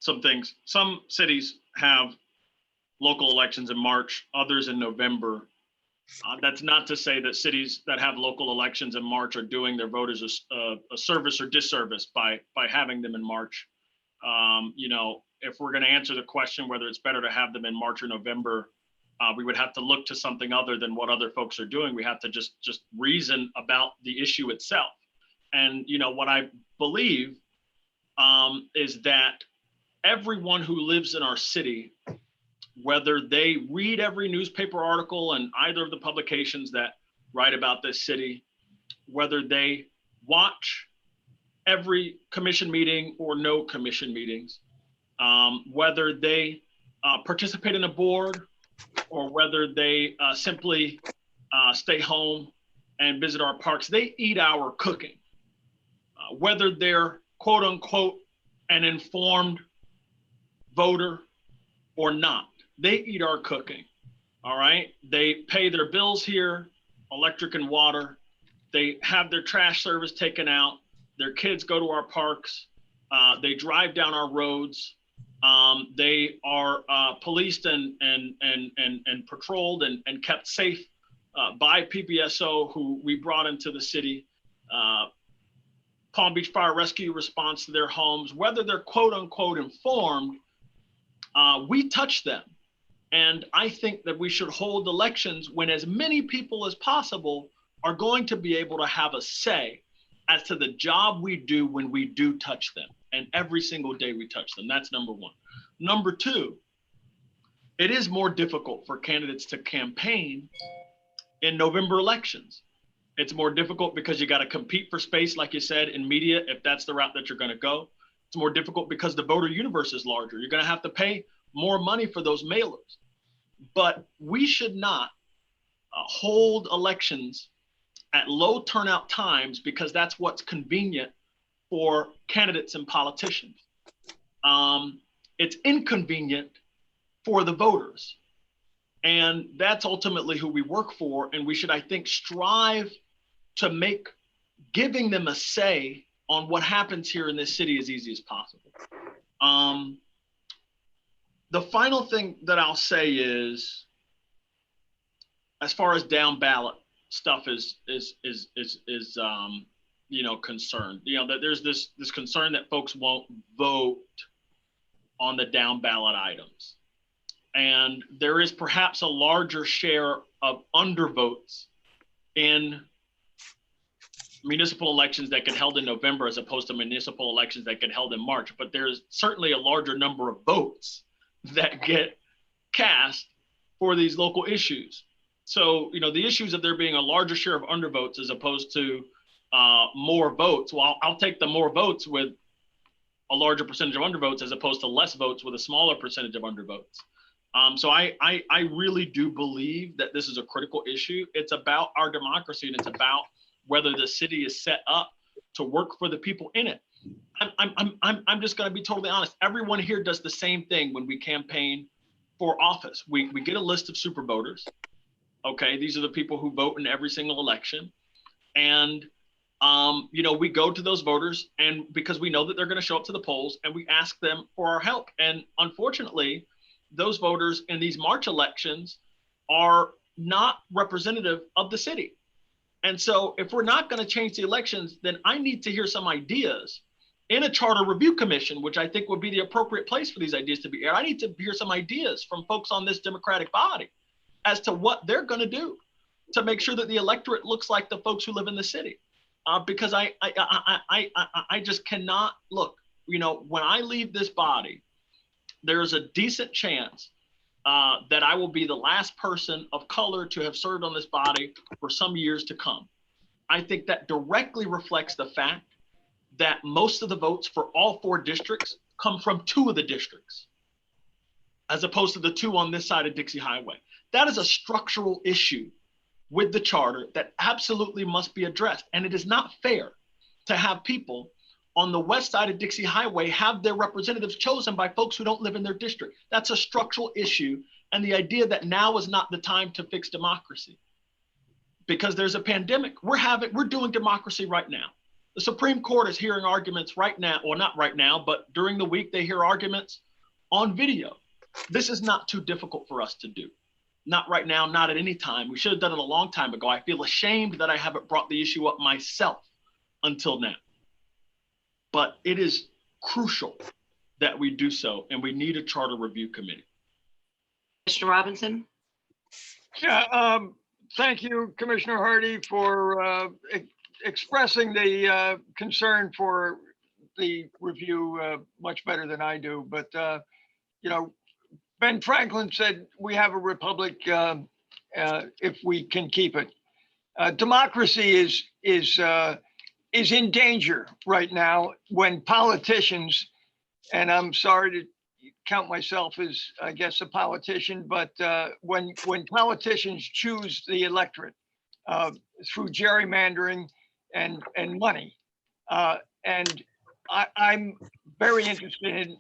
some things. Some cities have local elections in March, others in November. That's not to say that cities that have local elections in March are doing their voters a service or disservice by having them in March. You know, if we're going to answer the question whether it's better to have them in March or November, we would have to look to something other than what other folks are doing. We have to just reason about the issue itself. And you know what I believe is that everyone who lives in our city, whether they read every newspaper article and either of the publications that write about this city, whether they watch every commission meeting or no commission meetings, whether they participate in a board or whether they simply stay home and visit our parks, they eat our cooking. Whether they're quote unquote an informed voter or not, they eat our cooking. All right. They pay their bills here, electric and water. They have their trash service taken out. Their kids go to our parks. They drive down our roads. They are policed and patrolled and kept safe by PBSO, who we brought into the city. Palm Beach Fire Rescue responds to their homes. Whether they're quote unquote informed, we touch them. And I think that we should hold elections when as many people as possible are going to be able to have a say as to the job we do when we do touch them. And every single day we touch them. That's number one. Number two, it is more difficult for candidates to campaign in November elections. It's more difficult because you got to compete for space, like you said, in media, if that's the route that you're going to go. It's more difficult because the voter universe is larger. You're going to have to pay more money for those mailers. But we should not hold elections at low turnout times because that's what's convenient for candidates and politicians. It's inconvenient for the voters. And that's ultimately who we work for. And we should, I think, strive to make giving them a say on what happens here in this city as easy as possible. The final thing that I'll say is, as far as down ballot stuff is you know, concerned, you know, that there's this concern that folks won't vote on the down ballot items. And there is perhaps a larger share of undervotes in municipal elections that get held in November as opposed to municipal elections that get held in March. But there's certainly a larger number of votes that get cast for these local issues. So, you know, the issues of there being a larger share of undervotes as opposed to more votes. Well, I'll take the more votes with a larger percentage of undervotes as opposed to less votes with a smaller percentage of undervotes. So I really do believe that this is a critical issue. It's about our democracy, and it's about whether the city is set up to work for the people in it. I'm just going to be totally honest. Everyone here does the same thing when we campaign for office. We get a list of super voters. Okay, these are the people who vote in every single election. And, we go to those voters, and because we know that they're going to show up to the polls, and we ask them for our help. And unfortunately, those voters in these March elections are not representative of the city. And so if we're not going to change the elections, then I need to hear some ideas in a charter review commission, which I think would be the appropriate place for these ideas to be aired. I need to hear some ideas from folks on this democratic body as to what they're going to do to make sure that the electorate looks like the folks who live in the city. Because I just cannot look, when I leave this body, there's a decent chance that I will be the last person of color to have served on this body for some years to come. I think that directly reflects the fact that most of the votes for all 4 districts come from 2 of the districts, as opposed to the 2 on this side of Dixie Highway. That is a structural issue with the charter that absolutely must be addressed. And it is not fair to have people on the west side of Dixie Highway have their representatives chosen by folks who don't live in their district. That's a structural issue. And the idea that now is not the time to fix democracy because there's a pandemic. We're doing democracy right now. The Supreme Court is hearing arguments right now, or not right now, but during the week, they hear arguments on video. This is not too difficult for us to do. Not right now, not at any time. We should have done it a long time ago. I feel ashamed that I haven't brought the issue up myself until now. But it is crucial that we do so, and we need a charter review committee. Mr. Robinson? Yeah, thank you, Commissioner Hardy, for expressing the concern for the review much better than I do. But, Ben Franklin said we have a republic if we can keep it. Democracy is in danger right now when politicians, and I'm sorry to count myself as, I guess, a politician, but when politicians choose the electorate through gerrymandering and money, and I'm very interested in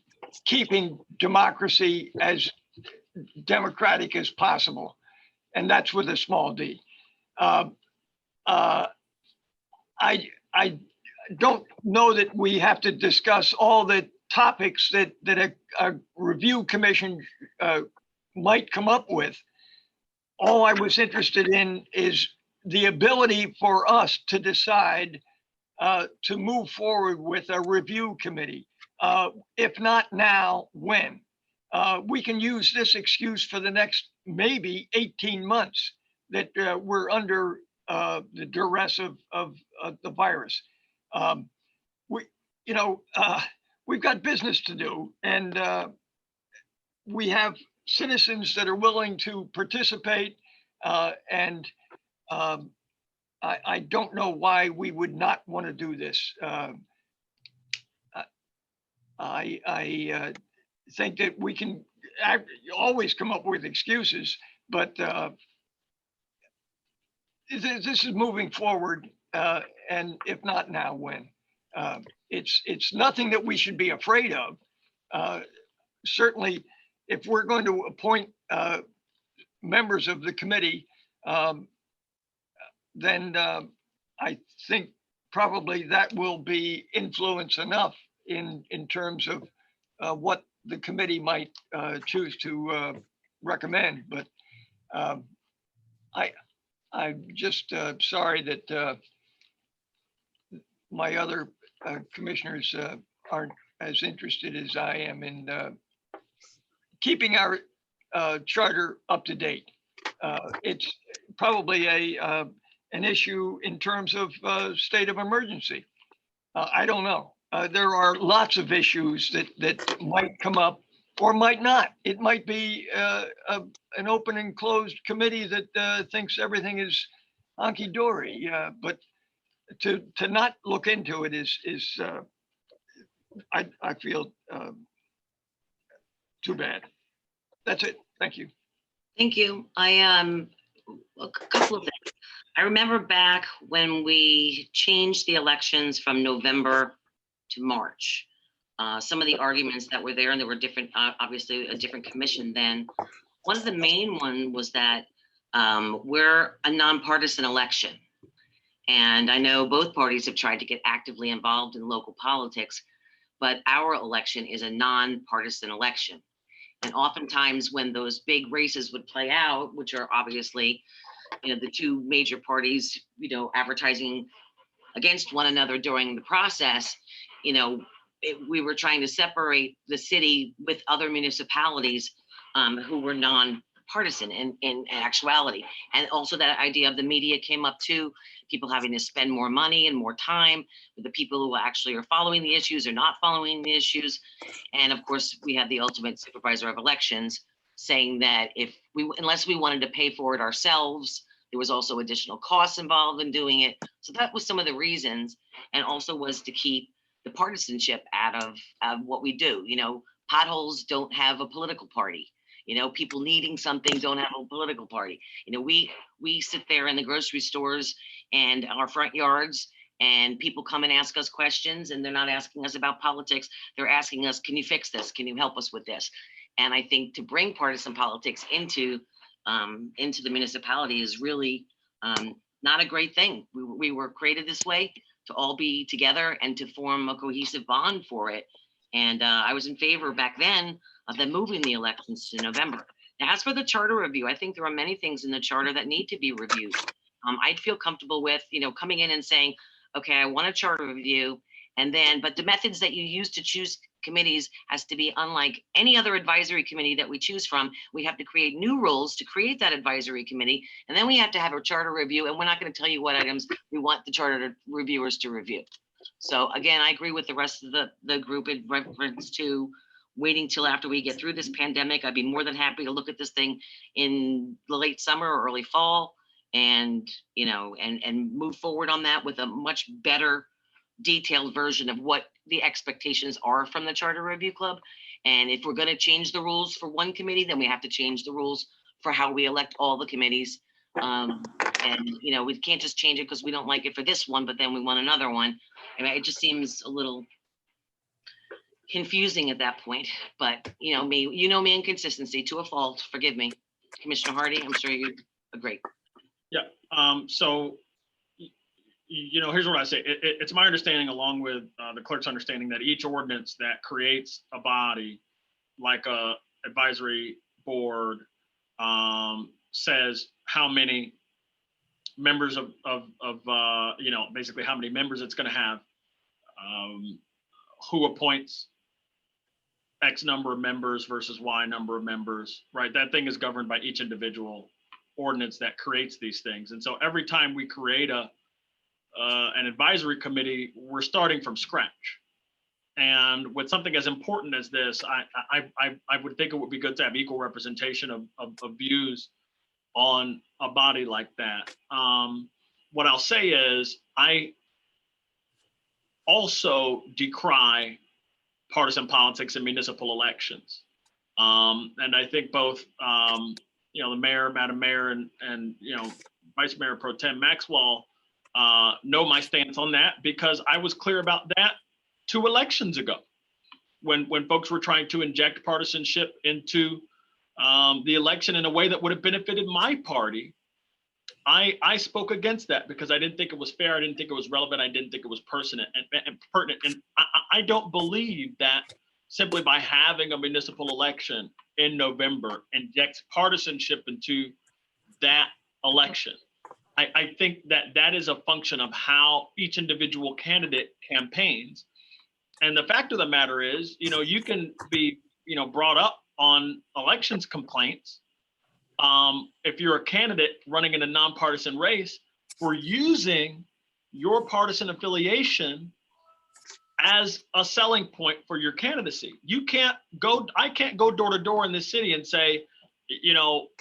keeping democracy as democratic as possible, and that's with a small d. I don't know that we have to discuss all the topics that a review commission might come up with. All I was interested in is the ability for us to decide to move forward with a review committee. If not now, when? We can use this excuse for the next maybe 18 months that we're under the duress of the virus. We've got business to do, and we have citizens that are willing to participate, and I don't know why we would not want to do this. I think that we can always come up with excuses, but this is moving forward, and if not now, when? It's nothing that we should be afraid of. Certainly, if we're going to appoint members of the committee, then I think probably that will be influence enough in terms of what the committee might choose to recommend. But I'm just sorry that my other commissioners aren't as interested as I am in keeping our charter up to date. It's probably an issue in terms of state of emergency. I don't know. There are lots of issues that might come up or might not. It might be an open and closed committee that thinks everything is hunky-dory. But to not look into it is I feel too bad. That's it. Thank you. Thank you. A couple of things. I remember back when we changed the elections from November to March, some of the arguments that were there, and there were different, obviously a different commission then. One of the main one was that We're a nonpartisan election. And I know both parties have tried to get actively involved in local politics, but our election is a nonpartisan election. And oftentimes when those big races would play out, which are obviously, the two major parties, advertising against one another during the process, we were trying to separate the city with other municipalities who were nonpartisan in actuality. And also that idea of the media came up too, people having to spend more money and more time with the people who actually are following the issues or not following the issues. And of course, we had the ultimate supervisor of elections saying that unless we wanted to pay for it ourselves, there was also additional costs involved in doing it. So that was some of the reasons, and also was to keep the partisanship out of what we do. Potholes don't have a political party. People needing something don't have a political party. We sit there in the grocery stores and our front yards, and people come and ask us questions, and they're not asking us about politics. They're asking us, can you fix this? Can you help us with this? And I think to bring partisan politics into the municipality is really not a great thing. We were created this way to all be together and to form a cohesive bond for it. And I was in favor back then of them moving the elections to November. Now, as for the charter review, I think there are many things in the charter that need to be reviewed. I'd feel comfortable with, coming in and saying, okay, I want a charter review, but the methods that you use to choose committees has to be unlike any other advisory committee that we choose from. We have to create new rules to create that advisory committee, and then we have to have a charter review, and we're not going to tell you what items we want the charter reviewers to review. So again, I agree with the rest of the group in reference to waiting till after we get through this pandemic. I'd be more than happy to look at this thing in the late summer or early fall, and move forward on that with a much better detailed version of what the expectations are from the Charter Review Club. And if we're going to change the rules for one committee, then we have to change the rules for how we elect all the committees. We can't just change it because we don't like it for this one, but then we want another one. I mean, it just seems a little confusing at that point. But me, inconsistency to a fault. Forgive me, Commissioner Hardy. I'm sure you agree. Yeah. So here's what I say. It's my understanding, along with the clerk's understanding, that each ordinance that creates a body like a advisory board says how many members of basically how many members it's going to have, who appoints X number of members versus Y number of members, right? That thing is governed by each individual ordinance that creates these things. And so every time we create an advisory committee, we're starting from scratch. And with something as important as this, I would think it would be good to have equal representation of views on a body like that. What I'll say is I also decry partisan politics in municipal elections. And I think both, the mayor, Madam Mayor, and Vice Mayor Pro Tem Maxwell know my stance on that, because I was clear about that 2 elections ago when folks were trying to inject partisanship into the election in a way that would have benefited my party. I spoke against that because I didn't think it was fair. I didn't think it was relevant. I didn't think it was pertinent. And I don't believe that simply by having a municipal election in November injects partisanship into that election. I think that is a function of how each individual candidate campaigns. And the fact of the matter is, you can be, brought up on elections complaints. If you're a candidate running in a nonpartisan race, for using your partisan affiliation as a selling point for your candidacy. I can't go door to door in this city and say,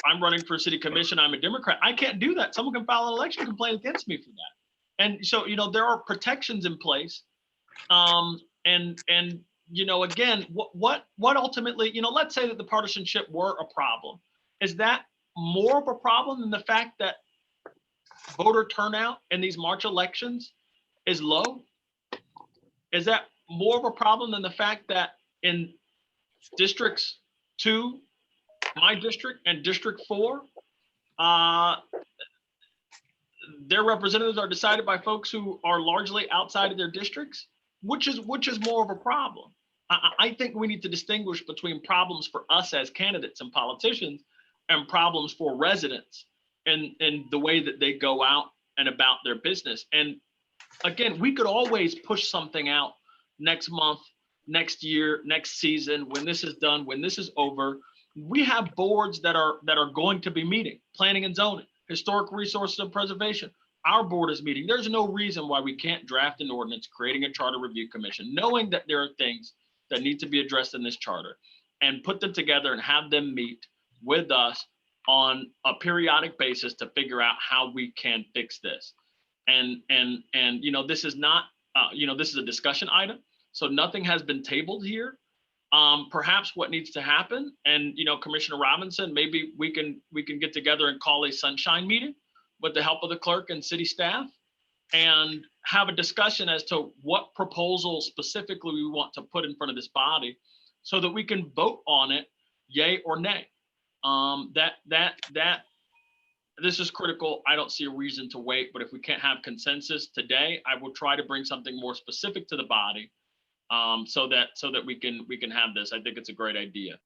I'm running for city commission, I'm a Democrat. I can't do that. Someone can file an election complaint against me for that. And so, there are protections in place. Again, what ultimately, let's say that the partisanship were a problem. Is that more of a problem than the fact that voter turnout in these March elections is low? Is that more of a problem than the fact that in districts 2, my district, and District 4, their representatives are decided by folks who are largely outside of their districts, which is more of a problem. I think we need to distinguish between problems for us as candidates and politicians and problems for residents and the way that they go out and about their business. And again, we could always push something out next month, next year, next season, when this is done, when this is over. We have boards that are going to be meeting, planning and zoning, historic resources and preservation. Our board is meeting. There's no reason why we can't draft an ordinance creating a charter review commission, knowing that there are things that need to be addressed in this charter, and put them together and have them meet with us on a periodic basis to figure out how we can fix this. And you know, this is not, you know, this is a discussion item, so nothing has been tabled here. Perhaps what needs to happen, and you know, Commissioner Robinson, maybe we can get together and call a sunshine meeting with the help of the clerk and city staff, and have a discussion as to what proposal specifically we want to put in front of this body, so that we can vote on it, yay or nay. This is critical. I don't see a reason to wait, but if we can't have consensus today, I will try to bring something more specific to the body, so that we can have this. I think it's a great idea.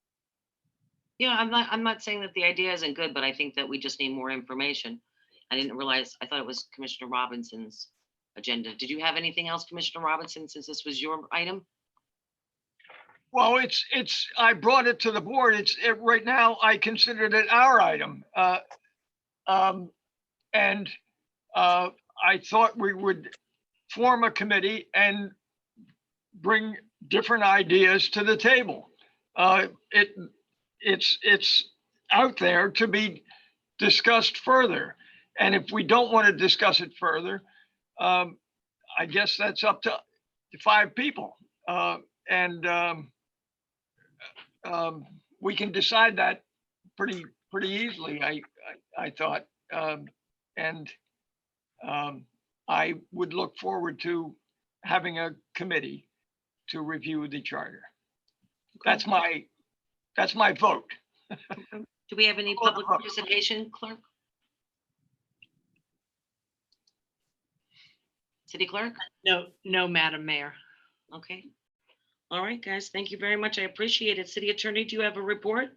Yeah, I'm not saying that the idea isn't good, but I think that we just need more information. I didn't realize, I thought it was Commissioner Robinson's agenda. Did you have anything else, Commissioner Robinson, since this was your item? Well, I brought it to the board. Right now, I considered it our item. And I thought we would form a committee and bring different ideas to the table. It's out there to be discussed further. And if we don't want to discuss it further, I guess that's up to 5 people. We can decide that pretty easily, I thought. I would look forward to having a committee to review the charter. That's my vote. Do we have any public participation, clerk? City clerk? No, Madam Mayor. Okay. All right, guys, thank you very much. I appreciate it. City Attorney, do you have a report?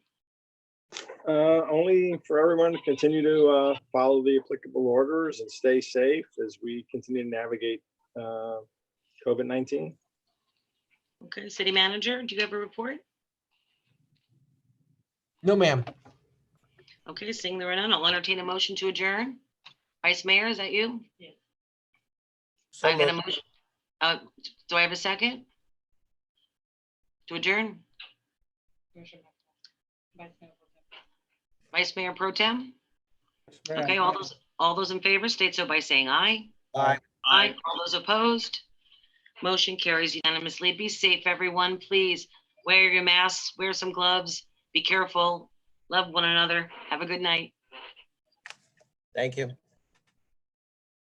Only for everyone to continue to follow the applicable orders and stay safe as we continue to navigate COVID-19. Okay, City Manager, do you have a report? No, ma'am. Okay, seeing there are none, I'll entertain a motion to adjourn. Vice Mayor, is that you? Yeah. So I get a moved. motion. Do I have a second? To adjourn? Vice Mayor Pro Tem? Okay, all those in favor state so by saying aye. Aye. Aye. All those opposed? Motion carries unanimously. Be safe, everyone. Please wear your masks, wear some gloves, be careful, love one another. Have a good night. Thank you.